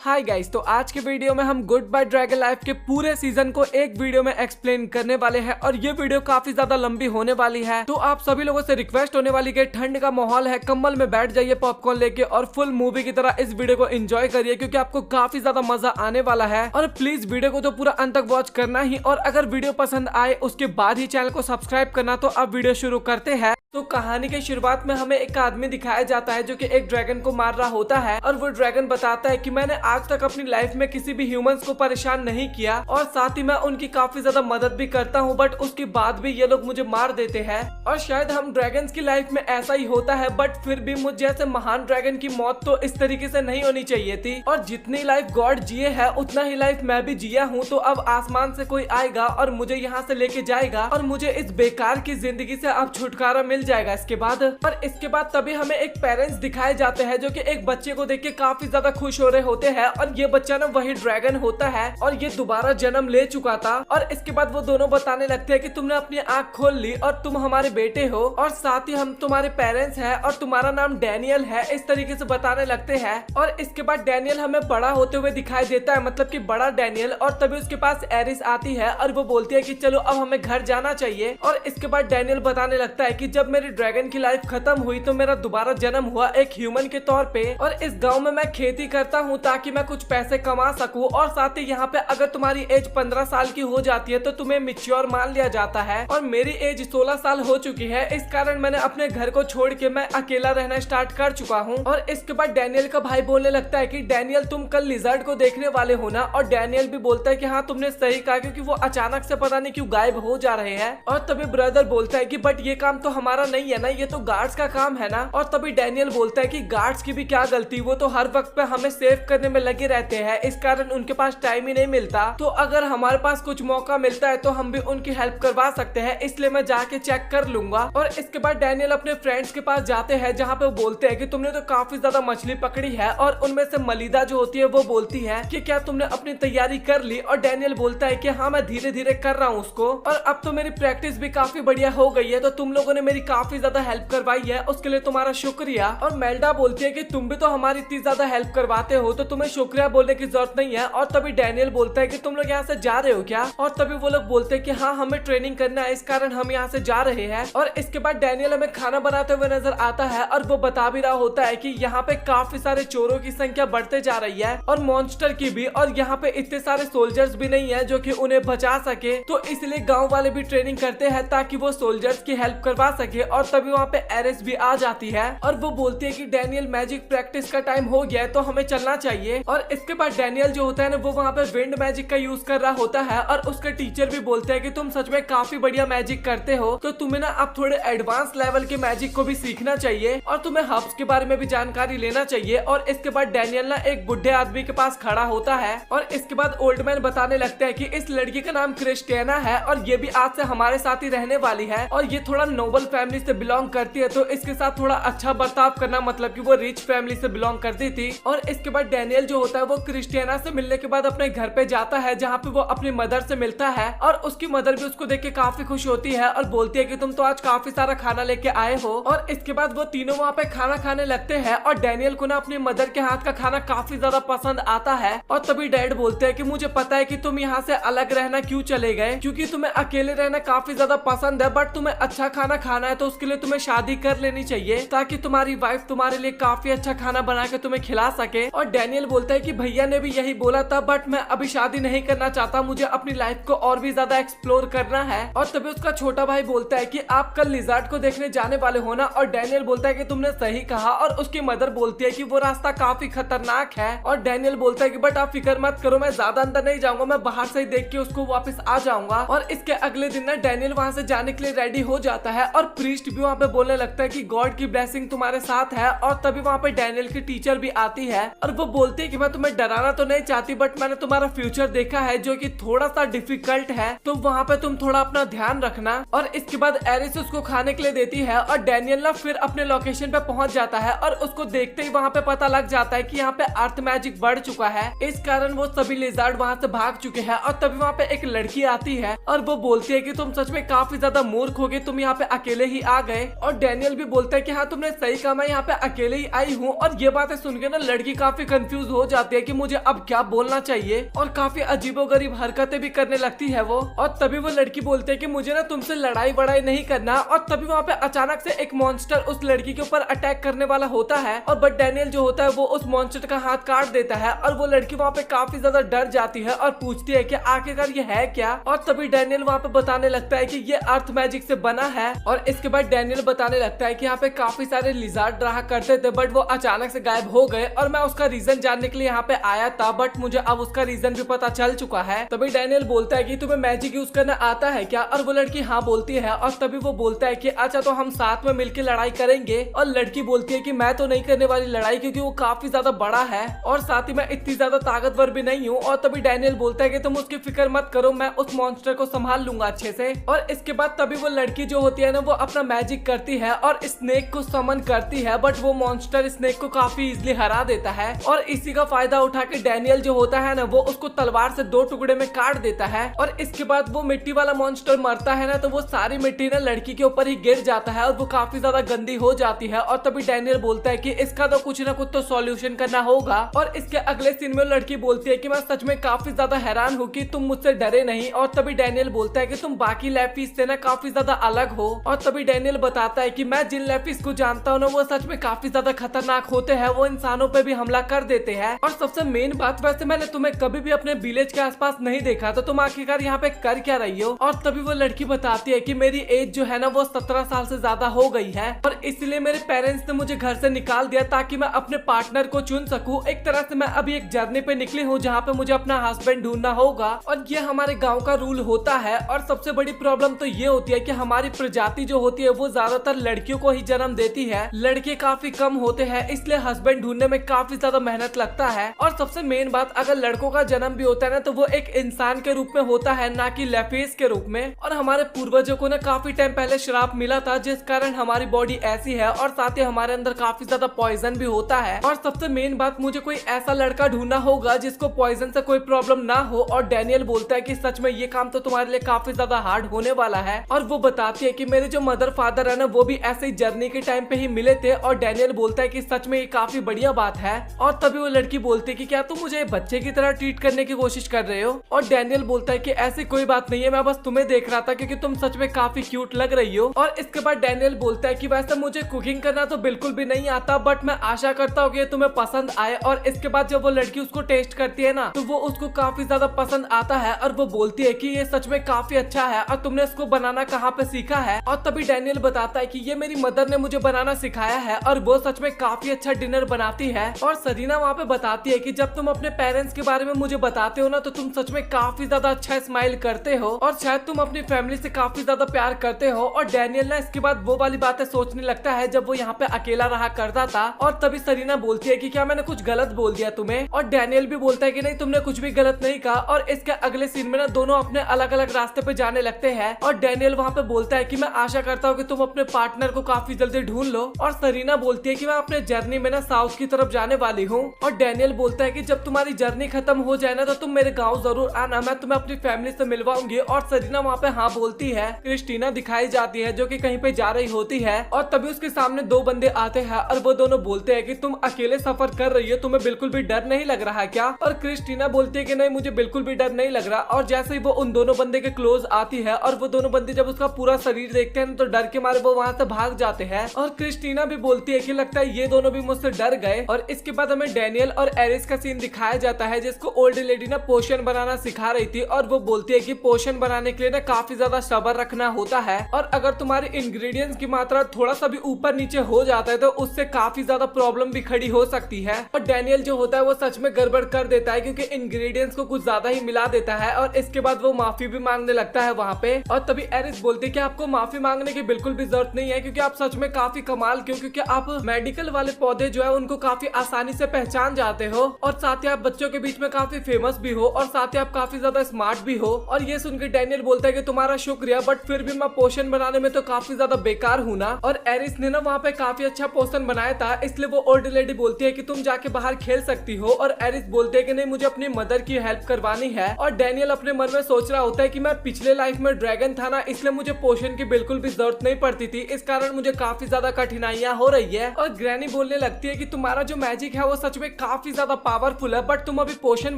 Hi guys, तो आज के वीडियो में हम गुड बाय ड्रैगन लाइफ के पूरे सीजन को एक वीडियो में एक्सप्लेन करने वाले हैं और ये वीडियो काफी ज्यादा लंबी होने वाली है। तो आप सभी लोगों से रिक्वेस्ट होने वाली है, ठंड का माहौल है, कंबल में बैठ जाइए पॉपकॉर्न लेके और फुल मूवी की तरह इस वीडियो को एंजॉय करिए क्योंकि आपको काफी ज्यादा मजा आने वाला है। और प्लीज वीडियो को तो पूरा अंत तक वॉच करना ही, और अगर वीडियो पसंद आए उसके बाद ही चैनल को सब्सक्राइब करना। तो अब वीडियो शुरू करते हैं। तो कहानी के शुरुआत में हमें एक आदमी दिखाया जाता है जो कि एक ड्रैगन को मार रहा होता है और वो ड्रैगन बताता है कि मैंने आज तक अपनी लाइफ में किसी भी ह्यूमंस को परेशान नहीं किया और साथ ही मैं उनकी काफी ज्यादा मदद भी करता हूँ, बट उसके बाद भी ये लोग मुझे मार देते हैं। और शायद हम ड्रैगन्स की लाइफ में ऐसा ही होता है, बट फिर भी मुझ जैसे महान ड्रैगन की मौत तो इस तरीके से नहीं होनी चाहिए थी। और जितनी लाइफ गॉड जिए है उतना ही लाइफ मैं भी जिया हूँ। तो अब आसमान से कोई आएगा और मुझे यहाँ से लेके जाएगा और मुझे इस बेकार की जिंदगी से अब छुटकारा मिल जाएगा इसके बाद। पर इसके बाद तभी हमें एक पेरेंट्स दिखाए जाते हैं जो कि एक बच्चे को देख के काफी ज्यादा खुश हो रहे होते हैं और ये बच्चा ना वही ड्रैगन होता है और ये दोबारा जन्म ले चुका था। और इसके बाद वो दोनों बताने लगते हैं कि तुमने अपनी आंख खोल ली और तुम हमारे बेटे हो और साथ ही हम तुम्हारे पेरेंट्स हैं और तुम्हारा नाम डैनियल है, इस तरीके से बताने लगते हैं। और इसके बाद डैनियल हमें बड़ा होते हुए दिखाई देता है, मतलब कि बड़ा डैनियल। और तभी उसके पास एरिस आती है और वो बोलती है कि चलो अब हमें घर जाना चाहिए। और इसके बाद डैनियल बताने लगता है कि जब मेरी ड्रैगन की लाइफ खत्म हुई तो मेरा दोबारा जन्म हुआ एक ह्यूमन के तौर पे, और इस गांव में मैं खेती करता हूँ ताकि मैं कुछ पैसे कमा सकूं। और साथ ही यहाँ पे अगर तुम्हारी एज 15 साल की हो जाती है तो तुम्हें मैच्योर मान लिया जाता है और मेरी एज 16 साल हो चुकी है, इस कारण मैंने अपने घर को छोड़ के मैं अकेला रहना स्टार्ट कर चुका हूँ। और इसके बाद डैनियल का भाई बोलने लगता है कि डैनियल तुम कल लिजर्ड को देखने वाले हो ना। और डैनियल भी बोलता है कि हाँ तुमने सही कहा, क्योंकि वो अचानक से पता नहीं क्यों गायब हो जा रहे हैं। और तभी ब्रदर बोलता है कि बट ये काम तो हमारा नहीं है ना, ये तो गार्ड्स का काम है ना। और तभी डैनियल बोलता है कि गार्ड्स की भी क्या गलती, वो तो हर वक्त पे हमें सेव करने में लगे रहते हैं, इस कारण उनके पास टाइम ही नहीं मिलता। तो अगर हमारे पास कुछ मौका मिलता है तो हम भी उनकी हेल्प करवा सकते हैं, इसलिए मैं जाके चेक कर लूंगा। और इसके बाद डैनियल अपने फ्रेंड्स के पास जाते हैं जहाँ पे वो बोलते हैं कि तुमने तो काफी ज्यादा मछली पकड़ी है। और उनमें से मलिदा जो होती है वो बोलती है कि क्या तुमने अपनी तैयारी कर ली। और डैनियल बोलता है कि हाँ मैं धीरे धीरे कर रहा हूँ उसको, और अब तो मेरी प्रैक्टिस भी काफी बढ़िया हो गई है, तो तुम लोगों ने मेरी काफी ज्यादा हेल्प करवाई है, उसके लिए तुम्हारा शुक्रिया। और मेल्डा बोलती है कि तुम भी तो हमारी इतनी ज्यादा हेल्प करवाते हो तो तुम्हें शुक्रिया बोलने की जरूरत नहीं है। और तभी डैनियल बोलता है कि तुम लोग यहाँ से जा रहे हो क्या। और तभी वो लोग बोलते हैं कि हाँ हमें ट्रेनिंग करना है, इस कारण हम यहाँ से जा रहे हैं। और इसके बाद डैनियल हमें खाना बनाते हुए नजर आता है और वो बता भी रहा होता है कि यहाँ पे काफी सारे चोरों की संख्या बढ़ते जा रही है और मॉन्स्टर की भी, और यहाँ पे इतने सारे सोल्जर्स भी नहीं है जो कि उन्हें बचा सके। तो इसलिए गाँव वाले भी ट्रेनिंग करते हैं ताकि वो सोल्जर्स की हेल्प करवा सके। और तभी वहाँ पे एरिस भी आ जाती है और वो बोलती है कि डैनियल मैजिक प्रैक्टिस का टाइम हो गया है तो हमें चलना चाहिए। और इसके बाद डैनियल जो होता है ना वो वहाँ पे विंड मैजिक का यूज कर रहा होता है और उसके टीचर भी बोलते हैं कि तुम सच में काफी बढ़िया मैजिक करते हो, तो तुम्हें ना अब थोड़े एडवांस लेवल के मैजिक को भी सीखना चाहिए और तुम्हें हब्स के बारे में भी जानकारी लेना चाहिए। और इसके बाद डैनियल ना एक बुढ़े आदमी के पास खड़ा होता है और इसके बाद ओल्ड मैन बताने लगता है कि इस लड़की का नाम क्रिस्टियाना है और ये भी आज से हमारे साथ ही रहने वाली है और ये थोड़ा नोबल फैमिली से बिलोंग करती है, तो इसके साथ थोड़ा अच्छा बर्ताव करना, मतलब कि वो रिच फैमिली से बिलोंग करती थी। और इसके बाद डैनियल जो होता है वो क्रिस्टियाना से मिलने के बाद अपने घर पे जाता है जहाँ पे वो अपनी मदर से मिलता है और उसकी मदर भी उसको देख के काफी खुश होती है और बोलती है कि तुम तो आज काफी सारा खाना लेके आए हो। और इसके बाद वो तीनों वहाँ पे खाना खाने लगते हैं और डैनियल को ना अपनी मदर के हाथ का खाना काफी ज्यादा पसंद आता है। और तभी डैड बोलते हैं कि मुझे पता है कि तुम यहाँ से अलग रहना क्यों चले गए, क्योंकि तुम्हें अकेले रहना काफी ज्यादा पसंद है, बट तुम्हें अच्छा खाना खाना है तो उसके लिए तुम्हें शादी कर लेनी चाहिए ताकि तुम्हारी वाइफ तुम्हारे लिए काफी अच्छा खाना बना के तुम्हें खिला सके। और डैनियल बोलता है कि भैया ने भी यही बोला था, बट मैं अभी शादी नहीं करना चाहता, मुझे अपनी लाइफ को और भी ज्यादा एक्सप्लोर करना है। और तभी उसका छोटा भाई बोलता है कि आप कल लिजर्ड को देखने जाने वाले हो ना। और डैनियल बोलता है कि तुमने सही कहा। और उसकी मदर बोलती है कि वो रास्ता काफी खतरनाक है। और डैनियल बोलता है कि बट आप फिक्र मत करो, मैं ज्यादा अंदर नहीं जाऊंगा, मैं बाहर से ही देख के उसको वापस आ जाऊंगा। और इसके अगले दिन ना डैनियल वहाँ से जाने के लिए रेडी हो जाता है और प्रीस्ट भी वहाँ पे बोलने लगता है कि गॉड की ब्लेसिंग तुम्हारे साथ है। और तभी वहाँ पे डैनियल की टीचर भी आती है और वो बोलती है कि मैं तुम्हें डराना तो नहीं चाहती, बट मैंने तुम्हारा फ्यूचर देखा है जो कि थोड़ा सा डिफिकल्ट है, तो वहाँ पे तुम थोड़ा अपना ध्यान रखना। और इसके बाद एरिस उसको खाने के लिए देती है और डैनियल ना फिर अपने लोकेशन पे पहुंच जाता है और उसको देखते ही वहाँ पे पता लग जाता है कि यहाँ पे अर्थ मैजिक बढ़ चुका है, इस कारण वो सभी लिजर्ड वहाँ से भाग चुके हैं। और तभी वहाँ पे एक लड़की आती है और वो बोलती है कि तुम सच में काफी ज्यादा मूर्ख हो गए, तुम यहाँ पे अकेले ही आ गए। और डैनियल भी बोलता है कि हाँ तुमने सही कहा, मैं यहाँ पे अकेले ही आई हूँ। और ये बातें सुन के ना लड़की काफी कंफ्यूज कंफ्यूज हो जाती है कि मुझे अब क्या बोलना चाहिए और काफी अजीबोगरीब हरकतें भी करने लगती है वो। और तभी वो लड़की बोलती है कि मुझे ना तुमसे लड़ाई वड़ाई नहीं करना। और तभी वहाँ पे अचानक से एक मॉन्स्टर उस लड़की के ऊपर अटैक करने वाला होता है और बट डैनियल जो होता है वो उस मॉन्स्टर का हाथ काट देता है और वो लड़की वहाँ पे काफी ज्यादा डर जाती है और पूछती है कि आखिरकार ये है क्या। और तभी डैनियल वहाँ पे बताने लगता है कि ये अर्थ मैजिक से बना है। और इसके बाद डैनियल बताने लगता है कि यहाँ पे काफी सारे लिजार्ड रहा करते थे बट वो अचानक से गायब हो गए और मैं उसका रीजन जानने के लिए यहाँ पे आया था, बट मुझे अब उसका रीजन भी पता चल चुका है। तभी डैनियल बोलता है कि तुम्हें मैजिक यूज करना आता है क्या? और वो लड़की हाँ बोलती है। और तभी वो बोलता है कि अच्छा तो हम साथ में मिलकर लड़ाई करेंगे। और लड़की बोलती है कि मैं तो नहीं करने वाली लड़ाई क्योंकि वो काफी ज्यादा बड़ा है और साथ ही मैं इतनी ज्यादा ताकतवर भी नहीं हूँ। और तभी डैनियल बोलता है कि तुम उसकी फिक्र मत करो, मैं उस मॉन्स्टर को संभाल लूंगा अच्छे से। और इसके बाद तभी वो लड़की जो होती है ना वो अपना मैजिक करती है और स्नेक को समन करती है, बट वो मॉन्स्टर स्नेक को काफी इजीली हरा देता है। और इसी का फायदा उठा के डैनियल जो होता है ना वो उसको तलवार से 2 टुकड़े में काट देता है। और इसके बाद वो मिट्टी वाला मॉन्स्टर मरता है ना तो वो सारी मिट्टी ना लड़की के ऊपर ही गिर जाता है और वो काफी ज्यादा गंदी हो जाती है। और तभी डैनियल बोलता है कि इसका तो कुछ ना कुछ तो सॉल्यूशन करना होगा। और इसके अगले सीन में लड़की बोलती है कि मैं सच में काफी ज्यादा हैरान हूँ कि तुम मुझसे डरे नहीं। और तभी डैनियल बोलता है कि तुम बाकी लैफिस से ना काफी ज्यादा अलग हो। और तभी डैनियल बताता है कि मैं जिन लैफिस को जानता हूँ ना वो सच में काफी ज्यादा खतरनाक होते हैं, वो इंसानों पे भी हमला कर देते हैं। और सबसे मेन बात, वैसे मैंने तुम्हें कभी भी अपने विलेज के आसपास नहीं देखा, तो तुम आखिरकार यहाँ पे कर क्या रही हो? और तभी वो लड़की बताती है कि मेरी एज जो है ना वो 17 साल से ज्यादा हो गई है और इसलिए मेरे पेरेंट्स ने मुझे घर से निकाल दिया ताकि मैं अपने पार्टनर को चुन सकूं। एक तरह से मैं अभी एक जर्नी पे निकली हूँ जहाँ पे मुझे अपना हस्बैंड ढूंढना होगा और ये हमारे गाँव का रूल होता है। और सबसे बड़ी प्रॉब्लम तो ये होती है कि हमारी प्रजाति जो होती है वो ज्यादातर लड़कियों को ही जन्म देती है, लड़के काफी कम होते हैं, इसलिए हस्बैंड ढूंढने में काफी ज्यादा मेहनत लगता है। और सबसे मेन बात, अगर लड़कों का जन्म भी होता है ना तो वो एक इंसान के रूप में होता है, ना कि लेफेस के रूप में। और हमारे पूर्वजों को ना काफी टाइम पहले श्राप मिला था जिस कारण हमारी बॉडी ऐसी है और साथ ही हमारे अंदर काफी ज्यादा पॉइजन भी होता है। और सबसे मेन बात, मुझे कोई ऐसा लड़का ढूंढना होगा जिसको पॉइजन से कोई प्रॉब्लम ना हो। और डैनियल बोलता है कि सच में ये काम तो तुम्हारे लिए काफी ज्यादा हार्ड होने वाला है। और वो बताती है कि मेरे जो मदर फादर है ना वो भी ऐसे ही जर्नी के टाइम पे ही मिले थे। और डैनियल बोलता है कि सच में ये काफी बढ़िया बात है। और तभी वो लड़की बोलती है कि क्या तुम मुझे बच्चे की तरह ट्रीट करने की कोशिश कर रहे हो? और डैनियल बोलता है कि ऐसी कोई बात नहीं है, मैं बस तुम्हें देख रहा था क्योंकि तुम सच में काफी क्यूट लग रही हो। और इसके बाद डैनियल बोलता है कि वैसे मुझे कुकिंग करना तो बिल्कुल भी नहीं आता, बट मैं आशा करता हूँ कि तुम्हें पसंद आए। और इसके बाद जब वो लड़की उसको टेस्ट करती है ना तो वो उसको काफी ज्यादा पसंद आता है और वो बोलती है कि ये सच में काफी अच्छा है और तुमने इसको बनाना कहाँ पे सीखा है? और तभी डैनियल बताता है कि ये मेरी मदर ने मुझे बनाना सिखाया है और वो सच में काफी अच्छा डिनर बनाती है। और सरीना वहाँ पे बताती है कि जब तुम अपने पेरेंट्स के बारे में मुझे बताते हो ना तो तुम सच में काफी ज्यादा अच्छा स्माइल करते हो और शायद तुम अपनी फैमिली से काफी ज्यादा प्यार करते हो। और डैनियल ना इसके बाद वो वाली बातें सोचने लगता है जब वो यहाँ पे अकेला रहा करता था। और तभी सरीना बोलती है कि क्या मैंने कुछ गलत बोल दिया तुम्हें? और डैनियल भी बोलता है कि नहीं, तुमने कुछ भी गलत नहीं कहा। और इसके अगले सीन में ना दोनों अपने अलग अलग रास्ते पे जाने लगते हैं। और डैनियल वहाँ पे बोलता है कि मैं आशा करता हूँ कि तुम अपने पार्टनर को काफी जल्दी ढूंढ लो। और सरीना बोलती है कि मैं अपने जर्नी में ना साउथ की तरफ जाने वाली हूँ। और डैनियल बोलता है कि जब तुम्हारी जर्नी खत्म हो जाए ना तो तुम मेरे गाँव जरूर आना, मैं तुम्हें अपनी फैमिली से मिलवाऊंगी। और सरीना वहाँ पे हाँ बोलती है। क्रिस्टीना दिखाई जाती है जो कि कहीं पे जा रही होती है और तभी उसके सामने 2 बंदे आते हैं और वो दोनों बोलते हैं कि तुम अकेले सफर कर रही हो, तुम्हें बिल्कुल भी डर नहीं लग रहा क्या? और क्रिस्टीना बोलती है कि नहीं, मुझे बिल्कुल भी डर नहीं लग रहा। और जैसे ही वो उन दोनों बंदे के क्लोज आती है और वो दोनों बंदे जब उसका पूरा शरीर देखते हैं तो डर के मारे वो वहाँ से भाग जाते हैं। और क्रिस्टीना भी बोलती है कि लगता है ये दोनों भी मुझसे डर गए। और इसके बाद हमें डैनियल और एरिस का सीन दिखाया जाता है जिसको ओल्ड लेडी ना पोशन बनाना सिखा रही थी। और वो बोलती है कि पोशन बनाने के लिए ना काफी ज्यादा सब्र रखना होता है और अगर तुम्हारे इंग्रेडिएंट्स की मात्रा थोड़ा सा भी ऊपर नीचे हो जाता है तो उससे काफी ज्यादा प्रॉब्लम भी खड़ी हो सकती है। और डैनियल जो होता है वो सच में गड़बड़ कर देता है क्योंकि इंग्रेडिएंट्स को कुछ ज्यादा ही मिला देता है। और इसके बाद वो माफी भी मांगने लगता है वहाँ पे। और तभी एरिस बोलती है कि आपको माफी मांगने की बिल्कुल भी जरूरत नहीं है क्योंकि आप सच में काफी कमाल के हो, क्योंकि आप मेडिकल वाले पौधे जो है उनको काफी आसानी से पहचान जाते हो और साथ ही आप बच्चों के बीच में काफी फेमस भी हो और साथ ही आप काफी ज्यादा स्मार्ट भी हो। और ये सुनकर डैनियल बोलता है कि तुम्हारा शुक्रिया, बट फिर भी मैं पोषण बनाने में तो काफी ज्यादा बेकार हूँ ना। और एरिस ने ना वहाँ पे काफी अच्छा पोषण बनाया था, इसलिए वो ओल्ड लेडी बोलती है कि तुम जाके बाहर खेल सकती हो। और एरिस बोलते है कि नहीं, मुझे अपनी मदर की हेल्प करवानी है। और डैनियल अपने मन में सोच रहा होता है कि मैं पिछले लाइफ में ड्रैगन था ना, इसलिए मुझे पोषण की बिल्कुल भी जरूरत नहीं पड़ती थी, इस कारण मुझे काफी ज्यादा कठिनाइयां हो रही है। और ग्रैनी बोलने लगती है कि तुम्हारा जो मैजिक है वो सच में काफी ज्यादा पावरफुल है, बट तुम अभी पोशन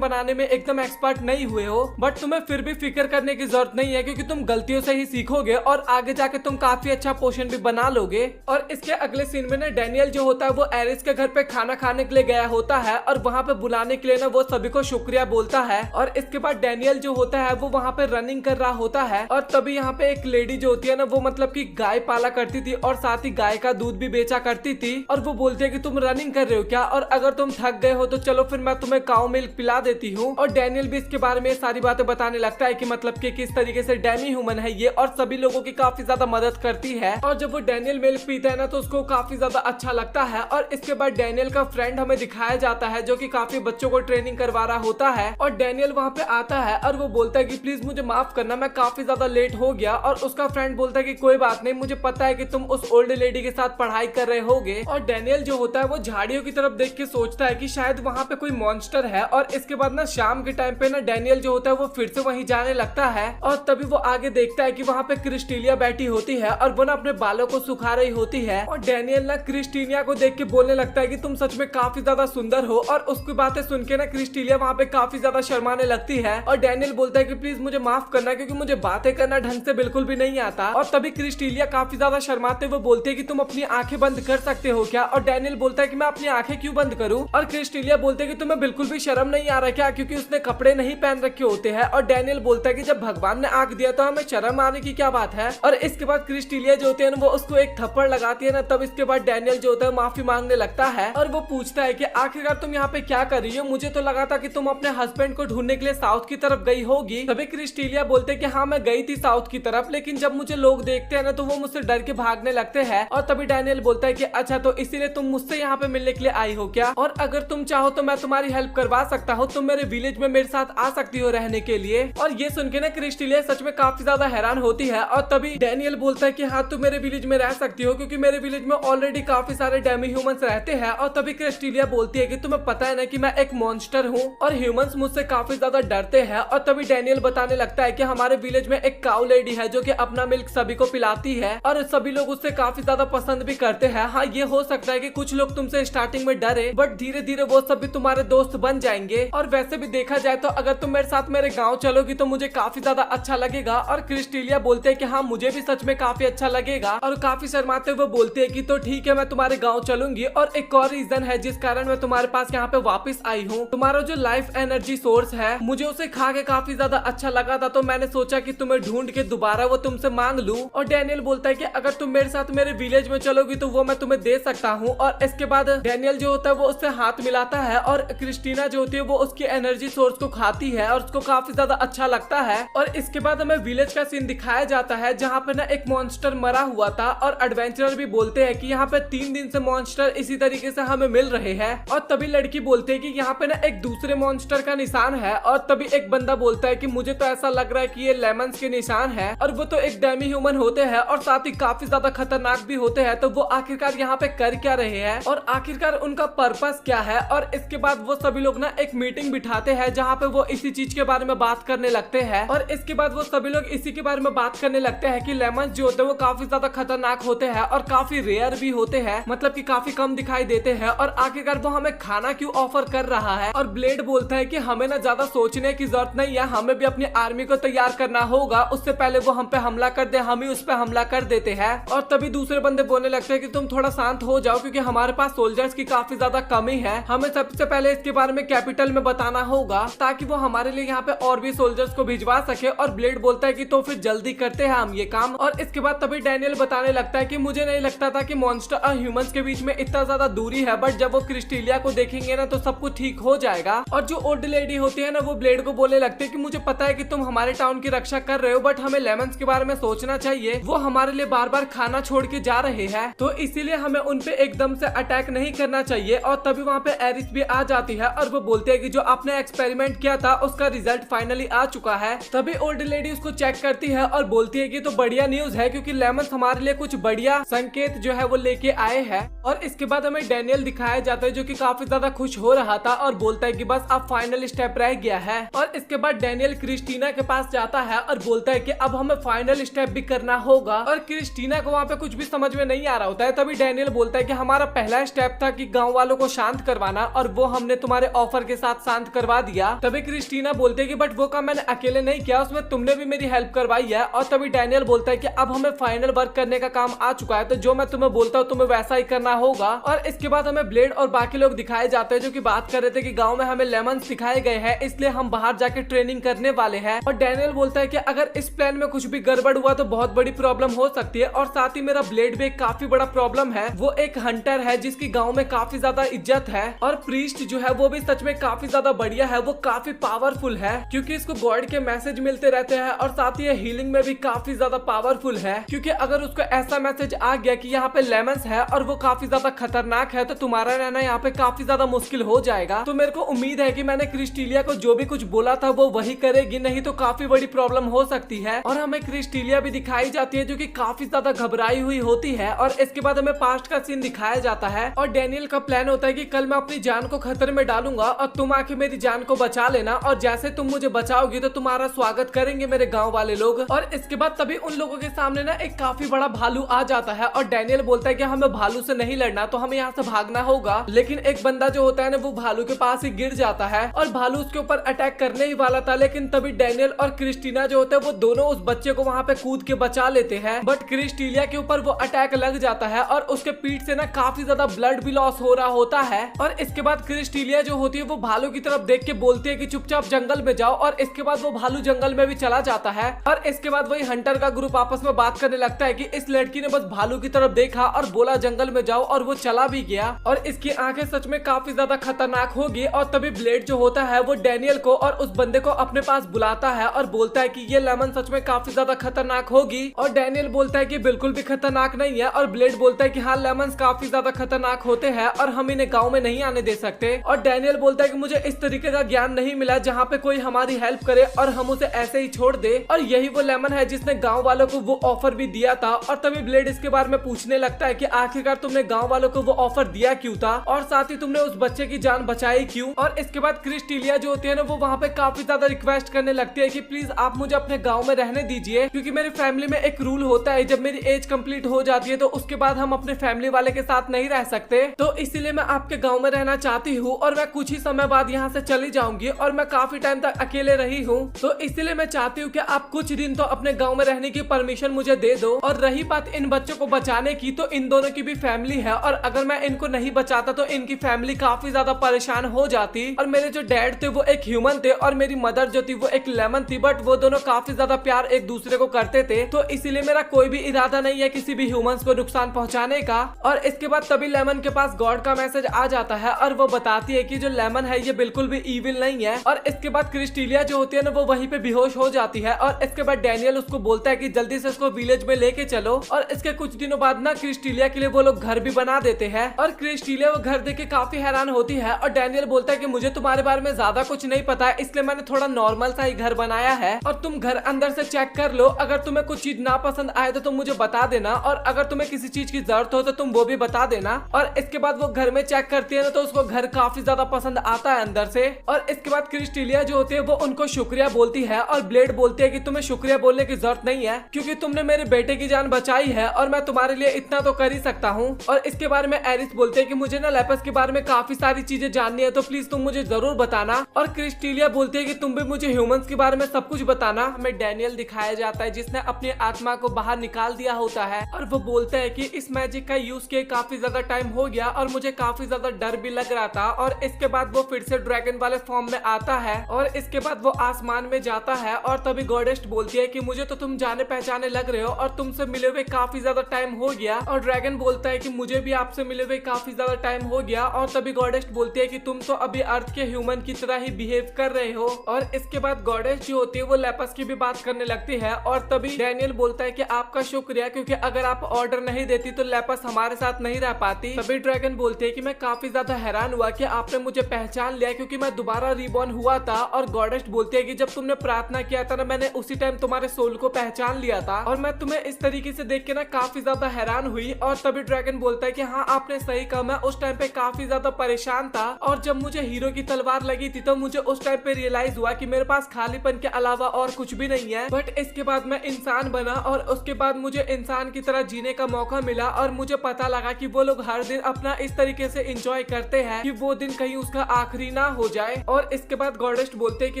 बनाने में एकदम एक्सपर्ट नहीं हुए हो, बट तुम्हें फिर भी फिक्र करने की जरूरत नहीं है क्योंकि तुम गलतियों से ही सीखोगे और आगे जाके तुम काफी अच्छा पोशन भी बना लोगे। और इसके अगले सीन में ना डैनियल जो होता है वो एरिस के घर पे खाना खाने के लिए गया होता है और वहाँ पे बुलाने के लिए ना वो सभी को शुक्रिया बोलता है। और इसके बाद डैनियल जो होता है वो वहाँ पे रनिंग कर रहा होता है और तभी यहाँ पे एक लेडी जो होती है ना वो मतलब की गाय पाला करती थी और साथ ही गाय का दूध भी बेचा करती थी। और वो बोलती है कि तुम रनिंग कर रहे हो क्या, और अगर तुम थक गए हो तो चलो फिर मैं तुम्हें काऊ मिल्क पिला देती हूँ। और डैनियल भी इसके बारे में सारी बातें बताने लगता है कि मतलब कि किस तरीके से डेमी ह्यूमन है ये और सभी लोगों की काफी ज्यादा मदद करती है। और जब वो डैनियल मिल्क पीता है ना तो उसको काफी ज्यादा अच्छा लगता है। और इसके बाद डैनियल का फ्रेंड हमें दिखाया जाता है जो कि काफी बच्चों को ट्रेनिंग करवा रहा होता है। और डैनियल वहाँ पे आता है और वो बोलता है कि प्लीज मुझे माफ करना, मैं काफी ज्यादा लेट हो गया। और उसका फ्रेंड बोलता है कि कोई बात नहीं, मुझे पता है कि तुम उस ओल्ड लेडी के साथ पढ़ाई कर रहे होगे। और डैनियल जो होता है वो झाड़ियों की तरफ देख के सोचता है कि शायद वहाँ पे कोई मॉन्स्टर है। और इसके बाद ना शाम के टाइम पे ना डैनियल जो होता है वो फिर से वहीं जाने लगता है और तभी वो आगे देखता है कि वहाँ पे क्रिस्टीलिया बैठी होती है और वो ना अपने बालों को सुखा रही होती है। और डैनियल ना क्रिस्टीलिया को देख के बोलने लगता है कि तुम सच में काफी ज्यादा सुंदर हो। और उसकी बातें सुन के ना क्रिस्टीलिया वहाँ पे काफी ज्यादा शर्माने लगती है और डैनियल बोलता है कि प्लीज मुझे माफ करना क्योंकि मुझे बातें करना ढंग से बिल्कुल भी नहीं आता। और तभी क्रिस्टीलिया काफी ज्यादा शर्माते हुए बोलती है कि तुम अपनी आंखें बंद कर सकते हो क्या। और डैनियल बोलता है कि मैं अपनी आंखें क्यों बंद करूं। और क्रिस्टीलिया बोलते हैं कि तुम्हें बिल्कुल भी शर्म नहीं आ रहा क्या, क्योंकि उसने कपड़े नहीं पहन रखे होते हैं। और डैनियल बोलता है कि जब भगवान ने आंख दिया तो हमें शर्म आने की क्या बात है। और इसके बाद क्रिस्टीलिया जो होती है वो उसको एक थप्पड़ लगाती है ना, तब इसके बाद डैनियल जो होता है माफी मांगने लगता है और वो पूछता है कि आखिरकार तुम यहाँ पे क्या कर रही हो, मुझे तो लगा था कि तुम अपने हस्बैंड को ढूंढने के लिए साउथ की तरफ गई होगी। तभी क्रिस्टीलिया बोलते हैं कि हाँ मैं गई थी साउथ की तरफ, लेकिन जब मुझे लोग देखते हैं ना तो वो मुझसे डर के भागने लगते हैं। और तभी डैनियल बोलता है कि अच्छा तो इसीलिए तुम मुझसे यहाँ पे मिलने के लिए आई हो क्या, और अगर तुम चाहो तो मैं तुम्हारी हेल्प करवा सकता हूँ, तुम मेरे विलेज में मेरे साथ आ सकती हो रहने के लिए। और ये सुन के ना क्रिस्टीलिया सच में काफी ज्यादा हैरान होती है। और तभी डैनियल बोलता है कि हाँ तुम मेरे विलेज में रह सकती हो क्योंकि मेरे विलेज में ऑलरेडी काफी सारे डेमी ह्यूमंस रहते हैं। और तभी क्रिस्टीलिया बोलती है कि तुम्हें पता है ना कि मैं एक मॉन्स्टर हूँ और ह्यूमंस मुझसे काफी ज्यादा डरते हैं। और तभी डैनियल बताने लगता है कि हमारे विलेज में एक काऊ लेडी है जो कि अपना मिल्क सभी को पिलाती है और सभी लोग उससे काफी ज्यादा पसंद भी करते हैं। हाँ ये हो सकता है कि कुछ लोग तुमसे स्टार्टिंग में डरे, बट धीरे धीरे वो सब भी तुम्हारे दोस्त बन जाएंगे। और वैसे भी देखा जाए तो अगर तुम मेरे साथ मेरे गाँव चलोगी तो मुझे काफी ज्यादा अच्छा लगेगा। और क्रिस्टीलिया बोलते हैं कि हाँ मुझे भी सच में काफी अच्छा लगेगा। और काफी शर्माते हुए बोलते हैं कि तो ठीक है मैं तुम्हारे गाँव चलूंगी। और एक और रीजन है जिस कारण मैं तुम्हारे पास यहाँ पे वापस आई हूँ, तुम्हारा जो लाइफ एनर्जी सोर्स है मुझे उसे खा के काफी ज्यादा अच्छा लगा था, तो मैंने सोचा कि तुम्हें ढूंढ के दोबारा वो तुमसे मांग लूं। और डैनियल बोलता है कि अगर तुम मेरे साथ मेरे विलेज में चलोगी तो वो मैं तुम्हें दे सकता हूँ। और इसके बाद डैनियल जो होता है वो उससे हाथ मिलाता है और क्रिस्टीना जो होती है वो उसकी एनर्जी सोर्स को खाती है और उसको काफी ज्यादा अच्छा लगता है। और इसके बाद हमें विलेज का सीन दिखाया जाता है जहाँ पे ना एक मॉन्स्टर मरा हुआ था और एडवेंचरर भी बोलते हैं कि यहाँ पे 3 दिन से मॉन्स्टर इसी तरीके से हमें मिल रहे हैं। और तभी लड़की बोलते है कि यहाँ पे ना एक दूसरे मॉन्स्टर का निशान है। और तभी एक बंदा बोलता है कि मुझे तो ऐसा लग रहा है कि ये लेमन्स के निशान है और वो तो एक डेमी ह्यूमन होते हैं और साथ ही काफी ज्यादा खतरनाक भी होते हैं, तो वो आखिरकार यहाँ पे कर क्या रहे हैं और आखिरकार उनका पर्पस क्या है। और इसके बाद वो सभी लोग ना एक मीटिंग बिठाते हैं जहाँ पे वो इसी चीज के बारे में बात करने लगते हैं। और इसके बाद वो सभी लोग इसी के बारे में बात करने लगते हैं कि लेमन्स जो होते हैं वो काफी ज्यादा खतरनाक होते हैं और काफी रेयर भी होते हैं, मतलब कि काफी कम दिखाई देते हैं। और आखिरकार वो हमें खाना क्यों ऑफर कर रहा है। और ब्लेड बोलता है कि हमें ना ज्यादा सोचने की जरूरत नहीं है, हमें भी अपनी आर्मी को तैयार करना होगा, उससे पहले वो हम पे हमला कर दे हम ही उस पे हमला कर देते हैं। और तभी दूसरे बंदे बोलने लगते हैं कि तुम थोड़ा शांत हो जाओ क्योंकि हमारे पास सोल्जर्स की काफी ज्यादा कमी है, हमें सबसे पहले इसके बारे में कैपिटल में बताना होगा ताकि वो हमारे लिए यहाँ पे और भी सोल्जर्स को भिजवा सके। और ब्लेड बोलता है कि तो फिर जल्दी करते हैं हम ये काम। और इसके बाद तभी डैनियल बताने लगता है कि मुझे नहीं लगता था कि मॉन्स्टर और ह्यूमंस के बीच में इतना ज्यादा दूरी है, बट जब वो क्रिस्टीलिया को देखेंगे ना तो सब कुछ ठीक हो जाएगा। और जो ओल्ड लेडी होती है ना वो ब्लेड को बोलने लगते हैं कि मुझे पता है कि तुम हमारे टाउन की रक्षा कर रहे हो, बट हमें लेमन्स के बारे में सोचना चाहिए, वो हमारे लिए बार बार खाना छोड़ के जा रहे हैं, तो इसीलिए हमें उन पे एकदम से अटैक नहीं करना चाहिए। और तभी वहाँ पे एरिस भी आ जाती है और वो बोलते हैं कि जो आपने एक्सपेरिमेंट किया था उसका रिजल्ट फाइनली आ चुका है। तभी ओल्ड लेडी उसको चेक करती है और बोलती है कि तो बढ़िया न्यूज है क्योंकि लेमन्स हमारे लिए कुछ बढ़िया संकेत जो है वो लेके आए हैं। और इसके बाद हमें डैनियल दिखाया जाता है जो कि काफी ज्यादा खुश हो रहा था और बोलता है कि बस अब फाइनल स्टेप रह गया है। और इसके बाद डैनियल क्रिस्टीना के पास जाता है और बोलता है कि अब हमें फाइनल स्टेप भी करना होगा। और क्रिस्टीना को वहाँ पे कुछ भी समझ में नहीं आ रहा होता है। तभी डैनियल बोलता है कि हमारा पहला स्टेप था कि गाँव वालों को शांत करवाना और वो हमने तुम्हारे ऑफर के साथ शांत करवा दिया। तभी क्रिस्टीना बोलते है कि बट वो काम मैंने अकेले नहीं किया, उसमें तुमने भी मेरी हेल्प करवाई है। और तभी डैनियल बोलता है कि अब हमें फाइनल वर्क करने का काम आ चुका है, तो जो मैं तुम्हें बोलता हूँ तुम्हें वैसा ही करना होगा। और इसके बाद हमें ब्लेड और बाकी लोग दिखाए जाते हैं जो कि बात कर रहे थे कि गांव में हमें लेमन्स दिखाए गए हैं, इसलिए हम बाहर जाके ट्रेनिंग करने वाले हैं। और डैनियल बोलता है कि अगर इस प्लान में कुछ भी गड़बड़ हुआ तो बहुत बड़ी प्रॉब्लम हो सकती है। और साथ ही मेरा ब्लेड भी एक काफी बड़ा प्रॉब्लम है, वो एक हंटर है जिसकी गांव में काफी ज्यादा इज्जत है। और प्रीस्ट जो है वो भी सच में काफी ज्यादा बढ़िया है, वो काफी पावरफुल है क्योंकि इसको गॉड के मैसेज मिलते रहते हैं। और साथ ही हीलिंग में भी काफी ज्यादा पावरफुल है क्योंकि अगर उसको ऐसा मैसेज आ गया कि यहाँ पे लेमन्स है और वो काफी ज्यादा खतरनाक है तो तुम्हारा रहना यहाँ पे काफी ज्यादा मुश्किल हो जाएगा। तो मेरे को उम्मीद है कि मैंने क्रिस्टीलिया को जो भी कुछ बोला था वो वही करेगी, नहीं तो काफी बड़ी प्रॉब्लम हो सकती है। और हमें क्रिस्टीलिया भी दिखाई जाती है जो कि काफी ज्यादा घबराई हुई होती है। और इसके बाद हमें पास्ट का सीन दिखाया जाता है और डैनियल का प्लान होता है कि कल मैं अपनी जान को खतरे में डालूंगा और तुम आके मेरी जान को बचा लेना, और जैसे तुम मुझे बचाओगी तो तुम्हारा स्वागत करेंगे मेरे गाँव वाले लोग। और इसके बाद तभी उन लोगों के सामने ना एक काफी बड़ा भालू आ जाता है और डैनियल बोलता है कि हमें भालू से नहीं लड़ना, तो हमें यहाँ से भागना होगा। लेकिन एक बंदा जो होता है ना वो भालू के पास ही गिर जाता है और भालू उसके ऊपर अटैक करने ही वाला था। लेकिन तभी डैनियल और क्रिस्टीना जो होते हैं वो दोनों उस बच्चे को वहाँ पे कूद के बचा लेते हैं। बट क्रिस्टीलिया के ऊपर वो अटैक लग जाता है और उसके पीठ से ना काफी ज्यादा ब्लड भी लॉस हो रहा होता है। और इसके बाद क्रिस्टीलिया जो होती है वो भालू की तरफ देख के बोलती है कि चुपचाप जंगल में जाओ। और इसके बाद वो भालू जंगल में भी चला जाता है। और इसके बाद वही हंटर का ग्रुप आपस में बात करने लगता है कि इस लड़की ने बस भालू की तरफ देखा और बोला जंगल में जाओ, और वो चला भी गया। और इसकी आंखें सच में काफी ज्यादा खतरनाक होगी। और तभी ब्लेड जो होता है वो डैनियल को और उस बंदे को अपने पास बुलाता है और बोलता है कि ये लेमन सच में काफी ज्यादा खतरनाक होगी। और डैनियल बोलता है कि बिल्कुल भी खतरनाक नहीं है। और ब्लेड बोलता है कि हाँ लेमन्स काफी ज्यादा खतरनाक होते हैं और हम इन्हें गाँव में नहीं आने दे सकते। और डैनियल बोलता है कि मुझे इस तरीके का ज्ञान नहीं मिला जहाँ पे कोई हमारी हेल्प करे और हम उसे ऐसे ही छोड़ दे। और यही वो लेमन है जिसने गाँव वालों को वो ऑफर भी दिया था। और तभी ब्लेड इसके बारे में पूछने लगता है कि आखिरकार तुमने गांव वालों को वो ऑफर दिया क्यों था, और साथ ही तुमने उस बच्चे की जान बचाई क्यों। और इसके बाद क्रिस्टीलिया जो होती है ना वो वहाँ पे काफी ज्यादा रिक्वेस्ट करने लगती है कि प्लीज आप मुझे अपने गांव में रहने दीजिए, क्योंकि मेरी फैमिली में एक रूल होता है जब मेरी एज कंप्लीट हो जाती है तो उसके बाद हम अपने फैमिली वाले के साथ नहीं रह सकते। तो इसीलिए मैं आपके गाँव में रहना चाहती हूँ और मैं कुछ ही समय बाद यहाँ से चली जाऊंगी और मैं काफी टाइम तक अकेले रही हूँ, तो इसीलिए मैं चाहती हूँ कि आप कुछ दिन तो अपने गाँव में रहने की परमिशन मुझे दे दो। और रही बात इन बच्चों को बचाने की, तो इन दोनों की भी फैमिली है और अगर मैं इनको नहीं बचाता तो इनकी फैमिली काफी ज्यादा परेशान हो जाती। और मेरे जो डैड थे वो एक ह्यूमन थे और मेरी मदर जो थी वो एक लेमन थी, बट वो दोनों काफी ज्यादा प्यार एक दूसरे को करते थे। तो इसीलिए मेरा कोई भी इरादा नहीं है किसी भी ह्यूमंस को नुकसान पहुंचाने का। और इसके बाद तभी लेमन के पास गॉड का मैसेज आ जाता है और वो बताती है कि जो लेमन है ये बिल्कुल भी इविल नहीं है। और इसके बाद क्रिस्टीलिया जो होती है ना वो वहीं पे बेहोश हो जाती है। और इसके बाद डैनियल उसको बोलता है कि जल्दी से उसको विलेज में लेके चलो। और इसके कुछ दिनों बाद ना क्रिस्टीलिया के लिए वो लोग घर भी बना देते हैं। और क्रिस्टीलिया वो घर देख के काफी हैरान होती है और डैनियल बोलता है कि मुझे तुम्हारे बारे में ज्यादा कुछ नहीं पता है, इसलिए मैंने थोड़ा नॉर्मल सा ही घर बनाया है और तुम घर अंदर से चेक कर लो। अगर तुम्हें कुछ चीज ना पसंद आए तो तुम मुझे बता देना, और अगर तुम्हें किसी चीज की जरूरत हो तो तुम वो भी बता देना। और इसके बाद वो घर में चेक करती है ना तो उसको घर काफी ज्यादा पसंद आता है अंदर से। और इसके बाद क्रिस्टीलिया जो होती है वो उनको शुक्रिया बोलती है और ब्लेड बोलती है कि तुम्हें शुक्रिया बोलने की जरूरत नहीं है क्योंकि तुमने मेरे बेटे की जान बचाई है और मैं तुम्हारे लिए इतना तो कर ही सकता हूँ। और इसके बारे में एरिस बोलते हैं कि मुझे ना लेपस के बारे में काफी सारी चीजें जाननी है, तो प्लीज तुम मुझे जरूर बताना। और क्रिस्टीलिया बोलती है कि तुम भी मुझे ह्यूमंस के बारे में सब कुछ बताना। हमें डैनियल दिखाया जाता है जिसने अपनी आत्मा को बाहर निकाल दिया होता है और वो बोलता है कि इस मैजिक का यूज किए काफी ज्यादा टाइम हो गया और मुझे काफी ज्यादा डर भी लग रहा था। और इसके बाद वो फिर से ड्रैगन वाले फॉर्म में आता है और इसके बाद वो आसमान में जाता है। और तभी गॉडेस्ट बोलती है कि मुझे तो तुम जाने पहचाने लग रहे हो और तुमसे मिले हुए काफी ज्यादा टाइम हो गया। और ड्रैगन बोलता है कि मुझे भी आपसे मिले हुए काफी ज्यादा टाइम हो गया। और तभी गॉडेस्ट बोलती है कि तुम तो अभी अर्थ के ह्यूमन की तरह ही बिहेव कर रहे हो। और इसके बाद गॉडेस्ट जो होती है वो लेपस की भी बात करने लगती है। और तभी डैनियल बोलता है कि आपका शुक्रिया, क्योंकि अगर आप ऑर्डर नहीं देती तो लेपस हमारे साथ नहीं रह पाती। तभी ड्रैगन बोलती है कि मैं काफी ज्यादा हैरान हुआ कि आपने मुझे पहचान लिया क्योंकि मैं दोबारा रिबॉर्न हुआ था। और गॉडेस्ट बोलती है कि जब तुमने प्रार्थना किया था ना मैंने उसी टाइम तुम्हारे सोल को पहचान लिया था और मैं तुम्हें इस तरीके से देख के ना काफी ज्यादा हैरान हुई। और तभी ड्रैगन बोलता है कि हाँ आपने सही कहा, मैं उस टाइम पे काफी ज्यादा परेशान था और जब मुझे हीरो की तलवार लगी थी तो मुझे उस टाइम पे रियलाइज हुआ कि मेरे पास खालीपन के अलावा और कुछ भी नहीं है। बट इसके बाद मैं इंसान बना और उसके बाद मुझे इंसान की तरह जीने का मौका मिला और मुझे पता लगा कि वो लोग हर दिन अपना इस तरीके से एंजॉय ट्राई करते हैं कि वो दिन कहीं उसका आखिरी ना हो जाए। और इसके बाद गॉडेस्ट बोलते हैं कि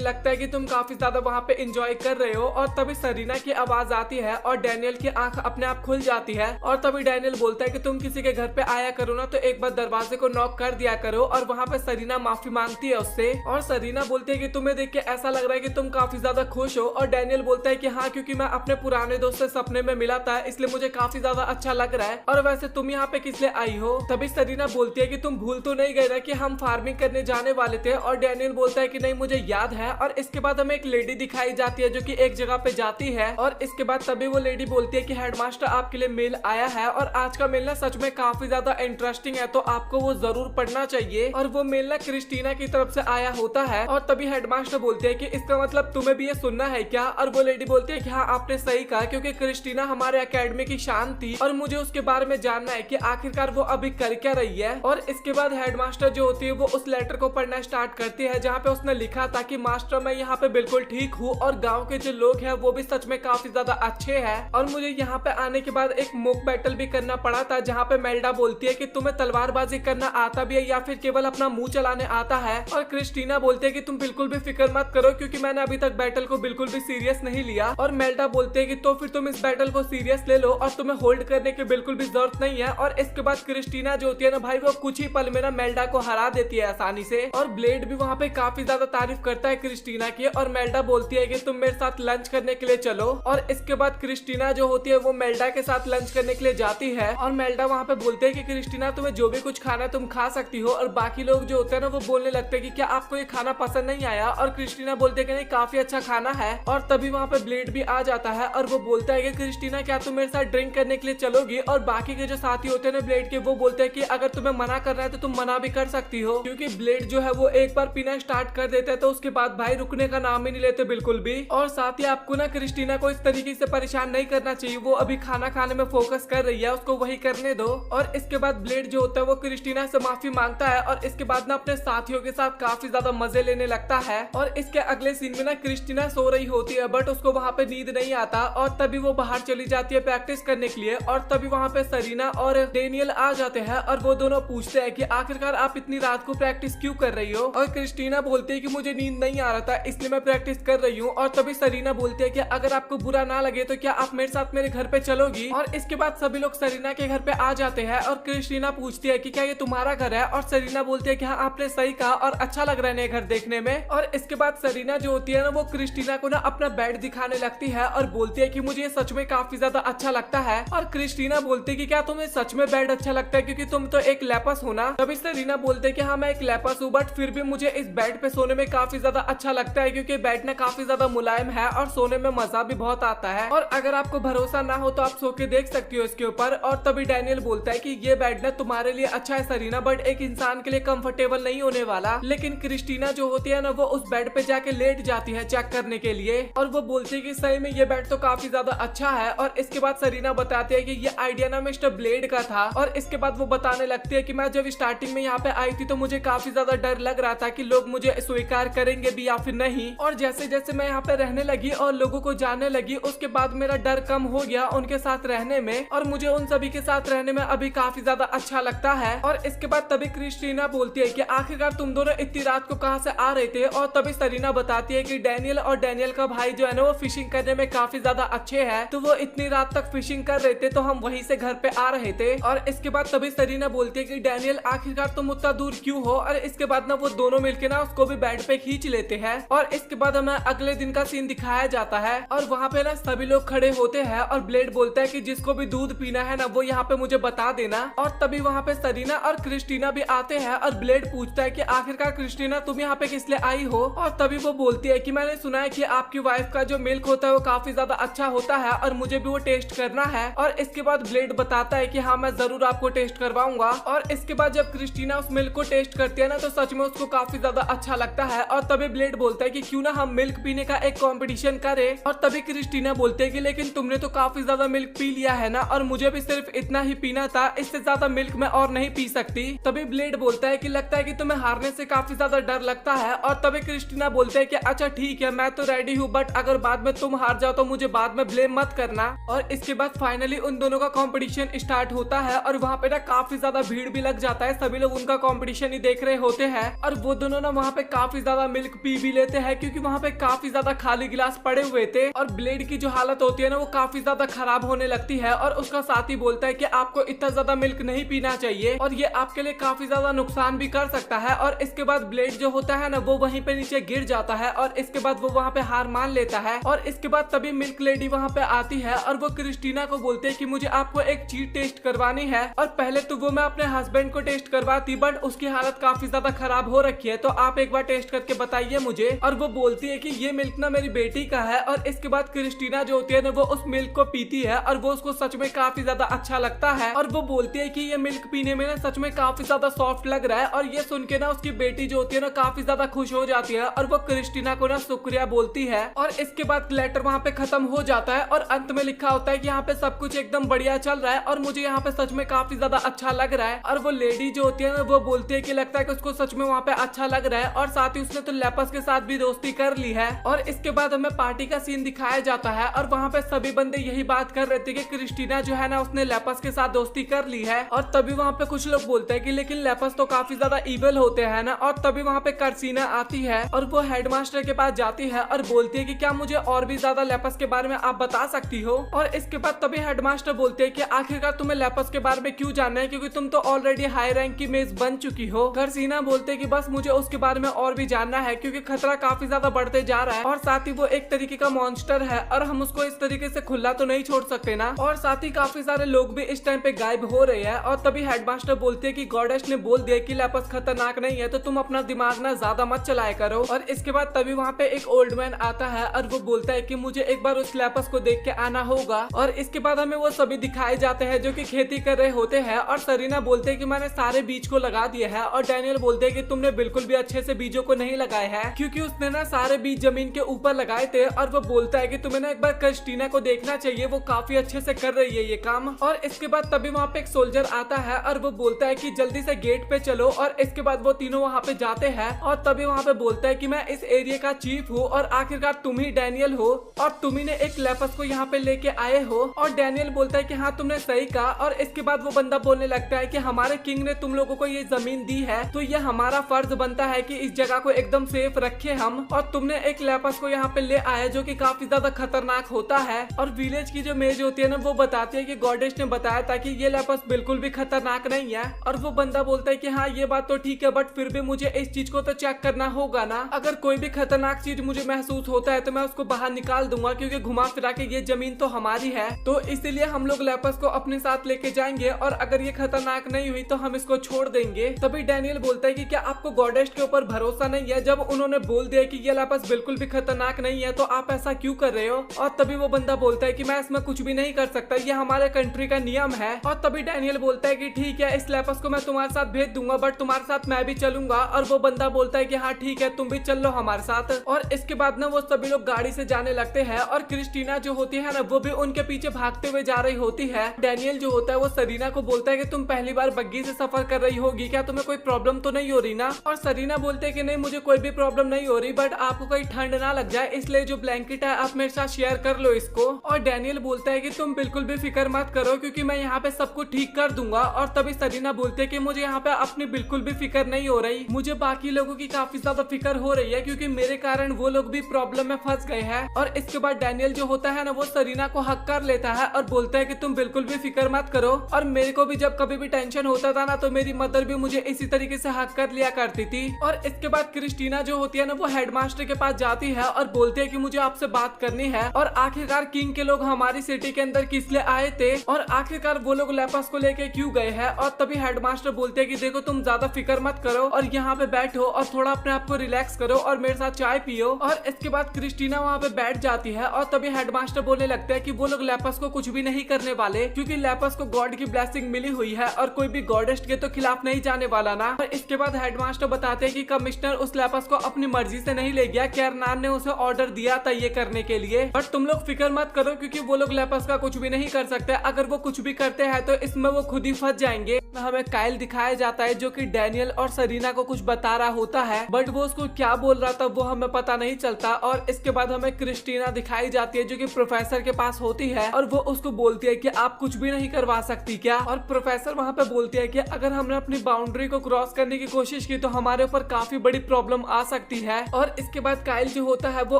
लगता है कि तुम काफी ज्यादा वहाँ पे एंजॉय कर रहे हो। और तभी सरीना की आवाज आती है और डैनियल की आंख अपने आप खुल जाती है। और तभी डैनियल बोलता है कि तुम किसी के घर पे आया करो ना तो एक बार दरवाजे को नॉक कर दिया करो। और वहाँ पे सरीना माफी मांगती है उससे और सरीना बोलती है कि तुम्हें देख के ऐसा लग रहा है कि तुम काफी ज्यादा खुश हो। और डैनियल बोलता है कि हाँ, क्योंकि मैं अपने पुराने दोस्त से सपने में मिला था इसलिए मुझे काफी ज्यादा अच्छा लग रहा है। और वैसे तुम यहाँ पे किस लिए आई हो? तभी सरीना बोलती है कि तुम भूल तो नहीं गए ना कि हम फार्मिंग करने जाने वाले थे। और डैनियल बोलता है कि नहीं, मुझे याद है। और इसके बाद हमें एक लेडी दिखाई जाती है जो कि एक जगह पे जाती है। और इसके बाद तभी वो लेडी बोलती है कि हेडमास्टर आपके लिए मेल आया है और आज का मेल ना सच में काफी ज्यादा इंटरेस्टिंग है, तो आपको वो जरूर पढ़ना चाहिए। और वो मेल ना क्रिस्टीना की तरफ से आया होता है। और तभी हेडमास्टर बोलते हैं कि इसका मतलब तुम्हें भी ये सुनना है क्या? और वो लेडी बोलती है कि हाँ, आपने सही कहा, क्योंकि क्रिस्टीना हमारे एकेडमी की शान थी और मुझे उसके बारे में जानना है कि आखिरकार वो अभी कर क्या रही है। और इसके बाद हेडमास्टर जो होती है वो उस लेटर को पढ़ना स्टार्ट करती है जहाँ पे उसने लिखा था कि मास्टर, मैं यहाँ पे बिल्कुल ठीक हूँ और गाँव के जो लोग हैं वो भी सच में काफी ज्यादा अच्छे हैं। और मुझे यहाँ पे आने के बाद एक मॉक बैटल भी करना पड़ा था जहाँ पे मेल्डा बोलती है कि तुम्हें तलवारबाजी करना आता भी है या फिर केवल अपना मुंह चलाने आता है। और क्रिस्टीना बोलते है कि तुम बिल्कुल भी फिक्र मत करो क्योंकि मैंने अभी तक बैटल को बिल्कुल भी सीरियस नहीं लिया। और मेल्डा बोलते है कि तो फिर तुम इस बैटल को सीरियस ले लो और तुम्हें होल्ड करने की बिल्कुल भी जरूरत नहीं है। और इसके बाद क्रिस्टीना जो होती है ना भाई, वो कुछ ही पल में ना मेल्डा को हरा देती है आसानी से। और ब्लेड भी वहाँ पे काफी ज्यादा तारीफ करता है क्रिस्टीना की। और मेल्डा बोलती है कि तुम मेरे साथ लंच करने के लिए चलो। और इसके बाद क्रिस्टीना जो होती है वो मेल्डा के साथ लंच करने के लिए जाती है। और मेल्डा वहाँ पे बोलते है कि क्रिस्टीना, तुम्हें जो भी कुछ खाना है तुम खा सकती हो। और बाकी लोग जो होते हैं ना वो बोलने लगते हैं कि क्या आपको ये खाना पसंद नहीं आया? और क्रिस्टीना बोलते है कि नहीं, काफी अच्छा खाना है। और तभी वहाँ पे ब्लेड भी आ जाता है और वो बोलता है कि क्रिस्टीना, क्या तुम मेरे साथ ड्रिंक करने के लिए चलोगी? और बाकी के जो साथी होते हैं ना ब्लेड के, वो बोलते हैं कि अगर तुम्हें मना करना है तो तुम मना भी कर सकती हो, क्योंकि ब्लेड जो है वो एक बार पीना स्टार्ट कर देते हैं तो उसके बाद भाई रुकने का नाम ही नहीं लेते बिल्कुल भी। और साथ ही आपको ना क्रिस्टीना को इस तरीके से परेशान नहीं करना चाहिए, वो अभी खाना खाने में फोकस कर रही है, उसको वही करने दो। और इसके बाद ब्लेड जो होता है वो क्रिस्टीना से माफी मांगता है और इसके बाद ना अपने साथियों के साथ काफी ज्यादा मजे लेने लगता है। और इसके अगले सीन में ना क्रिस्टीना सो रही होती है बट उसको वहाँ पे नींद नहीं आता और तभी वो बाहर चली जाती है प्रैक्टिस करने के लिए। और तभी वहाँ पे सरीना और डेनियल आ जाते हैं और वो दोनों पूछते हैं कि आखिरकार आप इतनी रात को प्रैक्टिस क्यों कर रही हो? और क्रिस्टीना बोलती है कि मुझे नींद नहीं आ रहा था इसलिए मैं प्रैक्टिस कर रही हूँ। और तभी सरीना बोलती है कि अगर आपको बुरा ना लगे तो क्या आप मेरे साथ मेरे घर पे चलोगी? और इसके बाद सभी लोग सरीना के घर पे आ जाते हैं और क्रिस्टीना पूछती है कि क्या ये तुम्हारा घर है? और सरीना बोलती है कि हाँ, आपने सही कहा और अच्छा लग रहा है घर देखने में। और इसके बाद सरीना जो होती है ना वो क्रिस्टीना को ना अपना बेड दिखाने लगती है और बोलती है कि मुझे ये सच में काफी ज्यादा अच्छा लगता है। और क्रिस्टीना बोलती है कि क्या तुम्हें सच में बेड अच्छा लगता है, क्योंकि तुम तो एक लेपस हो ना? तभी सरीना बोलते है कि हाँ, मैं एक लेपस हूँ बट फिर भी मुझे इस बेड पे सोने में काफी ज्यादा अच्छा लगता है क्योंकि बेड ना काफी ज्यादा मुलायम है और सोने में मजा भी बहुत आता है। और अगर आपको भरोसा ना हो तो आप सो के देख सकती हो इसके ऊपर। और तभी डैनियल बोलता है कि ये बेड ना तुम्हारे लिए अच्छा है सरीना, बट एक इंसान के लिए कंफर्टेबल नहीं होने वाला। लेकिन क्रिस्टीना जो होती है ना वो उस बेड पे जाके लेट जाती है चेक करने के लिए और वो बोलती है कि सही में ये बेड तो काफी ज्यादा अच्छा है। और इसके बाद सरीना बताती है कि ये आइडिया ना मिस्टर ब्लेड का था। और इसके बाद वो बताने लगती है कि मैं जब स्टार्टिंग में यहाँ पे आई थी तो मुझे काफी ज्यादा डर लग रहा था कि लोग मुझे स्वीकार करेंगे भी या फिर नहीं। और जैसे जैसे मैं यहाँ पे रहने लगी और लोगों को जानने लगी उसके बाद मेरा डर कम हो गया उनके साथ रहने में और मुझे उन सभी के साथ रहने में अभी काफी ज्यादा अच्छा लगता है। और इसके बाद तभी क्रिस्टीना बोलती है कि आखिरकार तुम दोनों इतनी रात को कहाँ से आ रहे थे? और तभी सरीना बताती है कि डैनियल और डैनियल का भाई जो है ना वो फिशिंग करने में काफी ज्यादा अच्छे हैं, तो वो इतनी रात तक फिशिंग कर रहे थे तो हम वहीं से घर पे आ रहे थे। और इसके बाद तभी सरीना बोलती है कि डैनियल आखिरकार तुम उतना दूर क्यों हो? और इसके बाद ना वो दोनों मिलके ना उसको भी बेड पे खींच लेते हैं। और इसके बाद हमें अगले दिन का सीन दिखाया जाता है और वहाँ पे ना सभी लोग खड़े होते हैं और ब्लेड बोलता है कि जिसको भी दूध पीना है ना वो यहाँ पे मुझे बता देना। और तभी वहाँ पे सरीना और क्रिस्टीना भी आते हैं और ब्लेड पूछता है कि आखिरकार क्रिस्टीना तुम यहाँ पे किस लिए आई हो? और तभी वो बोलती है कि मैंने सुना है कि आपकी वाइफ का जो मिल्क होता है वो काफी ज्यादा अच्छा होता है और मुझे भी वो टेस्ट करना है। और इसके बाद ब्लेड बताता है कि हाँ, मैं जरूर आपको टेस्ट करवाऊंगा। और इसके बाद जब क्रिस्टीना उस मिल्क को टेस्ट करती है ना तो सच में उसको काफी ज्यादा अच्छा लगता है। और तभी ब्लेड बोलता है कि क्यों ना हम मिल्क पीने का एक कंपटीशन करें। और तभी क्रिस्टीना बोलते है कि लेकिन तुमने तो काफी ज्यादा मिल्क पी लिया है ना और मुझे भी सिर्फ इतना ही पीना था, इससे ज्यादा मिल्क मैं और नहीं पी सकती। तभी ब्लेड बोलता है कि लगता है कि तुम्हें हारने से काफी ज्यादा डर लगता है। और तभी क्रिस्टीना बोलते है कि अच्छा ठीक है, मैं तो रेडी हूँ, बट अगर बाद में तुम हार जाओ तो मुझे बाद में ब्लेम मत करना। और इसके बाद फाइनली उन दोनों का कंपटीशन स्टार्ट होता है और वहाँ पे ना काफी ज्यादा भीड़ भी लग जाती जाता है। सभी लोग उनका कंपटीशन ही देख रहे होते हैं और वो दोनों ना वहाँ पे काफी ज्यादा मिल्क पी भी लेते हैं क्योंकि वहाँ पे काफी ज्यादा खाली गिलास पड़े हुए थे और ब्लेड की जो हालत होती है ना वो काफी ज्यादा खराब होने लगती है और उसका साथी बोलता है कि आपको इतना ज्यादा मिल्क नहीं पीना चाहिए और ये आपके लिए काफी ज्यादा नुकसान भी कर सकता है। और इसके बाद ब्लेड जो होता है ना वो वहीं पे नीचे गिर जाता है और इसके बाद वो वहाँ पे हार मान लेता है। और इसके बाद तभी मिल्क लेडी वहाँ पे आती है और वो क्रिस्टीना को बोलते है कि मुझे आपको एक चीज टेस्ट करवानी है। और पहले तो वो मैं अपने हस्बैंड को टेस्ट करवाती बट उसकी हालत काफी ज्यादा खराब हो रखी है, तो आप एक बार टेस्ट करके बताइए मुझे। और वो बोलती है कि ये मिल्क ना मेरी बेटी का है। और इसके बाद क्रिस्टीना जो होती है ना वो उस मिल्क को पीती है और वो उसको सच में काफी ज्यादा अच्छा लगता है और वो बोलती है कि ये मिल्क पीने में ना सच में काफी ज्यादा सॉफ्ट लग रहा है। और ये सुन के ना उसकी बेटी जो होती है ना काफी ज्यादा खुश हो जाती है और वो क्रिस्टीना को ना शुक्रिया बोलती है। और इसके बाद लेटर वहाँ पे खत्म हो जाता है और अंत में लिखा होता है कि यहाँ पे सब कुछ एकदम बढ़िया चल रहा है और मुझे यहाँ पे सच में काफी ज्यादा अच्छा लग रहा है। और वो लेडी जो होती है ना वो बोलती है कि लगता है कि उसको सच में वहाँ पे अच्छा लग रहा है और साथ ही उसने तो लेपस के साथ भी दोस्ती कर ली है। और इसके बाद हमें पार्टी का सीन दिखाया जाता है और वहाँ पे सभी बंदे यही बात कर रहे थे कि क्रिस्टीना जो है ना उसने लेपस के साथ दोस्ती कर ली है। और तभी वहाँ पे कुछ लोग बोलते हैं कि लेकिन लेपस तो काफी ज्यादा इविल होते हैं ना। और तभी वहाँ पे कर्सीना आती है और वो हेडमास्टर के पास जाती है और बोलती है कि क्या मुझे और भी ज्यादा लेपस के बारे में आप बता सकती हो। और इसके बाद तभी हेडमास्टर बोलते हैं कि आखिरकार तुम्हें लेपस के बारे में क्यों जानना है क्योंकि तुम तो ऑलरेडी हाई रैंक की मेज बन चुकी हो। कर्सीना बोलते हैं कि बस मुझे उसके बारे में और भी जानना है क्योंकि खतरा काफी ज्यादा बढ़ते जा रहा है और साथ ही वो एक तरीके का मॉन्स्टर है और हम उसको इस तरीके से खुला तो नहीं छोड़ सकते ना। और साथ ही काफी सारे लोग भी इस टाइम पे गायब हो रहे हैं। और तभी हेडमास्टर बोलते हैं कि गॉडेस ने बोल दिया कि लेपस खतरनाक नहीं है तो तुम अपना दिमाग ना ज्यादा मत चलाया करो। और इसके बाद तभी वहाँ पे एक ओल्ड मैन आता है और वो बोलता है कि मुझे एक बार उस लेपस को देख के आना होगा। और इसके बाद हमें वो सभी दिखाए जाते हैं जो कि खेती कर रहे होते हैं। और सरीना बोलते हैं कि मैंने सारे बीज को लगा दिए हैं और डैनियल बोलते हैं कि तुमने बिल्कुल भी अच्छे से बीजों को नहीं लगाए हैं क्योंकि उसने ना सारे बीज जमीन के ऊपर लगाए थे। और वो बोलता है कि तुम्हें ना एक बार क्रिस्टीना को देखना चाहिए, वो काफी अच्छे से कर रही है ये काम। और इसके बाद तभी वहाँ पे एक सोल्जर आता है और वो बोलता है कि जल्दी से गेट पे चलो। और इसके बाद वो तीनों वहाँ पे जाते हैं और तभी वहाँ पे बोलता है कि मैं इस एरिया का चीफ हूँ और आखिरकार तुम ही डैनियल हो और तुम ही ने एक लेपस को यहाँ पे लेके आए हो। और डैनियल बोलता है कि हाँ तुमने सही कहा। और इसके बाद वो बंदा बोलने लगता है कि हमारे किंग ने तुम लोगों को ये जमीन दी है तो ये हमारा फर्ज बनता है कि इस जगह को एकदम सेफ रखे हम। और तुमने एक लेपस को यहाँ पे ले आया जो कि काफी ज्यादा खतरनाक होता है। और विलेज की जो मेज होती है ना वो बताती है कि गॉडेस ने बताया था कि ये लेपस बिल्कुल भी खतरनाक नहीं है। और वो बंदा बोलता है कि हाँ ये बात तो ठीक है बट फिर भी मुझे इस चीज को तो चेक करना होगा ना। अगर कोई भी खतरनाक चीज मुझे महसूस होता है तो मैं उसको बाहर निकाल दूंगा क्योंकि घुमा फिरा के ये जमीन तो हमारी है, तो इसीलिए हम लोग लेपस को अपने साथ लेके जाएंगे और अगर ये खतरनाक नहीं हुई तो हम इसको छोड़ देंगे। तभी डैनियल बोलता है कि क्या आपको गॉडेस के ऊपर भरोसा नहीं है? जब उन्होंने बोल दिया कि ये लेपस बिल्कुल भी खतरनाक नहीं है तो आप ऐसा क्यों कर रहे हो? और तभी वो बंदा बोलता है कि मैं इसमें कुछ भी नहीं कर सकता, ये हमारे कंट्री का नियम है। और तभी डैनियल बोलता है कि ठीक है इस लेपस को मैं तुम्हारे साथ भेज दूंगा बट तुम्हारे साथ मैं भी चलूंगा। और वो बंदा बोलता है कि हाँ ठीक है तुम भी चल लो हमारे साथ। और इसके बाद ना वो सभी लोग गाड़ी से जाने लगते हैं और क्रिस्टीना जो होती है ना वो भी उनके पीछे भागते हुए जा रही होती है। डैनियल जो होता है वो सरीना को बोलता है कि तुम पहली बार बग्गी से सफर कर रही होगी, क्या तुम्हें कोई प्रॉब्लम तो नहीं हो रही ना? और सरीना बोलते है कि नहीं मुझे कोई भी प्रॉब्लम नहीं हो रही बट आपको कोई ठंड ना लग जाए इसलिए जो ब्लैंकेट है आप मेरे साथ शेयर कर लो इसको। और डैनियल बोलता है कि तुम बिल्कुल भी फिक्र मत करो क्योंकि मैं यहाँ पे सब कुछ ठीक कर दूंगा। और तभी सरीना बोलते है कि मुझे यहाँ पे अपनी बिल्कुल भी फिक्र नहीं हो रही, मुझे बाकी लोगों की काफी ज्यादा फिक्र हो रही है क्योंकि मेरे कारण वो लोग भी प्रॉब्लम में फंस गए हैं। और इसके बाद डैनियल जो होता है ना वो सरीना को हक कर लेता है और बोलता है कि तुम बिल्कुल भी फिक्र मत करो। और मेरे को भी जब कभी भी टेंशन होता था ना तो मेरी मदर भी मुझे इसी तरीके से हक कर लिया करती थी। और इसके बाद क्रिस्टीना जो होती है ना वो हेडमास्टर के पास जाती है और बोलती है कि मुझे आपसे बात करनी है और आखिरकार किंग के लोग हमारी सिटी के अंदर किस लिए आए थे और आखिरकार वो लोग लेपस को लेके क्यों गए हैं। और तभी हेडमास्टर बोलते हैं कि देखो तुम ज्यादा फिक्र मत करो और यहाँ पे बैठो और थोड़ा अपने आप को रिलैक्स करो और मेरे साथ चाय पियो। और इसके बाद क्रिस्टीना वहाँ पे बैठ जाती है और तभी हेडमास्टर बोलने लगता है कि वो लोग लेपस को कुछ भी नहीं करने वाले क्योंकि लेपस को गॉड की ब्लेसिंग मिली हुई है और कोई भी गॉडेस्ट के तो खिलाफ नहीं जाने वाला ना। और इसके बाद हेडमास्टर बताते हैं कि कमिश्नर उस लेपस को अपनी मर्जी से नहीं ले गया, केरनान ने उसे ऑर्डर दिया था ये करने के लिए। बट तुम लोग फिक्र मत करो क्योंकि वो लोग लेपस का कुछ भी नहीं कर सकते, अगर वो कुछ भी करते हैं तो इसमें वो खुद ही फंस जाएंगे। हमें काइल दिखाया जाता है जो कि डैनियल और सरीना को कुछ बता रहा होता है बट वो उसको क्या बोल रहा था वो हमें पता नहीं चलता। और इसके बाद हमें क्रिस्टीना दिखाई जाती है जो कि प्रोफेसर के पास होती है और वो उसको बोलती है कि आप कुछ भी नहीं करवा सकती क्या? और प्रोफेसर वहाँ पे बोलती है कि अगर हमने अपनी बाउंड्री को क्रॉस करने की कोशिश की तो हमारे ऊपर काफी बड़ी प्रॉब्लम आ सकती है। और इसके बाद काइल जो होता है वो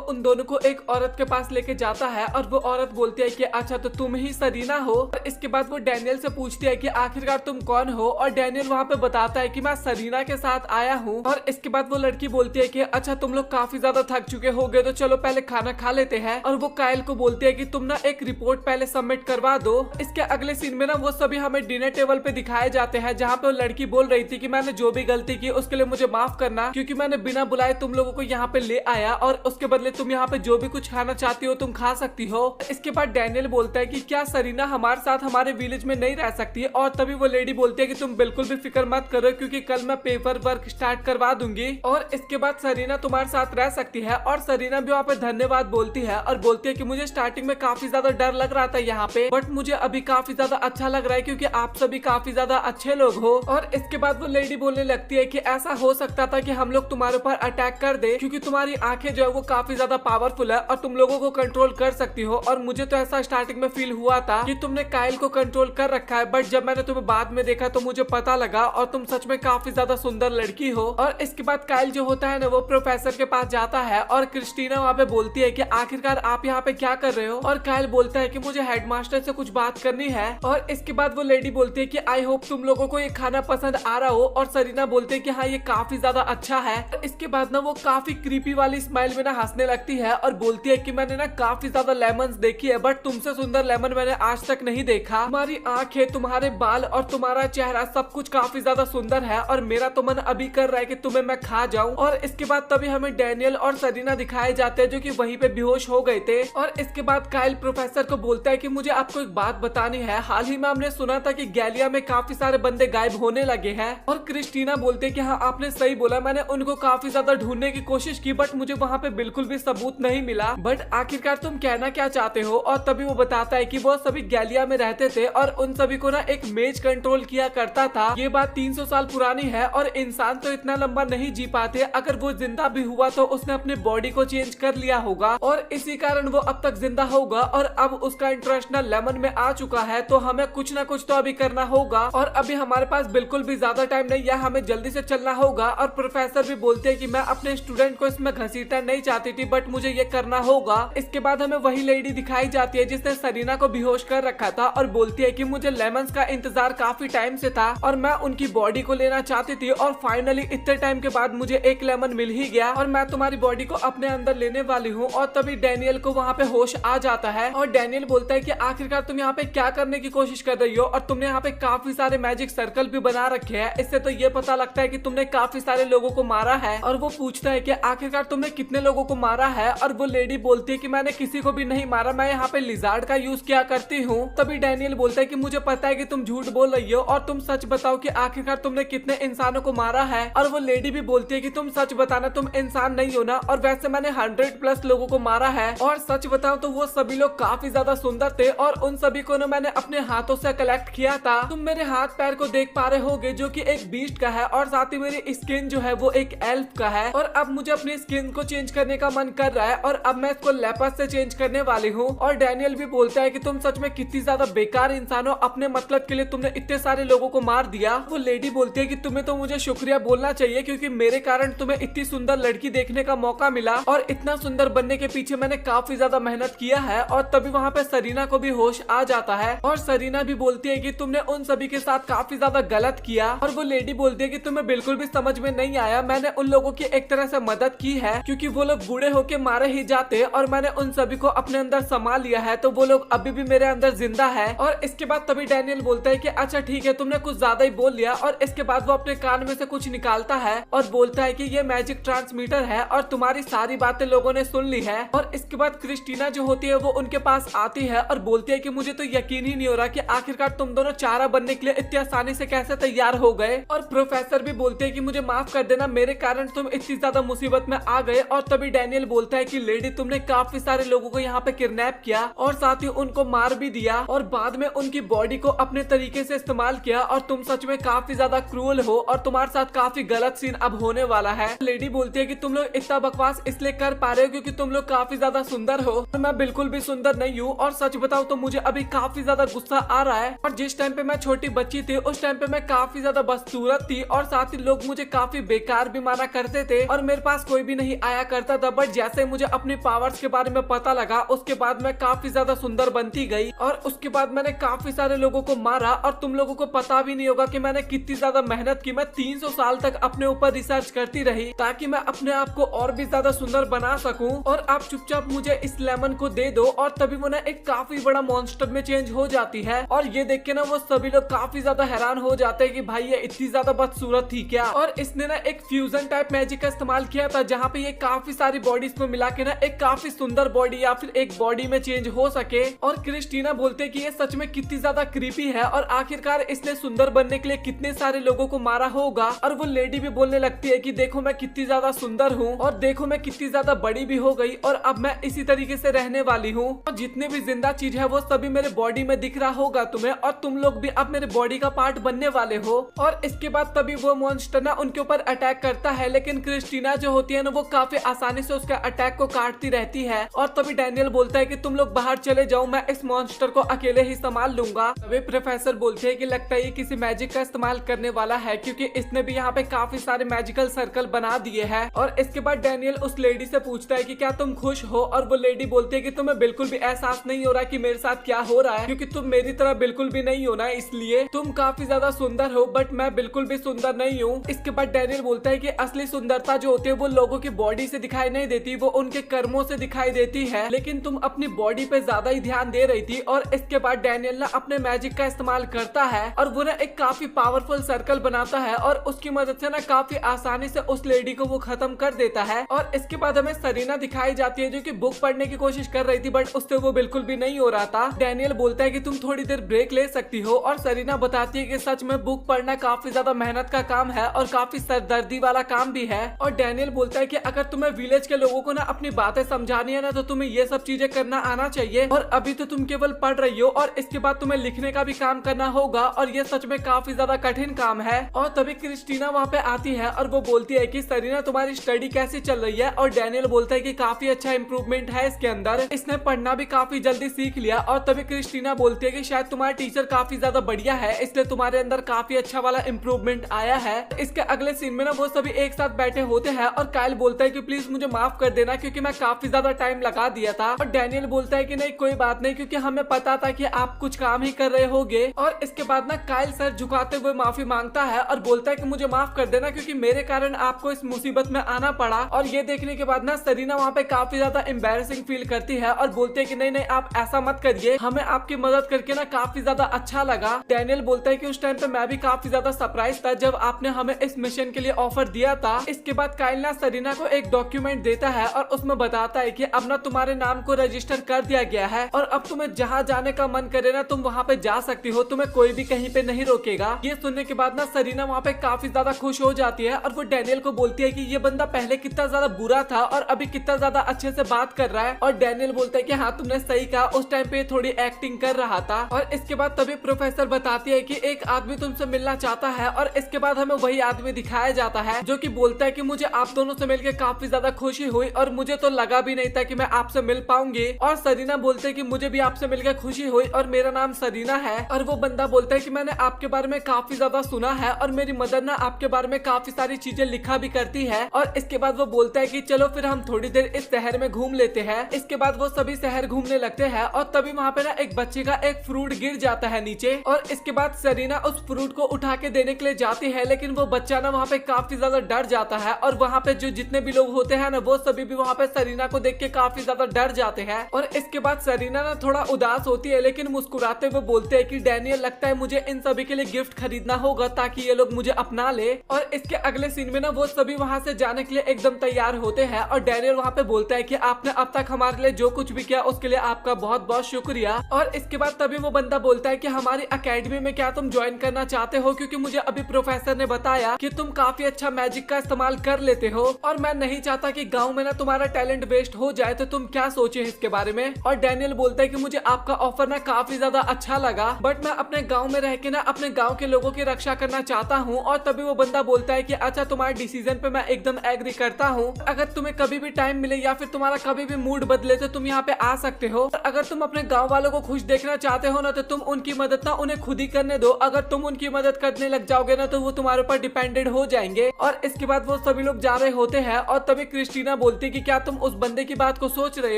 उन दोनों को एक औरत के पास लेके जाता है और वो औरत बोलती है कि अच्छा तो तुम ही सरीना हो। और इसके बाद वो डैनियल से पूछती है कि आखिरकार तुम कौन हो, और डैनियल वहाँ पे बताता है कि मैं सरीना के साथ आया हूँ। और इसके बाद वो लड़की बोलती है कि अच्छा तुम लोग काफी ज्यादा थक चुके होगे तो चलो पहले खाना खा लेते हैं। और वो काइल को बोलती है कि तुम ना एक रिपोर्ट पहले सबमिट करवा दो। इसके अगले सीन में ना वो सभी हमें डिनर टेबल पे दिखाए जाते हैं, जहाँ पे वो लड़की बोल रही थी कि मैंने जो भी गलती की उसके लिए मुझे माफ करना, क्योंकि मैंने बिना बुलाए तुम लोगों को यहाँ पे ले आया और उसके बदले तुम यहाँ पे जो भी कुछ खाना चाहती हो तुम खा सकती हो। इसके बाद डैनियल बोलता है कि क्या सरीना हमारे साथ हमारे विलेज में नहीं रह सकती है। और तभी वो लेडी बोलती है कि तुम बिल्कुल भी फिक्र मत करो, क्योंकि कल मैं पेपर वर्क स्टार्ट करवा दूंगी और इसके बाद सरीना तुम्हारे साथ रह सकती है। और सरीना भी वहाँ पे धन्यवाद बोलती है और बोलती है कि मुझे स्टार्टिंग में काफी ज्यादा डर लग रहा था यहाँ पे, बट मुझे अभी काफी ज्यादा अच्छा लग रहा है क्योंकि आप सभी काफी ज्यादा अच्छे लोग हो। और इसके बाद वो लेडी बोलने लगती है कि ऐसा हो सकता था कि हम लोग तुम्हारे ऊपर अटैक कर दे, क्योंकि तुम्हारी आंखें जो है वो काफी ज्यादा पावरफुल है और तुम लोगों को कंट्रोल कर सकती हो। और मुझे तो ऐसा स्टार्टिंग में फील हुआ था कि तुमने काइल को कंट्रोल कर रखा है, बट जब मैंने तुम्हें बाद में देखा तो मुझे पता लगा और तुम सच में काफी ज्यादा सुंदर लड़की हो। और इसके बाद काइल जो होता है ना वो प्रोफेसर के पास जाता है और क्रिस्टीना वहाँ पे बोलती है कि आखिरकार आप यहाँ पे क्या कर रहे हो। और काइल बोलता है कि मुझे हेडमास्टर से कुछ बात करनी है। और इसके बाद वो लेडी बोलती है कि आई होप तुम लोगों को ये खाना पसंद आ रहा हो। और सरीना बोलते है कि हाँ ये काफी ज्यादा अच्छा है। इसके बाद ना वो काफी क्रीपी वाली स्माइल में ना हंसने लगती है और बोलती है कि मैंने ना काफी ज्यादा लेमन देखी है, बट तुमसे सुंदर लेमन मैंने आज तक नहीं देखा। तुम्हारी आंखें, तुम्हारे बाल और तुम्हारा चेहरा सब कुछ काफी ज्यादा सुंदर है और मेरा तो मन अभी कर रहा है कि तुम्हें मैं खा जाऊं। और इसके बाद तभी हमें डैनियल और सरीना दिखाए जाते हैं जो कि वहीं पे बेहोश हो गए थे। और इसके बाद काइल प्रोफेसर को बोलता है कि मुझे आपको एक बात बतानी है। हाल ही में हमने सुना था कि गैलिया में काफी सारे बंदे गायब होने लगे हैं। और क्रिस्टीना बोलते हैं कि हाँ आपने सही बोला, मैंने उनको काफी ज्यादा ढूंढने की कोशिश की बट मुझे वहाँ पे बिल्कुल भी सबूत नहीं मिला। बट आखिरकार तुम कहना क्या चाहते हो। और तभी वो बताता है कि वो सभी गैलिया में रहते थे और उन सभी को ना एक मेज कंट्रोल किया करता था। ये बात 300 साल पुरानी है और इंसान तो इतना लंबा नहीं जी पाते। अगर वो जिंदा भी हुआ तो उसने अपने बॉडी को चेंज कर लिया होगा और इसी कारण वो अब तक जिंदा होगा। और अब उसका इंटरेस्ट ना लेमन में आ चुका है, तो हमें कुछ ना कुछ तो अभी करना होगा। और अभी हमारे पास बिल्कुल भी ज्यादा टाइम नहीं है, हमें जल्दी से चलना होगा। और प्रोफेसर भी बोलते हैं कि मैं अपने स्टूडेंट को इसमें घसीटना नहीं चाहती थी, बट मुझे ये करना होगा। इसके बाद हमें वही लेडी दिखाई जाती है जिसने सरीना को बेहोश कर रखा था और बोलती है कि मुझे लेमन्स का इंतजार काफी टाइम से था और मैं उनकी बॉडी को लेना चाहती थी और फाइनली इतने टाइम के बाद मुझे एक लेमन मिल ही गया और मैं तुम्हारी बॉडी को अपने अंदर लेने वाली हूँ। और तभी डैनियल को वहाँ पे होश आ जाता है और डैनियल बोलता है कि आखिरकार तुम यहाँ पे क्या करने की कोशिश कर रही हो। और तुमने यहाँ पे काफी सारे मैजिक सर्कल भी बना रखे हैं, इससे तो ये पता लगता है कि तुमने काफी सारे लोगों को मारा है। और वो पूछता है कि आखिरकार तुमने कितने लोगों को मारा है। और वो लेडी बोलती है कि मैंने किसी को भी नहीं मारा, मैं यहाँ पे लिजार्ड का यूज किया करती हूँ। तभी डैनियल बोलता है कि मुझे पता है कि तुम झूठ बोल रही हो और तुम सच बताओ कि आखिरकार तुमने कितने इंसानों को मारा है। और वो लेडी भी बोलती है कि तुम सच बताना, तुम इंसान नहीं हो ना। और वैसे मैंने 100+ लोगों को मारा है और सच बताओ तो वो सभी लोग काफी ज्यादा सुंदर थे और उन सभी को ना मैंने अपने हाथों से कलेक्ट किया था। तुम मेरे हाथ पैर को देख पा रहे होगे जो कि एक बीस्ट का है और साथ ही मेरी स्किन जो है वो एक एल्फ का है। और अब मुझे अपनी स्किन को चेंज करने का मन कर रहा है और अब मैं इसको लेपर्ड से चेंज करने वाली हूँ। और डैनियल भी बोलता है कि तुम सच में कितनी ज्यादा बेकार इंसान हो, अपने मतलब के लिए तुमने इतने सारे लोगों को मार दिया। वो लेडी बोलती है कि तुम्हें तो मुझे शुक्रिया बोलना चाहिए क्योंकि मेरे कारण तुम्हें इतनी सुंदर लड़की देखने का मौका मिला और इतना सुंदर बनने के पीछे मैंने काफी ज्यादा मेहनत किया है। और तभी वहाँ पे सरीना को भी होश आ जाता है और सरीना भी बोलती है कि तुमने उन सभी के साथ काफी ज्यादा गलत किया। और वो लेडी बोलती है कि तुम्हें बिल्कुल भी समझ में नहीं आया, मैंने उन लोगों की एक तरह से मदद की है क्योंकि वो लोग बूढ़े होके मारे ही जाते और मैंने उन सभी को अपने अंदर समा लिया है, तो वो लोग अभी भी मेरे अंदर जिंदा है। और इसके बाद तभी डैनियल बोलता है कि अच्छा ठीक है तुमने कुछ ज्यादा ही बोल लिया। और इसके बाद वो अपने कान में से कुछ निकालता है और बोलता है कि ये मैजिक ट्रांसमीटर है और तुम्हारी सारी बातें लोगों ने सुन ली है। और इसके बाद क्रिस्टीना जो होती है वो उनके पास आती है और बोलती है कि मुझे तो यकीन ही नहीं हो रहा कि आखिरकार तुम दोनों चारा बनने के लिए इतनी आसानी से कैसे तैयार हो गए। और प्रोफेसर भी बोलते हैं कि मुझे माफ कर देना, मेरे कारण तुम इतनी ज्यादा मुसीबत में आ गए। और तभी डैनियल बोलता है कि लेडी तुमने काफी सारे लोगों को यहाँ पे किडनैप किया और साथ ही उनको मार भी दिया और बाद में उनकी बॉडी को अपने तरीके से इस्तेमाल किया और तुम सच में काफी ज्यादा क्रूअल हो और तुम्हारे साथ काफी गलत सीन अब होने वाला है। लेडी बोलती है कि तुम लोग इतना बकवास इसलिए कर पा रहे हो क्योंकि तुम लोग काफी ज्यादा सुंदर हो और मैं बिल्कुल भी सुंदर नहीं हूँ। और सच बताओ तो मुझे अभी काफी ज्यादा गुस्सा आ रहा है और जिस टाइम पे मैं छोटी बच्ची थी उस उस टाइम पे मैं काफी ज्यादा बदसूरत थी और साथ ही लोग मुझे काफी बेकार भी माना करते थे और मेरे पास कोई भी नहीं आया करता था। बट जैसे मुझे अपनी पावर्स के बारे में पता लगा उसके बाद मैं काफी ज्यादा सुंदर बनती गई और उसके बाद मैंने काफी सारे लोगों को मारा और तुम लोगों को पता भी नहीं होगा कि मैंने कितनी ज्यादा मेहनत की। मैं 300 साल तक अपने ऊपर रिसर्च करती रही ताकि मैं अपने आप को और भी ज्यादा सुंदर बना सकूं और आप चुपचाप मुझे इस लेमन को दे दो और तभी वो ना एक काफी बड़ा मॉन्स्टर में चेंज हो जाती है। और ये देख के ना वो सभी लोग काफी ज्यादा हैरान हो जाते हैं कि भाई ये इतनी ज्यादा बदसूरत थी क्या। और इसने ना एक फ्यूजन टाइप मैजिक का इस्तेमाल किया था जहाँ पे ये काफी सारी बॉडीज को मिला के ना एक काफी सुंदर बॉडी या फिर एक बॉडी में चेंज हो सके। और क्रिस्टीना बोलते कि ये सच में कितनी ज्यादा क्रीपी है और आखिरकार इसने सुंदर बनने के लिए कितने सारे लोगों को मारा होगा। और वो लेडी भी बोलने लगती है कि देखो मैं कितनी ज्यादा सुंदर हूँ और देखो मैं कितनी ज्यादा बड़ी भी हो गई और अब मैं इसी तरीके से रहने वाली हूँ और जितने भी जिंदा चीज है वो सभी मेरे बॉडी में दिख रहा होगा तुम्हें और तुम लोग भी अब मेरे बॉडी का पार्ट बनने वाले हो। और इसके बाद तभी वो मॉन्स्टर ना उनके ऊपर अटैक करता है लेकिन क्रिस्टीना जो होती है ना वो काफी आसानी से उसके अटैक को काटती रहती है। और तभी डैनियल बोलता है कि तुम लोग बाहर चले जाओ, मैं इस मॉन्स्टर को अकेले ही संभाल लूंगा। तभी प्रोफेसर बोलते हैं कि लगता है ये किसी मैजिक का इस्तेमाल करने वाला है क्योंकि इसने भी यहाँ पे काफी सारे मैजिकल सर्कल बना दिए हैं। और इसके बाद डैनियल उस लेडी से पूछता है कि क्या तुम खुश हो और वो लेडी बोलती है कि तुम्हें बिल्कुल भी एहसास नहीं हो रहा कि मेरे साथ क्या हो रहा है क्योंकि तुम मेरी तरह बिल्कुल भी नहीं हो ना, इसलिए तुम काफी ज्यादा सुंदर हो बट मैं बिल्कुल भी सुंदर नहीं हूँ। इसके बाद डैनियल बोलता है कि असली सुंदरता जो होती है वो लोगों की बॉडी से दिखाई नहीं देती, वो उनके कर्मों से दिखाई देती है, लेकिन तुम अपनी बॉडी पे ज्यादा ही ध्यान दे रही थी। और इसके बाद डैनियल ना अपने मैजिक का इस्तेमाल करता है और वो ना एक काफी पावरफुल सर्कल बनाता है और उसकी मदद से ना काफी आसानी से उस लेडी को वो खत्म कर देता है। और इसके बाद हमें सरीना दिखाई जाती है जो कि बुक पढ़ने की कोशिश कर रही थी बट उससे वो बिल्कुल भी नहीं हो रहा था। डैनियल बोलता है कि तुम थोड़ी देर ब्रेक ले सकती हो और सरीना बताती है कि सच में बुक पढ़ना काफी ज्यादा मेहनत का काम है और काफी सरदर्दी वाला काम भी है। और डैनियल बोलता है कि अगर तुम्हें विलेज के लोगों को ना अपनी बातें समझानी है ना तो तुम्हें ये सब चीजें करना आना चाहिए और अभी तो तुम केवल पढ़ रही हो और इसके बाद तुम्हें लिखने का भी काम करना होगा और ये सच में काफी ज्यादा कठिन काम है। और तभी क्रिस्टीना वहाँ पे आती है और वो बोलती है कि सरीना तुम्हारी स्टडी कैसी चल रही है। और डैनियल बोलता है कि काफी अच्छा इंप्रूवमेंट है इसके अंदर, इसने पढ़ना भी काफी जल्दी सीख लिया। और तभी क्रिस्टीना बोलती है कि शायद तुम्हारा टीचर काफी ज्यादा बढ़िया है इसलिए तुम्हारे अंदर काफी अच्छा वाला इंप्रूवमेंट आया है। इसके अगले सीन में ना वो सभी एक साथ बैठे होते हैं और काइल बोलता है कि प्लीज मुझे माफ कर देना क्योंकि मैं काफी ज्यादा टाइम लगा दिया था। और डैनियल बोलता है कि नहीं कोई बात नहीं क्योंकि हमें पता था कि आप कुछ काम ही कर रहे होगे। और इसके बाद ना काइल सर झुकाते हुए माफी मांगता है और बोलता है कि मुझे माफ कर देना क्योंकि मेरे कारण आपको इस मुसीबत में आना पड़ा। और ये देखने के बाद ना सरीना वहाँ पे काफी ज्यादा एम्बैरेसिंग फील करती है और बोलते है कि नहीं नहीं आप ऐसा मत करिए, हमें आपकी मदद करके ना काफी ज्यादा अच्छा लगा। डैनियल बोलता है कि उस टाइम पे मैं भी काफी ज्यादा सरप्राइज था जब आपने हमें इस मिशन के लिए ऑफर दिया था। इसके बाद काइल ना सरीना को एक डॉक्यूमेंट देता है और उसमें बताता है कि अब ना तुम्हारे नाम को रजिस्टर कर दिया गया है और अब तुम्हें जहाँ जाने का मन करे ना तुम वहाँ पे जा सकती हो, तुम्हें कोई भी कहीं पे नहीं रोकेगा। ये सुनने के बाद ना सरीना वहाँ पे काफी ज्यादा खुश हो जाती है और वो डैनियल को बोलती है कि ये बंदा पहले कितना ज्यादा बुरा था और अभी कितना ज्यादा अच्छे से बात कर रहा है। और डैनियल बोलता है कि हाँ तुमने सही कहा, उस टाइम पे थोड़ी एक्टिंग कर रहा था। और इसके बाद तभी प्रोफेसर बताती है कि एक आदमी तुमसे मिलना चाहता है और इसके बाद हमें वही आदमी दिखाया जाता है जो कि बोलता है कि मुझे आप दोनों से मिलकर काफी ज्यादा खुशी हुई और मुझे तो लगा भी नहीं था कि मैं आपसे मिल पाऊंगी। और सरीना बोलते है कि मुझे भी आपसे मिलकर खुशी हुई और मेरा नाम सरीना है। और वो बंदा बोलता है कि मैंने आपके बारे में काफी ज्यादा सुना है और मेरी मदर ना आपके बारे में काफी सारी चीजें लिखा भी करती है। और इसके बाद वो बोलता है कि चलो फिर हम थोड़ी देर इस शहर में घूम लेते हैं। इसके बाद वो सभी शहर घूमने लगते हैं और तभी वहाँ पे ना एक बच्चे का एक फ्रूट गिर जाता है नीचे। और इसके बाद सरीना उस फ्रूट को उठा के देने के लिए जाती है लेकिन वो बच्चा ना वहाँ पे काफी ज्यादा डर जाता है और वहाँ पे जो जितने भी लोग होते हैं ना वो सभी भी वहाँ पे सरीना को देख के काफी ज्यादा डर जाते हैं। और इसके बाद सरीना ना थोड़ा उदास होती है लेकिन मुस्कुराते हुए बोलते हैं कि डैनियल लगता है मुझे इन सभी के लिए गिफ्ट खरीदना होगा ताकि ये लोग मुझे अपना ले। और इसके अगले सीन में ना वो सभी वहाँ से जाने के लिए एकदम तैयार होते हैं और डैनियल वहाँ पे बोलता है कि आपने अब तक हमारे लिए जो कुछ भी किया उसके लिए आपका बहुत बहुत शुक्रिया। और इसके बाद तभी वो बंदा बोलता है कि हमारी अकेडमी में क्या तुम ज्वाइन करना चाहते हो क्योंकि मुझे अभी प्रोफेसर ने बताया कि तुम काफी अच्छा मैजिक का इस्तेमाल कर लेते हो और मैं नहीं चाहता कि गांव में ना तुम्हारा टैलेंट वेस्ट हो जाए, तो तुम क्या सोचे इसके बारे में। और डैनियल बोलता है कि मुझे आपका ऑफर ना काफी ज्यादा अच्छा लगा बट मैं अपने गाँव में रह के ना अपने गाँव के लोगों की रक्षा करना चाहता हूँ। और तभी वो बंदा बोलता है कि अच्छा तुम्हारे डिसीजन पे मैं एकदम एग्री करता हूँ, अगर तुम्हें कभी भी टाइम मिले या फिर तुम्हारा कभी भी मूड बदले तो तुम यहाँ पे आ सकते हो। अगर तुम अपने गाँव वालों को खुश देखना चाहते हो ना तो तुम उनकी मदद ना उन्हें खुद ही करने दो, अगर तुम उनकी मदद करने लग जाओगे ना तो वो तुम्हारे ऊपर डिपेंडेंट हो जाएंगे। और इसके बाद वो सभी लोग जा रहे होते हैं और तभी क्रिस्टीना बोलती है कि क्या तुम उस बंदे की बात को सोच रहे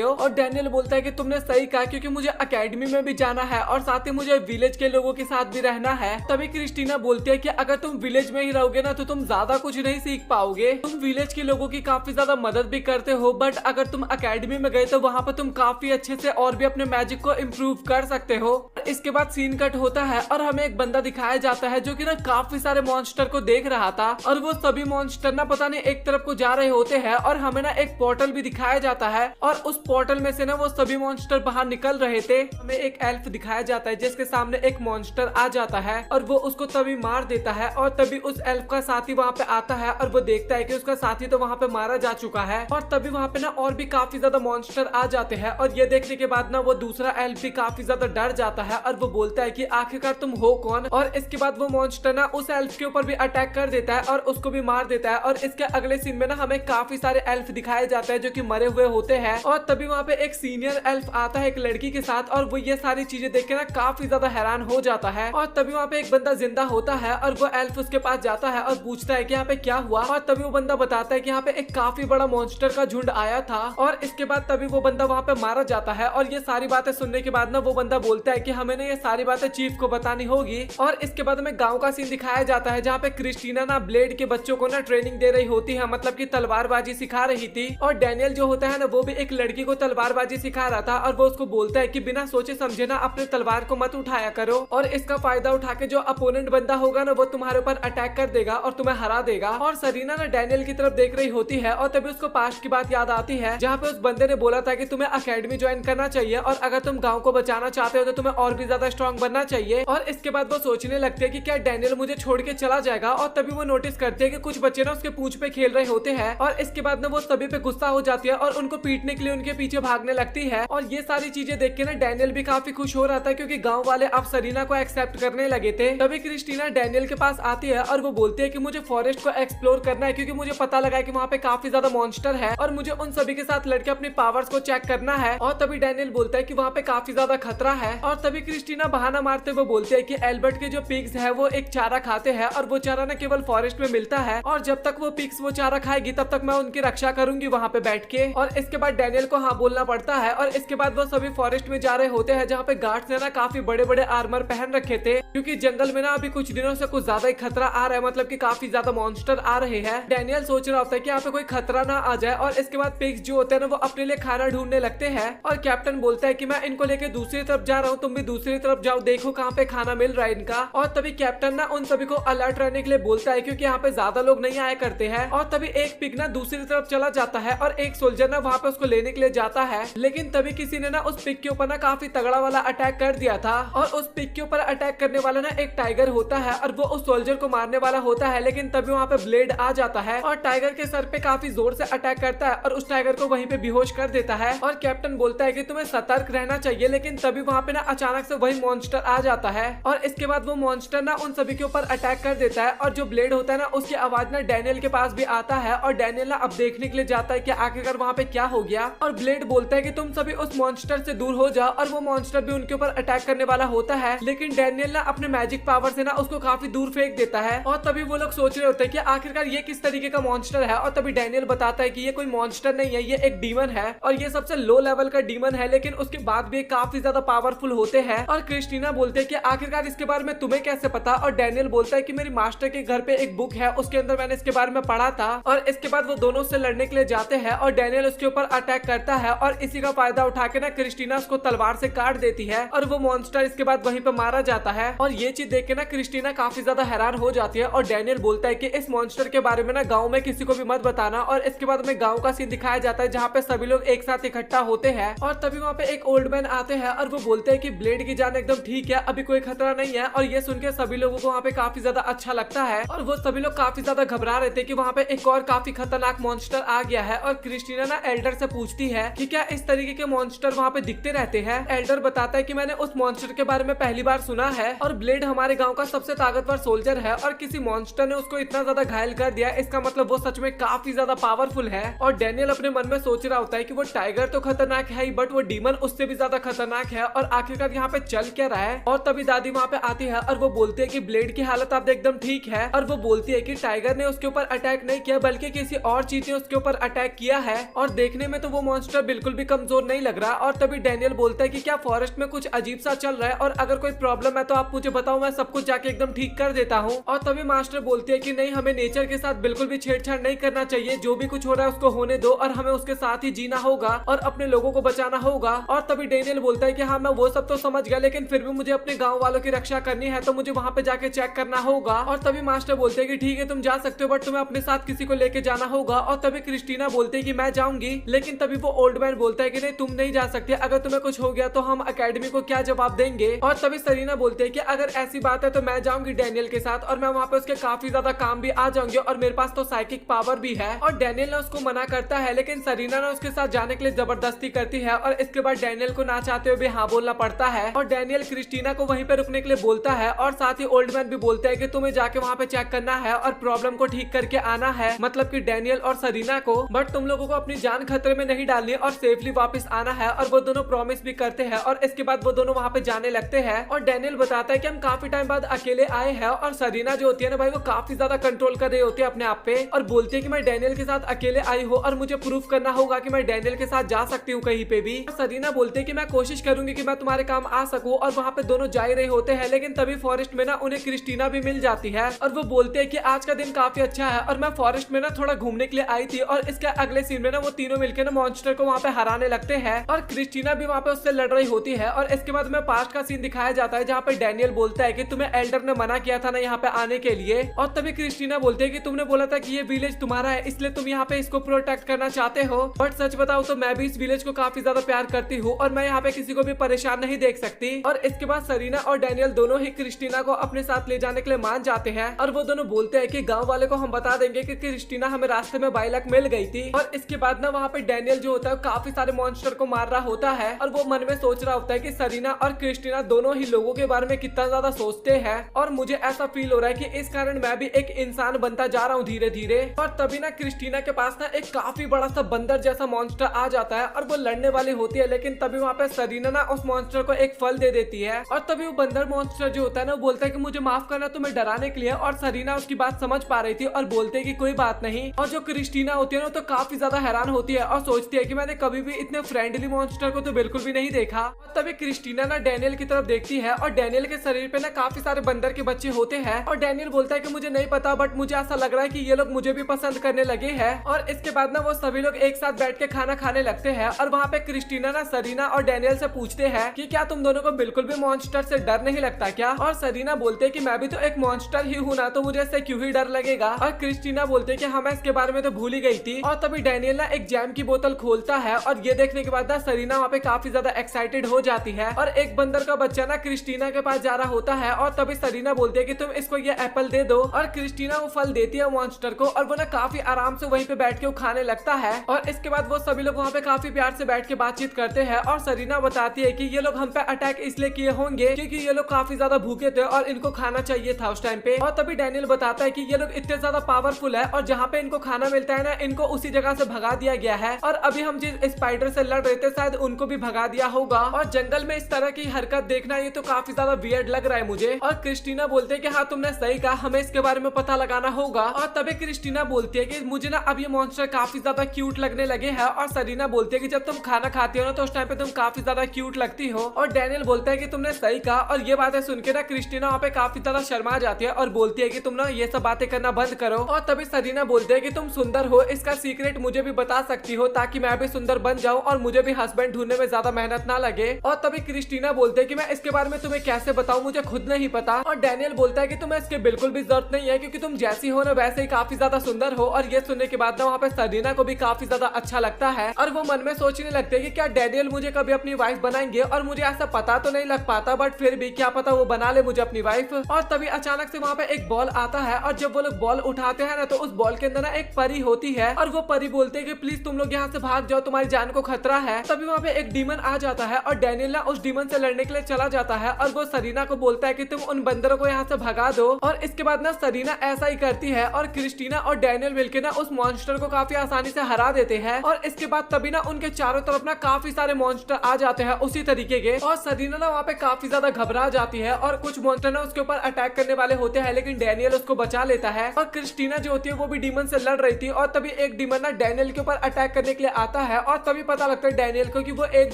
हो। और डैनियल बोलता है कि तुमने सही कहा, क्योंकि मुझे एकेडमी में भी जाना है और साथ ही मुझे विलेज के लोगों के साथ भी रहना है। तभी क्रिस्टीना बोलती है कि अगर तुम विलेज में ही रहोगे ना तो तुम ज्यादा कुछ नहीं सीख पाओगे। तुम विलेज के लोगों की काफी ज्यादा मदद भी करते हो, बट अगर तुम एकेडमी में गए तो वहाँ पर तुम काफी अच्छे से और भी अपने मैजिक को इम्प्रूव कर सकते हो। इसके बाद सीन कट होता है और हमें एक बंदा दिखाया जाता है जो कि ना काफी सारे मॉन्स्टर को देख रहा था और वो सभी मॉन्स्टर ना पता नहीं एक तरफ को जा रहे होते हैं और हमें ना एक पोर्टल भी दिखाया जाता है और उस पोर्टल में से ना वो सभी मॉन्स्टर बाहर निकल रहे थे। हमें एक एल्फ दिखाया जाता है जिसके सामने एक मॉन्स्टर आ जाता है और वो उसको तभी मार देता है और तभी उस एल्फ का साथी वहाँ पे आता है और वो देखता है कि उसका साथी तो वहाँ पे मारा जा चुका है। और तभी वहाँ पे ना और भी काफी ज्यादा मॉन्स्टर आ जाते हैं और ये देखने के बाद ना वो दूसरा एल्फ भी काफी ज्यादा डर जाता है और वो बोलता है कि आखिरकार तुम हो कौन। और इसके बाद वो मॉन्स्टर ना उस एल्फ के ऊपर भी अटैक कर देता है और उसको भी मार देता है। और इसके अगले सीन में ना हमें काफी सारे एल्फ दिखाए जाते हैं जो कि मरे हुए होते हैं। और तभी वहाँ पे एक सीनियर एल्फ आता है एक लड़की के साथ और वो ये सारी चीजें देख के ना काफी ज्यादा हैरान हो जाता है। और तभी वहाँ पे एक बंदा जिंदा होता है और वो एल्फ उसके पास जाता है और पूछता है कि यहाँ पे क्या हुआ। और तभी वो बंदा बताता है कि यहाँ पे एक काफी बड़ा मॉन्स्टर का झुंड आया था। और इसके बाद तभी वो बंदा वहाँ पे मारा जाता है। और ये सारी बातें सुनने के बाद ना वो बंदा बोलता है कि हमें ना ये सारी बातें चीफ को बतानी होगी। और इसके बाद हमें गाँव का सीन दिखाया जाता है जहाँ पे क्रिस्टीना ना ब्लेड के बच्चों को ना ट्रेनिंग दे रही होती है, मतलब की तलवारबाजी सिखा रही थी। और डैनियल जो होता है ना वो भी एक लड़की को तलवारबाजी सिखा रहा था और वो उसको बोलता है कि बिना सोचे समझे ना अपने तलवार को मत उठाया करो और इसका फायदा उठा के जो अपोनेंट बंदा होगा ना वो तुम्हारे ऊपर अटैक कर देगा और तुम्हें हरा देगा। और सरीना ना डैनियल की तरफ देख रही होती है और तभी उसको पास्ट की बात याद आती है जहाँ पे उस बंदे ने बोला था कि तुम्हें अकेडमी ज्वाइन करना चाहिए और अगर तुम गाँव को बचाना चाहते हो तो तुम्हें और भी ज्यादा स्ट्रॉन्ग बनना चाहिए। और इसके बाद वो सोचने लगते हैं कि क्या डैनियल मुझे छोड़ के चला जाएगा। और तभी वो नोटिस करते हैं कि कुछ बच्चे ना उसके पूंछ पे खेल रहे होते हैं और इसके बाद ना वो सभी पे गुस्सा हो जाती है और उनको पीटने के लिए उनके पीछे भागने लगती है। और ये सारी चीजें देख के ना डैनियल भी काफी खुश हो रहा था क्योंकि गांव वाले अब सरीना को एक्सेप्ट करने लगे थे। तभी क्रिस्टीना डैनियल के पास आती है और वो बोलती है कि मुझे फॉरेस्ट को एक्सप्लोर करना है क्योंकि मुझे पता लगा है कि वहाँ पे काफी ज्यादा मॉन्स्टर है और मुझे उन सभी के साथ लड़के अपनी पावर्स को चेक करना है। और तभी डैनियल बोलता है कि वहाँ पे काफी ज्यादा खतरा है। और तभी क्रिस्टीना बहाना मारते हुए बोलती है कि एल्बर्ट के जो पिग्स है वो एक चारा खाते हैं और वो चारा ना केवल फॉरेस्ट में मिलता है और जब तक वो पिग्स वो चारा खाएगी तब तक मैं उनकी रक्षा करूंगी वहाँ पे बैठ के। और इसके बाद डैनियल को हाँ बोलना पड़ता है और इसके बाद वो सभी फॉरेस्ट में जा रहे होते हैं जहाँ पे गार्ड्स ने ना काफी बड़े बड़े आर्मर पहन रखे थे क्योंकि जंगल में ना अभी कुछ दिनों से कुछ ज्यादा ही खतरा आ रहा है, मतलब कि काफी ज्यादा मॉन्स्टर आ रहे हैं। डैनियल सोच रहा होता है कि यहाँ पे कोई खतरा ना आ जाए। और इसके बाद पिग्स जो होते हैं ना वो अपने लिए खाना ढूंढने लगते हैं और कैप्टन बोलता है कि मैं इनको लेके दूसरी तरफ जा रहा हूँ, तुम भी दूसरी तरफ जाओ, देखो कहाँ पे खाना मिल रहा है इनका। और तभी कैप्टन ना उन सभी को अलर्ट रहने के लिए बोलता है क्योंकि यहाँ पे ज्यादा लोग नहीं आया करते हैं। और तभी एक पिग ना दूसरी तरफ चला जाता है और एक सोल्जर ना वहाँ पे उसको लेने के लिए जाता है, लेकिन तभी किसी ने ना उस पिग के ऊपर ना काफी तगड़ा वाला अटैक कर दिया था। और उस पिग के ऊपर अटैक करने वाला ना एक टाइगर होता है और वो उस सोल्जर को मारने वाला होता है, लेकिन तभी वहाँ पे ब्लेड आ जाता है और टाइगर के सर पे काफी जोर से अटैक करता है और उस टाइगर को वहीं पे बेहोश कर देता है। और कैप्टन बोलता है कि तुम्हें सतर्क रहना चाहिए, लेकिन तभी वहाँ पे ना अचानक से वही मॉन्स्टर आ जाता है और इसके बाद वो मॉन्स्टर ना उन सभी के ऊपर अटैक कर देता है। और जो ब्लेड होता है ना उसकी आवाज ना डैनियल के पास भी आता है और डैनियल ना अब देखने के लिए जाता है कि आखिरकार वहाँ पे क्या हो गया। और ब्लेड बोलता है कि तुम सभी उस मॉन्स्टर से दूर हो जाओ और वो मॉन्स्टर भी उनके ऊपर अटैक करने वाला होता है, लेकिन डैनियल ना अपने मैजिक पावर से ना उसको काफी दूर फेंक देता है। और तभी वो लोग सोच रहे होते हैं कि आखिरकार ये किस तरीके का मॉन्स्टर है। और तभी डैनियल बताता है कि ये कोई मॉन्स्टर नहीं है, ये एक डीमन है और ये सबसे लो लेवल का डीमन है, लेकिन उसके बाद भी काफी ज्यादा पावरफुल होते हैं। और क्रिस्टीना बोलते हैं कि आखिरकार इसके बारे में तुम्हें कैसे पता। और डैनियल बोलता है कि मेरी मास्टर के घर पे एक बुक है, उसके अंदर मैंने इसके बारे में पढ़ा था। और इसके बाद वो दोनों से लड़ने के लिए जाते हैं और डैनियल उसके ऊपर अटैक करता है और इसी का फायदा उठा के ना क्रिस्टीना उसको तलवार से काट देती है और वो मॉन्स्टर इसके बाद वहीं पे मारा जाता है। और ये चीज देख के ना क्रिस्टीना काफी ज्यादा हैरान हो जाती है और डैनियल बोलता है कि इस मॉन्स्टर के बारे में ना गाँव में किसी को भी मत बताना। और इसके बाद हमें गाँव का सीन दिखाया जाता है जहाँ पे सभी लोग एक साथ इकट्ठा होते हैं और तभी वहाँ पे एक ओल्ड मैन आते हैं और वो बोलते हैं कि ब्लेड की जान एकदम ठीक है, अभी कोई खतरा नहीं है। और ये सुन के सभी लोगों को वहाँ पे काफी ज्यादा अच्छा लगता है और वो सभी लोग काफी ज्यादा घबरा रहे थे कि वहाँ पे एक और काफी खतरनाक मॉन्स्टर आ गया है। और क्रिस्टीना ना एल्डर से पूछती है कि क्या इस तरीके के मॉन्स्टर वहाँ पे दिखते रहते हैं। एल्डर बताता है कि मैंने उस मॉन्स्टर के बारे में पहली बार सुना है और ब्लेड हमारे गाँव का सबसे ताकतवर सोल्जर है और किसी मॉन्स्टर ने उसको इतना ज्यादा घायल कर दिया, इसका मतलब वो सच में काफी ज्यादा पावरफुल है। और डैनियल अपने मन में सोच रहा होता है कि वो टाइगर तो खतरनाक है ही, बट वो डीमन उससे भी ज्यादा खतरनाक है और आखिरकार यहाँ पे चल क्या रहा है। और तभी दादी वहाँ पे आती आती है और वो बोलती है कि ब्लेड की हालत अब एकदम ठीक है और वो बोलती है कि टाइगर ने उसके ऊपर अटैक नहीं किया बल्कि किसी और चीज ने उसके ऊपर अटैक किया है और देखने में तो वो मॉन्स्टर बिल्कुल भी कमजोर नहीं लग रहा। और तभी डैनियल बोलता है कि क्या फॉरेस्ट में कुछ अजीब सा चल रहा है और अगर कोई प्रॉब्लम है तो आप मुझे बताओ, मैं सब कुछ जाके एकदम ठीक कर देता हूँ। और तभी मास्टर बोलती है कि नहीं, हमें नेचर के साथ बिल्कुल भी छेड़छाड़ नहीं करना चाहिए, जो भी कुछ हो रहा है उसको होने दो और हमें उसके साथ ही जीना होगा और अपने लोगों को बचाना होगा। और तभी डैनियल बोलता है कि हाँ मैं वो सब तो समझ गया, लेकिन फिर भी मुझे अपने गाँव वालों की रक्षा करनी है तो मुझे वहाँ पे जाके चेक करना होगा। और तभी मास्टर बोलते हैं कि ठीक है तुम जा सकते हो, बट तुम्हें अपने साथ किसी को लेके जाना होगा। और तभी क्रिस्टीना बोलती है कि मैं जाऊंगी, लेकिन तभी वो ओल्ड मैन बोलता है कि नहीं तुम नहीं जा सकते, अगर तुम्हें कुछ हो गया तो हम अकेडमी को क्या जवाब देंगे। और तभी सरीना बोलते है कि अगर ऐसी बात है तो मैं जाऊंगी डैनियल के साथ और मैं वहाँ पे उसके काफी ज्यादा काम भी आ जाऊंगी और मेरे पास तो साइकिक पावर भी है। और डैनियल ने उसको मना करता है, लेकिन सरीना ने उसके साथ जाने के लिए जबरदस्ती करती है और इसके बाद डैनियल को ना चाहते हुए भी हाँ बोलना पड़ता है। और डैनियल क्रिस्टीना को वहीं पे रुकने के लिए बोलता है और साथ ही ओल्ड मैन भी बोलते हैं कि तुम्हें जाके वहाँ पे चेक करना है और प्रॉब्लम को ठीक करके आना है, मतलब कि डैनियल और सरीना को, बट तुम लोगों को अपनी जान खतरे में नहीं डालनी और सेफली वापस आना है। और वो दोनों प्रॉमिस भी करते हैं और इसके बाद वो दोनों वहाँ पे जाने लगते हैं। और डैनियल बताता है कि हम काफी टाइम बाद अकेले आए हैं और सरीना जो होती है ना भाई, वो काफी ज्यादा कंट्रोल कर रही होती है अपने आप पे और बोलती है कि मैं डैनियल के साथ अकेले आई हूँ और मुझे प्रूफ करना होगा कि मैं डैनियल के साथ जा सकती हूँ कहीं पे भी। सरीना बोलती है कि मैं कोशिश करूंगी कि मैं तुम्हारे काम आ सकूं। और वहाँ पे दोनों जा ही रहे होते हैं, लेकिन तभी फॉरेस्ट में ना उन्हें क्रिस्टीना भी मिल जाती है और वो बोलते हैं कि आज का दिन काफी अच्छा है और मैं फॉरेस्ट में ना थोड़ा घूमने के लिए आई थी। और इसके अगले सीन में ना वो तीनों मिलकर ना मॉन्स्टर को वहाँ पे हराने लगते हैं और क्रिस्टीना भी वहाँ पे उससे लड़ रही होती है। और इसके बाद में पास्ट का सीन दिखाया जाता है जहाँ पे डैनियल बोलता है कि तुम्हें एल्डर ने मना किया था ना यहाँ पे आने के लिए। और तभी क्रिस्टीना बोलती है कि तुमने बोला था कि ये विलेज तुम्हारा है, इसलिए तुम यहाँ पे इसको प्रोटेक्ट करना चाहते हो, बट सच बताओ तो मैं भी इस विलेज को काफी ज्यादा प्यार करती हूँ और मैं यहाँ पे किसी को भी परेशान नहीं देख सकती। और इसके बाद सरीना और डैनियल दोनों ही क्रिस्टीना को अपने साथ ले जाने के लिए मान जाते हैं और वो दोनों बोलते हैं कि गांव वाले को हम बता देंगे कि क्रिस्टीना हमें रास्ते में बाई लक मिल गई थी। और इसके बाद ना वहाँ पे डैनियल जो होता है काफी सारे मॉन्स्टर को मार रहा होता है और वो मन में सोच रहा होता है कि सरीना और क्रिस्टीना दोनों ही लोगों के बारे में कितना ज्यादा सोचते हैं और मुझे ऐसा फील हो रहा है कि इस कारण मैं भी एक इंसान बनता जा रहा हूँ धीरे धीरे। और तभी ना क्रिस्टीना के पास ना एक काफी बड़ा सा बंदर जैसा मॉन्स्टर आ जाता है और वो लड़ने वाली होती है, लेकिन तभी वहाँ पे सरीना ना उस मॉन्स्टर को एक फल दे देती है। और तभी वो बंदर मॉन्स्टर जो होता है ना बोलता है कि मुझे माफ करना तुम्हें डराने के लिए। और सरीना उसकी बात समझ पा रही थी और बोलते है कि कोई बात नहीं। और जो क्रिस्टीना होती है ना तो काफी ज्यादा हैरान होती है और सोचती है कि मैंने कभी भी इतने फ्रेंडली मॉन्स्टर को तो बिल्कुल भी नहीं देखा। और तभी क्रिस्टीना ना डैनियल की तरफ देखती है और डैनियल के शरीर पे ना काफी सारे बंदर के बच्चे होते हैं और डैनियल बोलता है कि मुझे नहीं पता, बट मुझे ऐसा लग रहा है कि ये लोग मुझे भी पसंद करने लगे हैं। और इसके बाद ना वो सभी लोग एक साथ बैठ के खाना खाने लगते हैं और वहाँ पे क्रिस्टीना ना सरीना और डैनियल से पूछते हैं कि क्या तुम दोनों को बिल्कुल भी मॉन्स्टर से डर नहीं लगता क्या। और सरीना बोलते हैं कि मैं भी तो एक मॉन्स्टर ही हूँ ना, तो मुझे इससे क्यों ही डर लगेगा। और क्रिस्टीना बोलते हैं कि हाँ मैं इसके बारे में तो भूल ही गई थी। और तभी डैनियल ना एक जैम की बोतल खोलता है और ये देखने के बाद ना सरीना वहाँ पे काफी ज्यादा एक्साइटेड हो जाती है और एक बंदर का बच्चा ना क्रिस्टीना के पास जा रहा होता है। और तभी सरीना बोलती है कि तुम इसको ये एप्पल दे दो और क्रिस्टीना वो फल देती है मॉन्स्टर को और वो ना काफी आराम से वहीं पे बैठ के वो खाने लगता है। और इसके बाद वो सभी लोग वहाँ पे काफी प्यार से बैठ के बातचीत करते हैं और सरीना बताती है कि ये लोग हम पे अटैक इसलिए किए होंगे क्योंकि ये लोग काफी ज्यादा भूखे थे और इनको खाना चाहिए था उस टाइम पे। और तभी डैनियल बताता है कि ये लोग इतने ज्यादा पावरफुल है और जहाँ पे इनको खाना मिलता है ना इनको उसी जगह से भगा दिया गया है और अभी हम जिस स्पाइडर से लड़ रहे थे शायद उनको भी भगा दिया होगा। और जंगल में इस तरह की हरकत देखना ये तो काफी ज्यादा वियर्ड लग रहा है मुझे। और क्रिस्टीना बोलते है कि हाँ तुमने सही कहा, हमें इसके बारे में पता लगाना होगा। और तभी क्रिस्टीना बोलती है कि मुझे ना अब ये मॉन्स्टर काफी ज्यादा क्यूट लगने लगे हैं। और सरीना बोलती है कि जब तुम खाना खाती हो ना तो उस टाइम पे तुम काफी ज्यादा क्यूट लगती हो। और डैनियल बोलता है कि तुमने सही कहा। और ये बातें सुन के ना क्रिस्टीना वहाँ पे काफी ज्यादा शर्मा जाती है और बोलती है कि तुम ना ये सब बातें करना बंद करो। और तभी सरीना बोलती है कि तुम सुंदर हो, इसका सीक्रेट मुझे भी बता सकती हो ताकि मैं भी सुंदर बन जाऊं और मुझे भी हस्बैंड ढूंढने में ज्यादा मेहनत ना लगे। और तभी क्रिस्टीना बोलते है कि मैं इसके बारे में तुम्हें कैसे बताऊं, मुझे खुद नहीं पता। और डैनियल बोलता है कि तुम्हें इसके बिल्कुल भी जरूरत नहीं है क्योंकि तुम जैसी हो ना वैसे ही काफी ज्यादा सुंदर हो। और ये सुनने के बाद ना वहाँ पे सरीना को भी काफी ज्यादा अच्छा लगता है और वो मन में सोचने लगते हैं कि क्या डैनियल मुझे कभी अपनी वाइफ बनाएंगे। और मुझे ऐसा पता तो नहीं लग पाता, बट फिर भी क्या पता वो बना ले मुझे अपनी वाइफ। और तभी अचानक से वहाँ पे एक बॉल आता है और जब वो लोग बॉल उठाते हैं ना तो उस बॉल के अंदर ना एक परी होती है और वो परी बोलते है कि प्लीज तुम लोग यहाँ से भाग जाओ, तुम्हारी जान को खतरा है। तभी वहाँ पे एक डीमन आ जाता है और डैनियल ना उस डीमन से लड़ने के लिए चला जाता है और वो सरीना को बोलता है कि तुम उन बंदरों को यहाँ से भगा दो। और इसके बाद ना सरीना ऐसा ही करती है और क्रिस्टीना और डैनियल मिलकर ना उस मॉन्स्टर को काफी आसानी से हरा देते हैं। और इसके बाद तभी ना उनके चारों तरफ ना काफी सारे मॉन्स्टर आ जाते हैं उसी तरीके के। और सरीना ना वहाँ पे काफी ज्यादा घबरा जाती है और कुछ मॉन्स्टर ना उसके ऊपर अटैक करने वाले होते हैं, लेकिन डैनियल उसको बचा लेता है। और क्रिस्टीना जो होती है वो भी डीमन से लड़ रही थी और तभी एक डीमन ना डैनियल के ऊपर अटैक करने के लिए आता है और तभी पता लगता है डैनियल को कि वो एक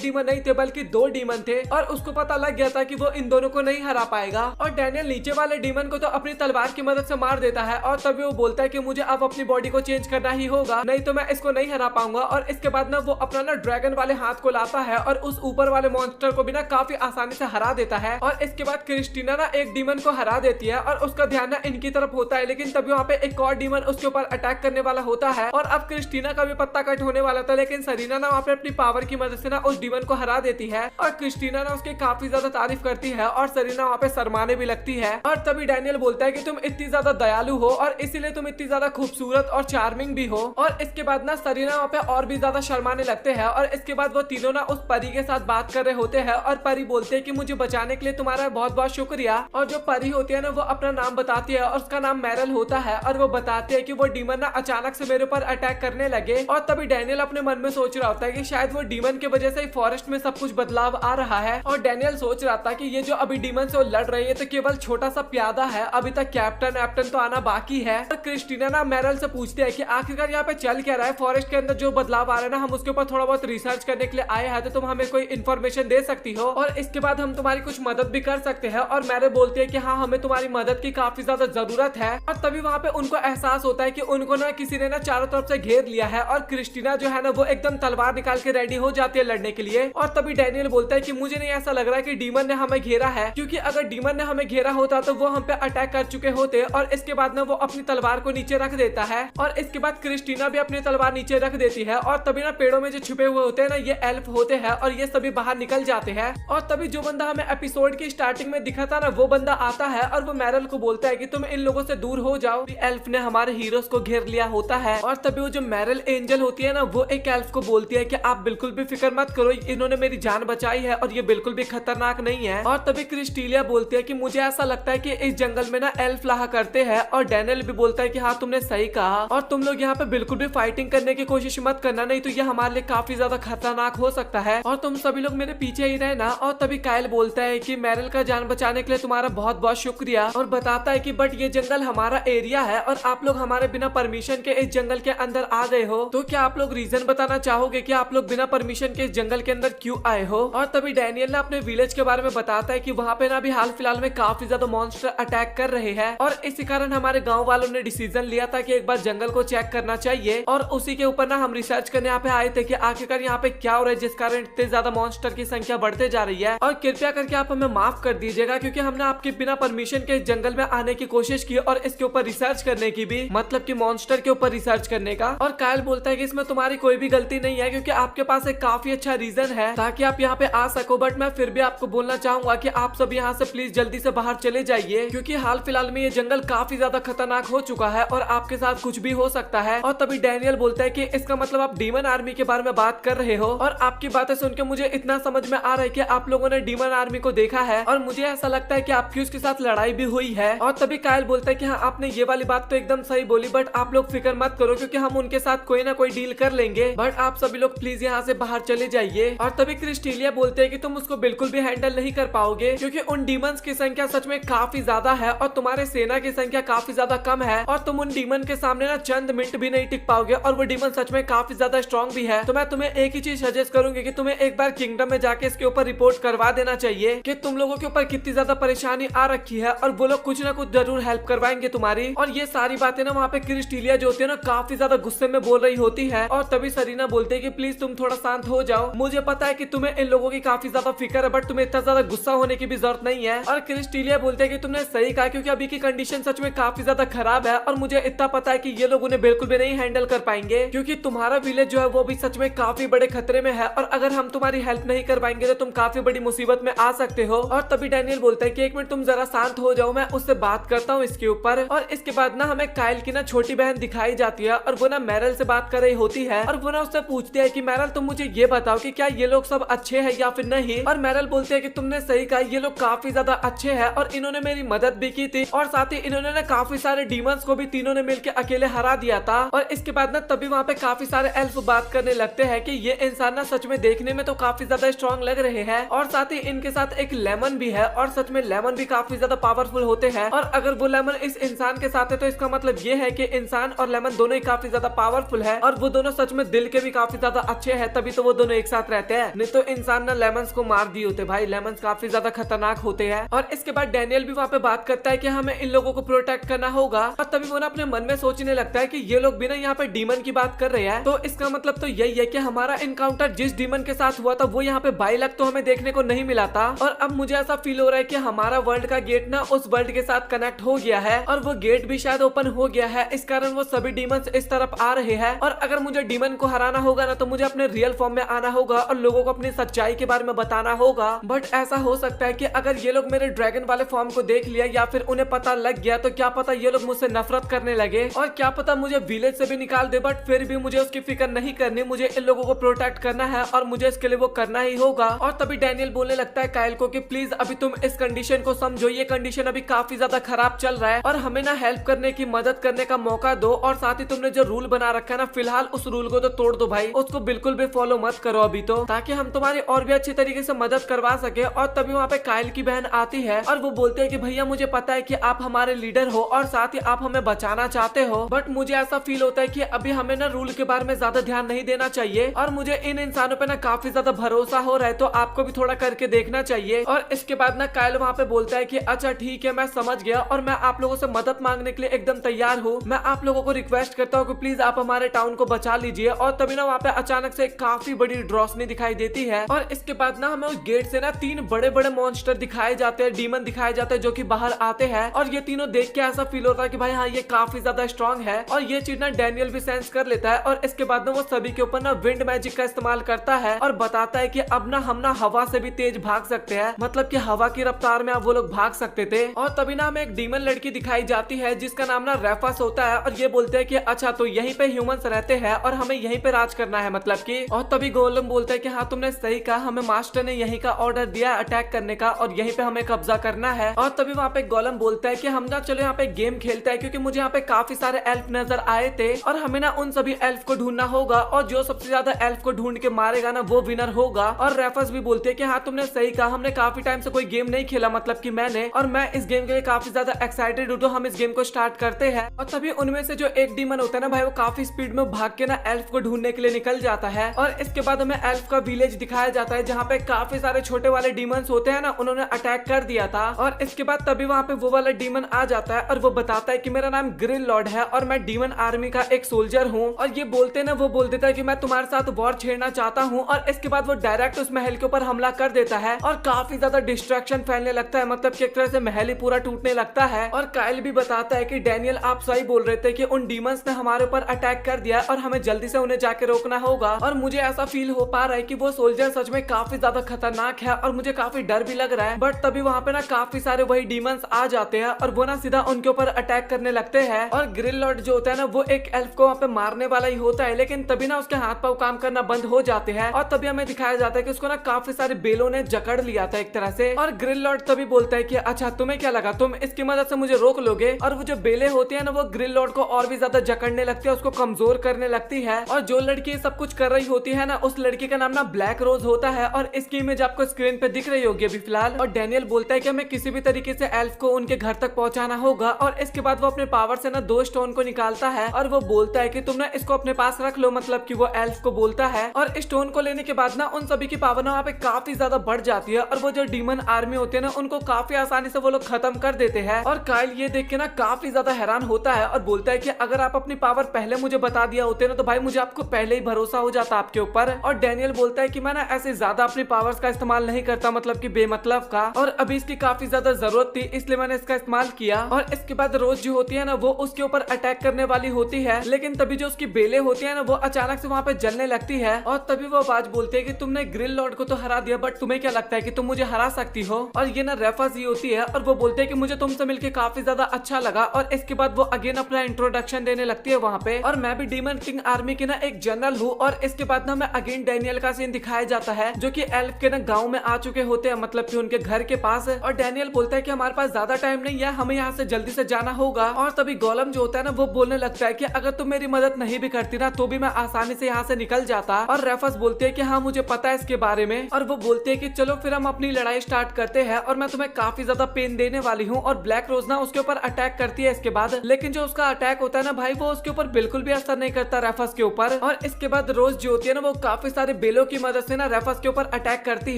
डीमन नहीं थे बल्कि 2 डीमन थे और उसको पता लग गया था कि वो इन दोनों को नहीं हरा पाएगा। और डैनियल नीचे वाले डीमन को तो अपनी तलवार की मदद से मार देता है और तभी वो बोलता है कि मुझे अब अपनी बॉडी को चेंज करना ही होगा, नहीं तो मैं इसको नहीं हरा पाऊंगा। और इसके बाद ना वो अपना ना ड्रैगन वाले हाथ को लाता है और उस ऊपर वाले मॉन्स्टर को भी ना काफी आसानी से हरा देता है। और इसके बाद क्रिस्टीना ना एक डीमन को हरा देती है और उसका ध्यान ना इनकी तरफ होता है, लेकिन तभी वहाँ पे एक और डीमन उसके ऊपर अटैक करने वाला होता है और अब क्रिस्टीना का भी पत्ता कट होने वाला था, लेकिन सरीना ना वहाँ पे अपनी पावर की मदद से ना उस डीमन को हरा देती है और क्रिस्टीना ना उसकी काफी ज्यादा तारीफ करती है और सरीना वहाँ पे शर्माने भी लगती है। और तभी डैनियल बोलता है कि तुम इतनी ज्यादा दयालु हो और इसीलिए तुम इतनी ज्यादा खूबसूरत और चार्मिंग भी हो। और इसके बाद ना सरीना वहाँ पे और भी ज्यादा शर्माने लगते हैं और इसके बाद वो तीनों ना उस परी के साथ बात कर रहे होते हैं और परी बोलते हैं कि मुझे बचाने के लिए तुम्हारा बहुत बहुत शुक्रिया। और जो परी होती है ना वो अपना नाम बताती है और उसका नाम मैरल होता है और वो बताते हैं कि वो डीमन ना अचानक से मेरे ऊपर अटैक करने लगे। और तभी डैनियल अपने मन में सोच रहा होता है कि शायद वो डीमन की वजह से फॉरेस्ट में सब कुछ बदलाव आ रहा है। और डैनियल सोच रहा था कि ये जो अभी डीमन से लड़ रही है तो केवल छोटा सा प्यादा है, अभी तक कैप्टन वैप्टन तो आना बाकी है। और क्रिस्टीना ना मैरल से पूछती है कि आखिरकार यहाँ पे चल क्या रहा है, फॉरेस्ट के अंदर जो बदलाव आ रहा है ना हम उसके ऊपर थोड़ा बहुत रिसर्च करने के लिए आए हैं, तो तुम हमें कोई इन्फॉर्मेशन दे सकती हो और इसके बाद हम तुम्हारी कुछ मदद भी कर सकते हैं। और मैरल बोलती है कि हाँ हमें तुम्हारी मदद की काफी ज्यादा जरूरत है। और तभी वहाँ पे उनको एहसास होता है कि उनको ना किसी ने ना चारों तरफ से घेर लिया है और क्रिस्टीना जो है ना वो एकदम तलवार निकाल के रेडी हो जाती है लड़ने के लिए। और तभी डैनियल बोलता है कि मुझे नहीं ऐसा लग रहा है कि डीमन ने हमें घेरा है, क्योंकि अगर डीमन ने हमें घेरा होता तो वो हम पे अटैक कर चुके होते। और इसके बाद ना वो अपनी तलवार को नीचे रख देता है और इसके बाद क्रिस्टीना भी अपनी तलवार नीचे रख देती है और तभी ना पेड़ों में जो छुपे हुए होते हैं ना ये एल्फ होते हैं और ये सभी बाहर निकल जाते हैं। और तभी जो बंदा हमें एपिसोड की स्टार्टिंग में दिखा था ना वो बंदा आता है और वो मैरल को बोलता है कि तुम इन लोगों से दूर हो जाओ, एल्फ ने हमारे हीरोज को घेर लिया होता है। और तभी वो जो मैरल एंजल होती है ना वो एक एल्फ को बोलती है कि आप बिल्कुल भी फिक्र मत करो, इन्होंने मेरी जान बचाई है और ये बिल्कुल भी खतरनाक नहीं है। और तभी क्रिस्टीलिया बोलती है कि मुझे ऐसा लगता है कि इस जंगल में ना एल्फ रहा करते हैं। और डैनियल भी बोलता है कि हाँ तुमने सही कहा और तुम लोग यहाँ पे बिल्कुल भी फाइटिंग करने की कोशिश मत करना, नहीं तो ये हमारे लिए काफी ज्यादा खतरनाक हो सकता है और तुम सभी लोग मेरे पीछे ही रहना। और तभी कायल बोलता है कि मैरल का जान बचाने के लिए तुम्हारा बहुत बहुत शुक्रिया और बताता है कि बट ये जंगल हमारा एरिया है और आप लोग हमारे बिना परमिशन के इस जंगल के अंदर आ गए हो, तो क्या आप लोग रीजन बताना चाहोगे कि आप लोग बिना परमिशन के इस जंगल के अंदर क्यों आए हो। और तभी डैनियल ना अपने विलेज के बारे में बताता है कि वहाँ पे ना अभी हाल फिलहाल में काफी ज्यादा मॉन्स्टर अटैक कर रहे हैं और इसी कारण हमारे गाँव वालों ने डिसीजन लिया था कि एक बार जंगल को चेक करना चाहिए और उसी के ऊपर ना हम रिसर्च करने यहाँ पे आए थे कि आखिरकार यहाँ पे क्या हो रहा है जिस कारण इतने ज्यादा मॉन्स्टर की संख्या बढ़ते जा रही है। और कृपया करके आप हमें माफ कर दीजिएगा क्योंकि हमने आपके बिना परमिशन के जंगल में आने की कोशिश की और इसके ऊपर रिसर्च करने की भी, मतलब कि मॉन्स्टर के ऊपर रिसर्च करने का। और कायल बोलता है कि इसमें तुम्हारी कोई भी गलती नहीं है क्योंकि आपके पास एक काफी अच्छा रीजन है ताकि आप यहाँ पे आ सको, बट मैं फिर भी आपको बोलना चाहूंगा कि आप सब यहाँ से प्लीज जल्दी से बाहर चले जाइए क्योंकि हाल फिलहाल में ये जंगल काफी ज्यादा खतरनाक हो चुका है और आपके साथ कुछ भी हो सकता है। और तभी डैनियल बोलता है कि इसका मतलब आप डीमन आर्मी के बारे में बात कर रहे हो और आपकी बातें सुन के मुझे इतना समझ में आ रहा है कि आप लोगों ने डीमन आर्मी को देखा है और मुझे ऐसा लगता है कि आपकी उसके साथ लड़ाई भी हुई है। और तभी कायल बोलता है कि हाँ आपने ये वाली बात तो एकदम सही बोली, बट आप लोग फिक्र मत करो क्योंकि हम उनके साथ कोई ना कोई डील कर लेंगे, बट आप सभी लोग प्लीज यहाँ से बाहर चले जाइए। और तभी क्रिस्टीलिया बोलते हैं कि तुम उसको बिल्कुल भी हैंडल नहीं कर पाओगे क्योंकि उन डीमंस की संख्या सच में काफी ज्यादा है और तुम्हारे सेना की संख्या काफी ज्यादा कम है और तुम उन डीमन के सामने ना चंद मिनट भी नहीं टिक पाओगे और वो डीमन सच में काफी ज्यादा स्ट्रॉन्ग भी है। तो मैं तुम्हें एक ही चीज सजेस्ट करूंगी कि तुम्हें एक बार किंगडम में जाके इसके ऊपर रिपोर्ट करवा देना चाहिए कि तुम लोगों के ऊपर कितनी ज्यादा परेशानी आ रखी है और वो लोग कुछ ना कुछ जरूर हेल्प करवाएंगे तुम्हारी। और ये सारी बातें ना वहाँ पे क्रिस्टीलिया जो होती है ना काफी ज्यादा गुस्से में बोल रही होती है और तभी सरीना बोलते है कि प्लीज तुम थोड़ा शांत हो जाओ, मुझे पता है कि तुम्हें इन लोगों की काफी ज्यादा फिक्र है बट तुम्हें इतना ज्यादा गुस्सा होने की भी जरूरत नहीं है। और क्रिस्टीलिया बोलते हैं कि तुमने सही कहा क्योंकि अभी की कंडीशन सच में काफी ज्यादा खराब है और मुझे इतना पता है कि ये लोग उन्हें बिल्कुल भी नहीं हैंडल कर पाएंगे क्योंकि तुम्हारा विलेज जो है वो भी सच में काफी बड़े खतरे में है और अगर हम तुम्हारी हेल्प नहीं कर पाएंगे तो तुम काफी बड़ी मुसीबत में आ सकते हो। और तभी डैनियल बोलता है कि एक मिनट तुम जरा शांत हो जाओ, मैं उससे बात करता हूँ इसके ऊपर। और इसके बाद ना हमें कायल की ना छोटी बहन दिखाई जाती है और वो ना मैरल से बात कर रही होती है और वो ना उससे पूछती है कि मैरल तुम मुझे ये बताओ कि क्या ये लोग सब अच्छे हैं या फिर नहीं। और मैरल बोलते है कि तुमने सही कहा, ये लोग काफी ज्यादा अच्छे हैं और इन्होंने मेरी मदद भी की थी और साथ ही इन्होंने ना काफी सारे डीमंस को भी तीनों ने मिलकर अकेले हरा दिया था। और इसके बाद ना तभी वहाँ पे काफी सारे एल्फ बात करने लगते हैं कि ये इंसान ना सच में देखने में तो काफी ज्यादा स्ट्रॉन्ग लग रहे हैं और साथ ही इनके साथ एक लेमन भी है है और सच में लेमन भी काफी ज्यादा पावरफुल होते हैं। और अगर वो लेमन इस इंसान के साथ है तो इसका मतलब ये है कि इंसान और लेमन दोनों ही काफी ज्यादा पावरफुल है और वो दोनों सच में दिल के भी काफी ज्यादा अच्छे हैं, तभी तो वो दोनों एक साथ रहते हैं। नहीं तो इंसान ना लेमन्स को मार दिए होते भाई, लेमन्स काफी ज्यादा खतरनाक होते हैं। और इसके बाद डैनियल भी वहाँ पे बात करता है कि हमें इन लोगों को प्रोटेक्ट करना होगा और तभी वो ना अपने मन में सोचने लगता है कि ये लोग भी ना यहाँ पे डीमन की बात कर रहे हैं, तो इसका मतलब तो यही है कि हमारा इनकाउंटर जिस डीमन के साथ हुआ था वो यहाँ पे 22 लाख तो हमें देखने को नहीं मिला था। और अब मुझे ऐसा फील हो रहा है कि हमारा वर्ल्ड का गेट ना उस वर्ल्ड के साथ कनेक्ट हो गया है और वो गेट भी शायद ओपन हो गया है, इस कारण वो सभी डीमंस इस तरफ आ रहे हैं। और अगर मुझे डीमन को हराना होगा ना तो मुझे अपने रियल फॉर्म में आना होगा और लोगों को अपनी सच्चाई के बारे में बताना होगा। बट ऐसा हो सकता है कि अगर ये लोग मेरे ड्रैगन वाले फॉर्म को देख लिया या फिर उन्हें पता लग गया तो क्या पता ये लोग मुझसे नफरत करने लगे और क्या पता मुझे विलेज से भी निकाल दे। बट फिर भी मुझे उसकी फिक्र नहीं करनी, मुझे इन लोगों को प्रोटेक्ट करना है और मुझे इसके लिए वो करना ही होगा। और तभी डैनियल बोलने लगता है काइल को कि प्लीज अभी तुम इस कंडीशन को समझो, ये कंडीशन अभी काफी ज्यादा खराब चल रहा है और हमें ना हेल्प करने की मदद करने का मौका दो। और साथ ही तुमने जो रूल बना रखा है ना फिलहाल उस रूल को तो तोड़ दो भाई, उसको बिल्कुल भी फॉलो मत करो अभी तो, ताकि हम तुम्हारी और भी अच्छी तरीके से मदद करवा सके। और तभी वहाँ पे काइल की बहन आती है और वो बोलते हैं कि भैया मुझे पता है कि आप हमारे लीडर हो और साथ ही आप हमें बचाना चाहते हो, बट मुझे ऐसा फील होता है कि अभी हमें ना रूल के बारे में ज्यादा ध्यान नहीं देना चाहिए और मुझे इन इंसानों पे ना काफी ज्यादा भरोसा हो रहा है, तो आपको भी थोड़ा करके देखना चाहिए। और इसके बाद ना काइल वहाँ पे बोलता है कि अच्छा ठीक है मैं समझ गया और मैं आप लोगों से मदद मांगने के लिए एकदम तैयार हूँ। मैं आप लोगों को रिक्वेस्ट करता हूँ कि प्लीज आप हमारे टाउन को बचा लीजिए। और तभी ना वहाँ पे अचानक से काफी बड़ी रोशनी दिखाई देती है और इसके बाद ना हमें उस गेट से ना 3 बड़े बड़े मॉन्स्टर दिखाए जाते हैं, डीमन दिखाए जाते हैं जो कि बाहर आते हैं। और ये तीनों देख के ऐसा फील होता है कि भाई हाँ ये काफी ज्यादा स्ट्रॉन्ग है और ये चीज ना डैनियल भी सेंस कर लेता है। और इसके बाद ना वो सभी के ऊपर ना विंड मैजिक का इस्तेमाल करता है और बताता है कि अब ना हम ना हवा से भी तेज भाग सकते हैं, मतलब कि हवा की रफ्तार में अब वो लोग भाग सकते थे। और तभी ना हमें एक डीमन लड़की दिखाई जाती है जिसका नाम ना रेफस होता है और ये बोलते हैं कि अच्छा तो यहीं पे ह्यूमंस रहते हैं और हमें यहीं पे राज करना है मतलब कि। और तभी गोलम बोलता है कि हाँ तुमने सही कहा, हमें मास्टर ने यहीं का ऑर्डर दिया अटैक करने का और यहीं पे हमें कब्जा करना है। और तभी वहाँ पे गोलम बोलता है कि हम ना चलो यहाँ पे गेम खेलते हैं, क्योंकि मुझे यहाँ पे काफी सारे एल्फ नजर आए थे और हमें ना उन सभी एल्फ को ढूंढना होगा और जो सबसे ज्यादा एल्फ को ढूंढ के मारेगा ना वो विनर होगा। और रेफस भी बोलते हैं कि हाँ तुमने सही कहा, हमने काफी टाइम से कोई गेम नहीं खेला मतलब कि मैंने, और मैं इस गेम के लिए काफी ज्यादा एक्साइटेड हूँ, तो हम इस गेम को स्टार्ट करते हैं। और तभी उनमें से जो एक डीमन होता है ना भाई वो काफी स्पीड में भाग के ना एल्फ को ढूंढने के लिए निकल जाता है। और इसके बाद हमें एल्फ का विलेज दिखाया जाता है जहाँ पे काफी सारे छोटे वाले डीमंस होते हैं ना, उन्होंने अटैक कर दिया था। और इसके बाद तभी वहाँ पे वो वाला डीमन आ जाता है और वो बताता है कि मेरा नाम ग्रिल लॉर्ड है और मैं डीमन आर्मी का एक सोल्जर हूँ। और ये बोलते ना वो बोल देता है कि मैं तुम्हारे साथ वॉर छेड़ना चाहता हूँ। और इसके बाद वो डायरेक्ट उस महल के ऊपर हमला कर देता है और काफी ज्यादा डिस्ट्रैक्शन फैलने लगता है, मतलब कि एक तरह से महल ही पूरा टूटने लगता है। और काइल भी बताता है कि डैनियल आप सही बोल रहे थे कि उन डीमंस ने हमारे ऊपर अटैक कर दिया और हमें जल्दी से उन्हें जाके रोकना होगा। और मुझे ऐसा फील हो पा रहा है कि वो सोल्जर सच में काफी ज्यादा खतरनाक है और मुझे काफी डर भी लग रहा है। बट तभी वहाँ पे ना काफी सारे वही डीमंस आ जाते हैं और वो ना सीधा उनके ऊपर अटैक करने लगते हैं। और ग्रिल लॉर्ड जो होता है ना वो एक एल्फ को वहाँ पे मारने वाला ही होता है, लेकिन तभी ना उसके हाथ पांव काम करना बंद हो जाते हैं और तभी हमें दिखाया जाता है कि उसको ना काफी सारे बेलों ने जकड़ लिया था एक तरह से। और ग्रिल लॉर्ड तभी बोलता है कि अच्छा तुम्हें क्या लगा तुम इसकी मदद से मुझे रोक लोगे। और वो जो बेले होती है ना वो ग्रिल लॉर्ड को और भी ज्यादा जकड़ने लगती है, उसको कमजोर करने लगती है। और जो लड़की सब कुछ कर रही होती है ना उस लड़की का नाम ना ब्लैक रोज होता है और इसकी इमेज आपको स्क्रीन पे दिख रही होगी अभी फिलहाल। और डैनियल बोलता है कि हमें किसी भी तरीके से एल्फ को उनके घर तक पहुंचाना होगा। और इसके बाद वो अपने पावर से ना 2 स्टोन को निकालता है और वो बोलता है कि तुम ना इसको अपने पास रख लो, मतलब कि वो एल्फ को बोलता है। और स्टोन को लेने के बाद ना उन सभी की पावर ना वहाँ पे काफी ज्यादा बढ़ जाती है और वो जो डीमन आर्मी होती है ना उनको काफी आसानी से वो लोग खत्म कर देते हैं। और काइल ये देख के ना काफी ज्यादा हैरान होता है और बोलता है कि अगर आप अपनी पावर पहले मुझे बता दिया होते ना तो भाई मुझे आपको पहले ही भरोसा हो जाता आपके ऊपर। और डैनियल बोलता है कि मैं ना ऐसे ज्यादा अपनी पावर्स का इस्तेमाल नहीं करता, मतलब कि बेमतलब का, और अभी इसकी काफी ज्यादा जरूरत थी इसलिए मैंने इसका इस्तेमाल किया। और इसके बाद रोज जो होती है ना वो उसके ऊपर अटैक करने वाली होती है, लेकिन तभी जो उसकी बेले होती है ना वो अचानक से वहाँ पे जलने लगती है। और तभी वो आवाज बोलती है कि तुमने ग्रिल लॉर्ड को तो हरा दिया, बट तुम्हें क्या लगता है कि तुम मुझे हरा सकती हो। और ये ना रेफस ही होती है और वो बोलते हैं कि मुझे तुमसे मिलके काफी ज्यादा अच्छा लगा। और इसके बाद वो अगेन अपना इंट्रोडक्शन देने लगती है वहाँ पे, और मैं भी डीमन किंग आर्मी की ना एक जनरल हूँ। और इसके बाद ना मैं अगेन डैनियल का सीन दिखाया जाता है जो कि एल्फ के ना गाँव में आ चुके होते हैं, मतलब कि उनके घर के पास। और डैनियल बोलता है कि हमारे पास ज्यादा टाइम नहीं है, हमें यहाँ से जल्दी से जाना होगा। और तभी गोलम जो होता है ना वो बोलने लगता है कि अगर तुम मेरी मदद नहीं भी करती ना तो भी मैं आसानी से यहाँ से निकल जाता। और रेफस बोलते है कि हाँ मुझे पता है इसके बारे में। और वो बोलते है कि चलो फिर हम अपनी लड़ाई स्टार्ट स्टार्ट करते हैं और मैं तुम्हें काफी ज्यादा पेन देने वाली हूँ। और ब्लैक रोज ना उसके ऊपर अटैक करती है इसके बाद, लेकिन जो उसका अटैक होता है ना भाई वो उसके ऊपर बिल्कुल भी असर नहीं करता रेफस के ऊपर। और इसके बाद रोज जो होती है ना वो काफी सारे बेलों की मदद से ना रेफस के ऊपर अटैक करती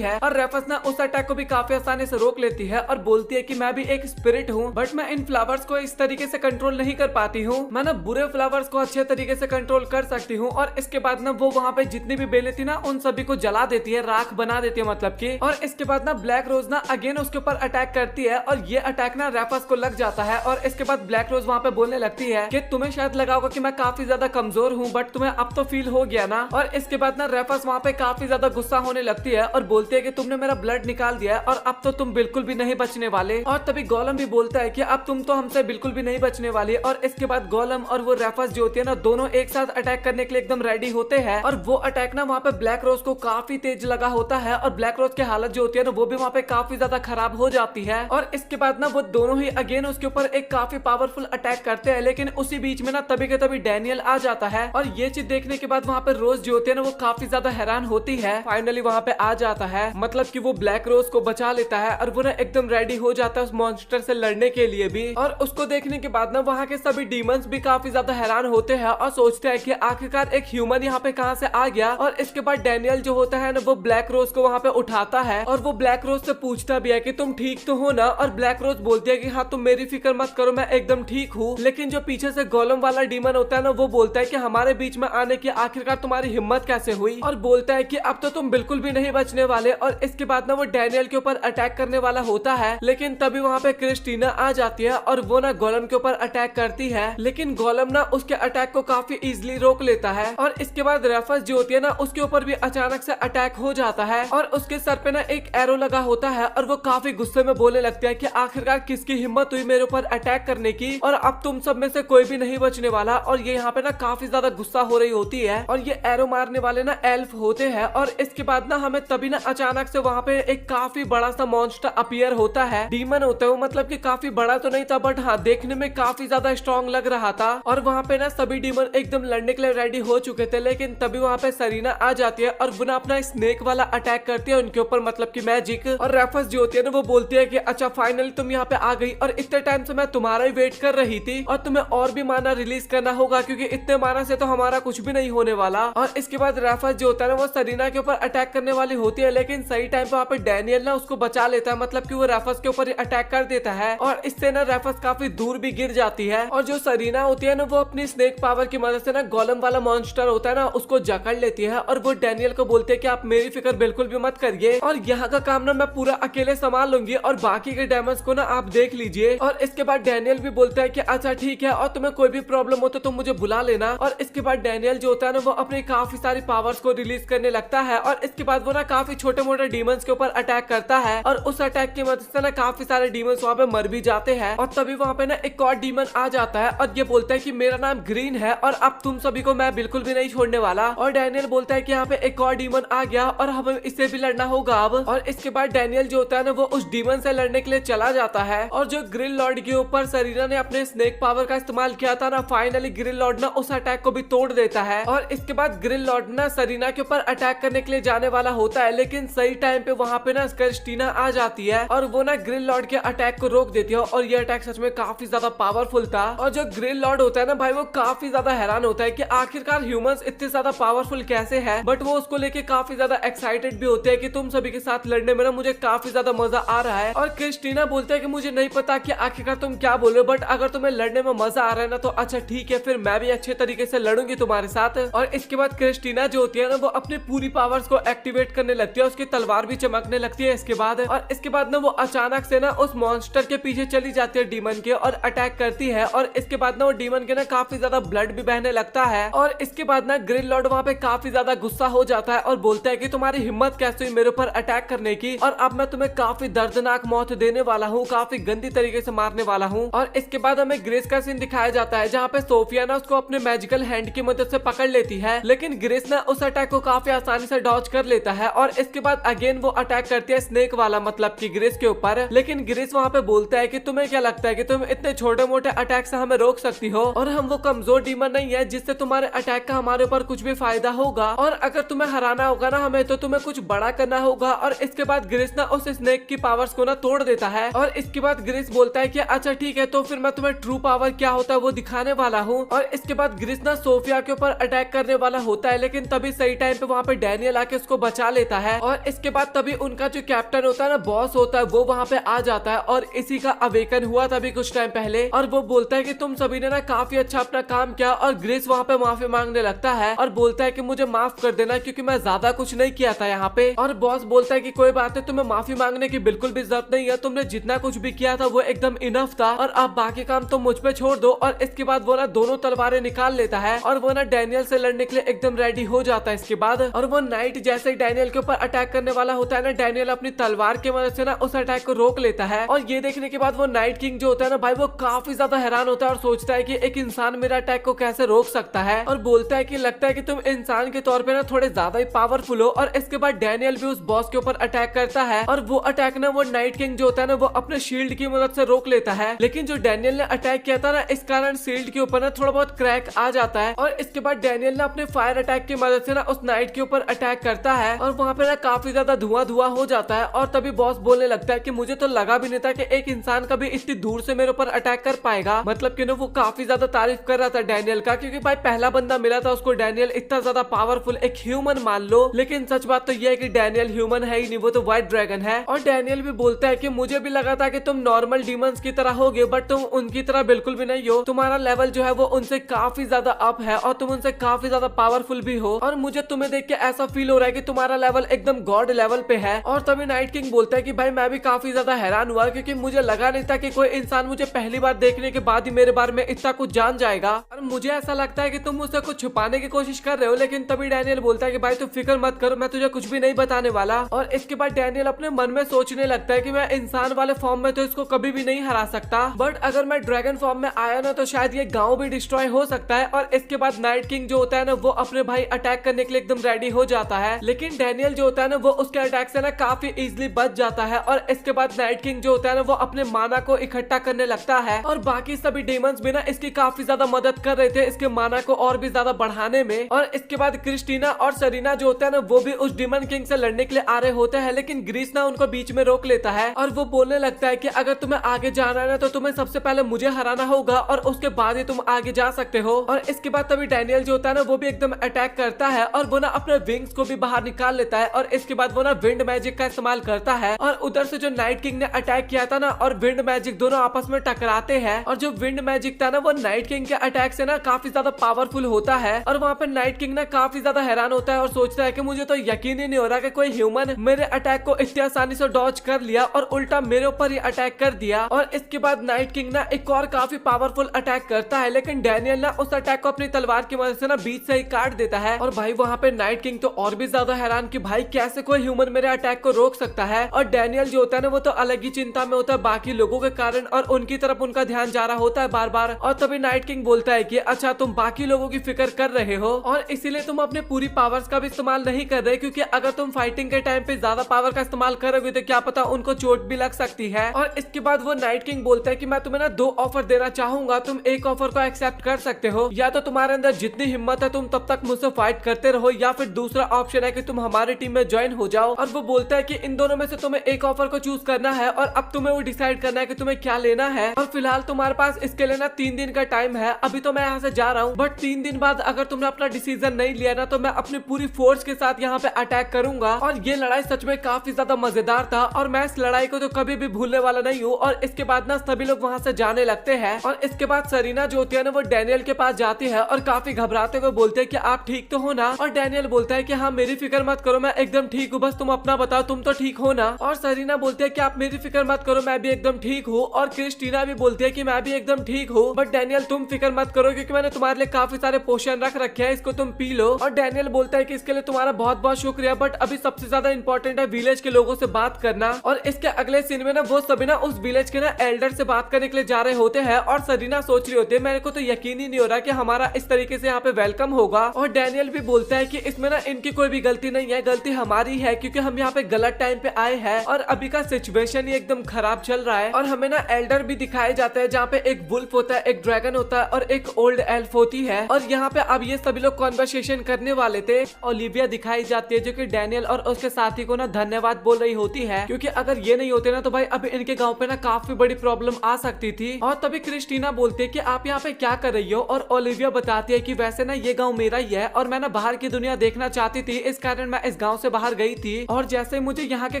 है और रेफस ना उस अटैक को भी काफी आसानी से रोक लेती है और बोलती है कि मैं भी एक स्पिरिट हूँ, बट मैं इन फ्लावर्स को इस तरीके से कंट्रोल नहीं कर पाती हूँ। मैं ना बुरे फ्लावर्स को अच्छे तरीके से कंट्रोल कर सकती हूँ। और इसके बाद ना वो वहाँ पे जितनी भी बेलें थी ना उन सभी को जला देती है, राख बना देती है मतलब की। और इसके बाद ना ब्लैक रोज ना अगेन उसके ऊपर अटैक करती है और ये अटैक ना रेफस को लग जाता है। और इसके बाद ब्लैक रोज वहाँ पे बोलने लगती है कि तुम्हें शायद लगा होगा कि मैं काफी ज्यादा कमजोर हूँ, बट तुम्हें अब तो फील हो गया ना। और इसके बाद ना रेफस वहाँ पे काफी ज्यादा गुस्सा होने लगती है और बोलती है कि तुमने मेरा ब्लड निकाल दिया है और अब तो तुम बिल्कुल भी नहीं बचने वाले। और तभी गोलम भी बोलता है कि अब तुम तो हमसे बिल्कुल भी नहीं बचने वाली। और इसके बाद गोलम और वो रेफस जो होती है ना दोनों एक साथ अटैक करने के लिए एकदम रेडी होते हैं। और वो अटैक ना वहाँ पे ब्लैक रोज को काफी तेज लगा होता है और ब्लैक रोज की हालत जो होती है ना वो भी वहाँ पे काफी ज्यादा खराब हो जाती है। और इसके बाद ना वो दोनों ही अगेन उसके ऊपर एक काफी पावरफुल अटैक करते हैं, लेकिन उसी बीच में ना तभी के तभी डैनियल आ जाता है। और ये चीज देखने के बाद वहाँ पे रोज जो होती है ना वो काफी ज्यादा हैरान होती है। फाइनली वहाँ पे आ जाता है, मतलब कि वो ब्लैक रोज को बचा लेता है और वो ना एकदम रेडी हो जाता है उस मॉन्स्टर से लड़ने के लिए भी। और उसको देखने के बाद ना वहाँ के सभी डीमंस भी काफी ज्यादा हैरान होते हैं और सोचते हैं कि आखिरकार एक ह्यूमन यहाँ पे कहाँ से आ गया। और इसके बाद डैनियल जो होता है ना वो ब्लैक रोज को वहाँ पे उठाता है और वो ब्लैक रोज से पूछता भी है कि तुम ठीक तो हो ना। और ब्लैक रोज बोलती है कि हाँ तुम मेरी फिक्र मत करो, मैं एकदम ठीक हूँ। लेकिन जो पीछे से गोलम वाला डीमन होता है ना वो बोलता है कि हमारे बीच में आने की आखिरकार तुम्हारी हिम्मत कैसे हुई, और बोलता है कि अब तो तुम बिल्कुल भी नहीं बचने वाले। और इसके बाद ना वो डैनियल के ऊपर अटैक करने वाला होता है, लेकिन तभी वहाँ पे क्रिस्टीना आ जाती है और वो ना गोलम के ऊपर अटैक करती है, लेकिन गोलम ना उसके अटैक को काफी इजीली रोक लेता है। और इसके बाद रेफस जो होती है ना उसके ऊपर भी अचानक से अटैक हो जाता है और उसके सर पे ना एक एरो लगा होता है और वो काफी गुस्से में बोलने लगता है कि आखिरकार किसकी हिम्मत हुई मेरे ऊपर अटैक करने की, और अब तुम सब में से कोई भी नहीं बचने वाला। और ये यहाँ पे ना काफी ज्यादा गुस्सा हो रही होती है और ये एरो मारने वाले ना एल्फ होते हैं। और इसके बाद ना हमें तभी ना अचानक से वहाँ पे एक काफी बड़ा सा मॉन्स्टर अपीयर होता है। डीमन होता है वो, मतलब कि काफी बड़ा तो नहीं था बट हाँ देखने में काफी ज्यादा स्ट्रॉन्ग लग रहा था। और वहाँ पे ना सभी डीमन एकदम लड़ने के लिए रेडी हो चुके थे, लेकिन तभी वहाँ पे सरीना आ जाती है और वो ना अपना स्नेक वाला अटैक करती है उनके ऊपर, मतलब कि मैजिक। और रेफस जो होती है ना वो बोलती है कि अच्छा फाइनली तुम यहाँ पे आ गई और इतने टाइम से मैं तुम्हारा ही वेट कर रही थी और तुम्हें और भी माना रिलीज करना होगा क्योंकि इतने माना से तो हमारा कुछ भी नहीं होने वाला। और इसके बाद रेफस जो होता है ना वो सरीना के ऊपर अटैक करने वाली होती है, लेकिन सही टाइम पे वहाँ पे डैनियल ना उसको बचा लेता है, मतलब कि वो रेफस के ऊपर अटैक कर देता है और इससे ना रेफस काफी दूर भी गिर जाती है। और जो सरीना होती है ना वो अपनी स्नेक पावर की मदद से ना गोलम वाला मॉन्स्टर होता है ना उसको जकड़ लेती है और वो डैनियल को बोलते है कि आप मेरी फिक्र बिल्कुल भी मत करिए और यहाँ का काम ना मैं पूरा अकेले संभाल लूंगी और बाकी के डैमेज को ना आप देख लीजिए। और इसके बाद डैनियल भी बोलता है कि अच्छा ठीक है और तुम्हें कोई भी प्रॉब्लम हो तो तुम मुझे बुला लेना। और इसके बाद डैनियल जो होता है ना वो अपनी काफी सारी पावर्स को रिलीज करने लगता है और इसके बाद वो ना काफी छोटे मोटे डीमंस के ऊपर अटैक करता है और उस अटैक की मदद से ना काफी सारे डीमंस वहाँ पे मर भी जाते हैं। और तभी वहाँ पे ना एक और डीमन आ जाता है और ये बोलता है कि मेरा नाम ग्रीन है और अब तुम सभी को मैं बिल्कुल भी नहीं छोड़ने वाला। और डैनियल बोलता है कि यहाँ पे एक और डीमन आ गया और हमें इससे भी लड़ना होगा अब। और इसके बाद डैनियल जो होता है ना वो उस डीमन से लड़ने के लिए चला जाता है और जो ग्रिल लॉर्ड के ऊपर सरीना ने अपने स्नेक पावर का इस्तेमाल किया था ना फाइनली ग्रिल लॉर्ड ना उस अटैक को भी तोड़ देता है। और इसके बाद ग्रिल लॉर्ड ना सरीना के ऊपर अटैक करने के लिए जाने वाला होता है, लेकिन सही टाइम पे वहाँ पे ना क्रिस्टीना आ जाती है और वो ना ग्रिल लॉर्ड के अटैक को रोक देती है और ये अटैक सच में काफी ज्यादा पावरफुल था। और जो ग्रिल लॉर्ड होता है ना भाई वो काफी ज्यादा हैरान होता है कि आखिरकार ह्यूमंस इतने ज्यादा पावरफुल कैसे हैं, बट वो उसको लेके काफी ज्यादा एक्साइटेड भी होते हैं कि तुम सभी के साथ लड़ने में ना मुझे काफी ज्यादा मजा आ रहा है। और क्रिस्टीना बोलता है कि मुझे नहीं पता कि आखिरकार तुम क्या बोल रहे हो, बट अगर तुम्हें लड़ने में मजा आ रहा है ना तो अच्छा ठीक है, फिर मैं भी अच्छे तरीके से लड़ूंगी तुम्हारे साथ। और इसके बाद क्रिस्टीना जो होती है ना वो अपनी पूरी पावर्स को एक्टिवेट करने लगती है, उसकी तलवार भी चमकने लगती है इसके बाद। और इसके बाद ना वो अचानक से ना उस मॉन्स्टर के पीछे चली जाती है डीमन के और अटैक करती है और इसके बाद ना वो डीमन के ना काफी ज्यादा ब्लड भी बहने लगता है। और इसके बाद ना ग्रिल लॉर्ड वहाँ पे काफी ज्यादा गुस्सा हो जाता है और बोलता है कि तुम्हारी हिम्मत कैसे हुई मेरे ऊपर अटैक करने की, और अब मैं तुम्हें काफी दर्दनाक मौत देने वाला हूँ, काफी गंदी तरीके से मारने वाला हूँ। और इसके बाद हमें ग्रेस का सीन दिखाया जाता है जहाँ पे सोफिया ना उसको अपने मैजिकल हैंड की मदद से पकड़ लेती है, लेकिन ग्रेस ना उस अटैक को काफी आसानी से डॉज कर लेता है। और इसके बाद अगेन वो अटैक करती है स्नेक वाला, मतलब कि ग्रेस के ऊपर, लेकिन ग्रेस वहाँ पे बोलता है कि तुम्हें क्या लगता है कि तुम इतने छोटे मोटे अटैक से हमें रोक सकती हो, और हम वो कमजोर डीमन नहीं है जिससे तुम्हारे अटैक का हमारे ऊपर कुछ भी फायदा होगा, और अगर तुम्हें हराना होगा ना हमें तो तुम्हें कुछ बड़ा करना होगा। और इसके बाद ग्रेस ना ना उस स्नेक की पावर्स को ना तोड़ देता है। और इसके बाद ग्रिस बोलता है कि अच्छा ठीक है, तो फिर मैं तुम्हें ट्रू पावर क्या होता है वो दिखाने वाला हूँ। और इसके बाद ग्रिस ना सोफिया के ऊपर अटैक करने वाला होता है, लेकिन तभी सही टाइम पे वहाँ पे डैनियल आके उसको बचा लेता है। और इसके बाद तभी उनका जो कैप्टन होता है ना, बॉस होता है, वो वहाँ पे आ जाता है और इसी का अवेकन हुआ था अभी कुछ टाइम पहले। और वो बोलता है कि तुम सभी ने ना काफी अच्छा अपना काम किया। और ग्रिस वहाँ पे माफी मांगने लगता है और बोलता है कि मुझे माफ कर देना क्योंकि मैं ज्यादा कुछ नहीं किया था यहाँ पे। और बॉस बोलता है कि कोई बात है, तुम्हें माफी मांगने की बिल्कुल भी जरूरत नहीं है, तुमने जितना कुछ भी किया था वो एकदम इनफ था और अब बाकी काम तुम मुझ पे छोड़ दो। और इसके बाद वो ना दोनों तलवारें निकाल लेता है और वो ना डैनियल से लड़ने के लिए एकदम रेडी हो जाता है इसके बाद। और वो नाइट जैसे ही डैनियल के ऊपर अटैक करने वाला होता है ना, डैनियल अपनी तलवार की मदद से ना उस अटैक को रोक लेता है। और ये देखने के बाद वो नाइट किंग जो होता है ना भाई, वो काफी ज्यादा हैरान होता है और सोचता है कि एक इंसान मेरा अटैक को कैसे रोक सकता है। और बोलता है कि लगता है कि तुम इंसान के तौर पे ना थोड़े ज्यादा ही पावरफुल हो। और इसके बाद डैनियल भी उस बॉस के ऊपर अटैक करता है और वो अटैक ना वो नाइट किंग जो होता है ना वो अपने शील्ड की मदद से रोक लेता है। लेकिन जो डैनियल ने अटैक किया था ना, इस कारण शील्ड के ऊपर ना थोड़ा बहुत क्रैक आ जाता है। और इसके बाद डैनियल ना अपने फायर अटैक की मदद से ना उस नाइट के ऊपर अटैक करता है और वहाँ पे ना काफी ज्यादा धुआं धुआं हो जाता है। और तभी बॉस बोलने लगता है कि मुझे तो लगा भी नहीं था कि एक इंसान कभी इतनी दूर से मेरे ऊपर अटैक कर पाएगा। मतलब कि ना वो काफी ज्यादा तारीफ कर रहा था डैनियल का, क्योंकि भाई पहला बंदा मिला था उसको डैनियल इतना ज्यादा पावरफुल, एक ह्यूमन मान लो। लेकिन सच बात तो यह है कि डैनियल ह्यूमन है ही नहीं, वो तो व्हाइट ड्रैगन है। और डैनियल भी बोलता है कि मुझे भी लगा था कि तुम नॉर्मल डीमंस की तरह होगे, बट तुम उनकी तरह बिल्कुल भी नहीं हो। तुम्हारा लेवल जो है वो उनसे काफी ज्यादा अप है और तुम उनसे काफी ज्यादा पावरफुल भी हो। और मुझे तुम्हें देख के ऐसा फील हो रहा है कि तुम्हारा लेवल एकदम गॉड लेवल पे है। और तभी नाइट किंग बोलता है कि भाई मैं भी काफी ज्यादा हैरान हुआ, क्योंकि मुझे लगा नहीं था कि कोई इंसान मुझे पहली बार देखने के बाद ही मेरे बारे में इतना कुछ जान जाएगा। और मुझे ऐसा लगता है कि तुम मुझसे कुछ छुपाने की कोशिश कर रहे हो। लेकिन तभी डैनियल बोलता है कि भाई तू फिक्र मत करो, मैं तुझे कुछ भी नहीं बताने वाला। और इसके बाद डैनियल अपने मन में सोचने लगता है कि मैं इंसान वाले फॉर्म में तो इसको कभी भी नहीं हरा सकता, बट अगर मैं ड्रैगन फॉर्म में आया ना तो शायद ये गांव भी डिस्ट्रॉय हो सकता है। और इसके बाद नाइट किंग जो होता है ना वो अपने भाई अटैक करने के लिए एकदम रेडी हो जाता है। लेकिन डैनियल जो होता है ना वो उसके अटैक से ना काफी इजीली बच जाता है। और इसके बाद नाइट किंग जो होता है ना वो अपने माना को इकट्ठा करने लगता है और बाकी सभी डेमंस भी ना इसकी काफी ज्यादा मदद कर रहे थे इसके माना को और भी ज्यादा बढ़ाने में। और इसके बाद क्रिस्टीना और सरीना जो होता है ना वो भी उस डेमन किंग से लड़ने के लिए आ रहे होते हैं, लेकिन ग्रीस ना उनको बीच में रोक लेता है और वो बोलने लगता है कि अगर तुम्हें आगे जाना है ना तो तुम्हें सबसे पहले मुझे हराना होगा और उसके बाद ही तुम आगे जा सकते हो। और इसके बाद तभी डैनियल जो होता है ना वो भी एकदम अटैक करता है और वो ना अपने विंग्स को भी बाहर निकाल लेता है। और इसके बाद वो ना विंड मैजिक का इस्तेमाल करता है और उधर से जो नाइट किंग ने अटैक किया था ना और विंड मैजिक दोनों आपस में टकराते हैं। और जो विंड मैजिक था ना वो नाइट किंग के अटैक से ना काफी ज्यादा पावरफुल होता है। और वहाँ पे नाइट किंग ना काफी ज्यादा हैरान होता है और सोचता है कि मुझे तो यकीन ही नहीं हो रहा कि कोई ह्यूमन मेरे अटैक को इतनी आसानी से डॉज कर लिया और उल्टा मेरे ऊपर ही अटैक कर दिया। और इसके बाद नाइट किंग ना एक और काफी पावरफुल अटैक करता है, लेकिन डैनियल ना उस अटैक को अपनी तलवार की मदद से ना बीच से ही काट देता है। और भाई वहाँ पे नाइट किंग तो और भी ज्यादा हैरान कि भाई कैसे कोई ह्यूमन मेरे अटैक को रोक सकता है। और डैनियल जो होता है ना वो तो अलग ही चिंता में होता है बाकी लोगों के कारण और उनकी तरफ उनका ध्यान जा रहा होता है बार बार। और तभी नाइट किंग बोलता है कि अच्छा तुम बाकी लोगों की फिक्र कर रहे हो और इसीलिए तुम अपने पूरी पावर्स का भी इस्तेमाल नहीं कर रहे, क्योंकि अगर तुम फाइटिंग के टाइम पे ज्यादा पावर का इस्तेमाल करोगे तो क्या पता उनको चोट भी लग सकती है। और इसके बाद वो नाइट किंग बोलता है कि मैं तुम्हें ना 2 ऑफर देना चाहूंगा, तुम एक ऑफर को एक्सेप्ट कर सकते हो, या तो तुम्हारे अंदर जितनी हिम्मत है तुम तब तक मुझसे फाइट करते रहो, या फिर दूसरा ऑप्शन है कि तुम हमारी टीम में ज्वाइन हो जाओ। और वो बोलता है कि इन दोनों में से तुम्हें एक ऑफर को चूज करना है और अब तुम्हें वो डिसाइड करना है कि तुम्हें क्या लेना है। और फिलहाल तुम्हारे पास इसके लिए ना 3 दिन का टाइम है। अभी तो मैं यहाँ से जा रहा हूँ, बट 3 दिन बाद अगर तुमने अपना डिसीजन नहीं लिया ना तो मैं अपनी पूरी फोर्स के साथ यहाँ पे अटैक करूंगा। और ये लड़ाई सच में काफी ज्यादा मजेदार था और मैं इस लड़ाई को तो कभी भी भूलने वाला नहीं हूँ। और इसके बाद ना सभी लोग वहाँ से जाने लगते हैं और इसके बाद सरीना जो होती है ना वो डैनियल के पास जाती है और काफी घबराते हुए बोलते हैं कि आप ठीक तो हो ना। और डैनियल बोलता है कि हाँ मेरी फिक्र मत करो, मैं एकदम ठीक हूँ, बस तुम अपना बताओ तुम तो ठीक हो ना। और सरीना बोलती है कि आप मेरी फिक्र मत करो, मैं भी एकदम ठीक हूँ। और क्रिस्टीना भी बोलती है कि मैं भी एकदम ठीक हूँ, बट डैनियल तुम फिक्र मत करो क्योंकि मैंने तुम्हारे लिए काफी सारे पोशन रख रखे हैं, इसको तुम पी लो। और डैनियल बोलता है कि इसके लिए तुम्हारा बहुत बहुत शुक्रिया, बट अभी सबसे ज्यादा इंपॉर्टेंट है विलेज के लोगों से बात करना। और इसके अगले सीन में ना वो सभी ना उस विलेज के ना एल्डर से बात करने के लिए जा रहे होते हैं और सरीना सोच रही होती है मेरे को तो यकीन ही नहीं हो रहा कि हमारा इस तरीके से यहाँ पे वेलकम होगा। और डैनियल भी बोलता है कि इसमें ना इनकी कोई भी गलती नहीं है, गलती हमारी है क्योंकि हम यहाँ पे गलत टाइम पे आए हैं और अभी का सिचुएशन ही एकदम खराब चल रहा है। और हमें ना एल्डर भी दिखाए जाते हैं जहाँ पे एक वुल्फ होता है, एक ड्रैगन होता है और एक ओल्ड एल्फ होती है। और यहाँ पे अब ये सभी लोग कॉन्वर्सेशन करने वाले थे। ओलिविया दिखाई जाती है जो कि डैनियल और उसके साथी को ना धन्यवाद बोल रही होती है, क्योंकि अगर ये नहीं होते ना तो भाई अब इनके गाँव पे ना काफी बड़ी प्रॉब्लम आ सकती थी। और तभी क्रिस्टीना बोलती है कि आप यहाँ पे क्या कर रही हो, और ओलिविया बताती है कि वैसे ना ये गाँव मेरा ही है और मैं ना बाहर की दुनिया देखना चाहती थी, इस कारण मैं इस गाँव से बाहर गई थी। और जैसे मुझे यहाँ के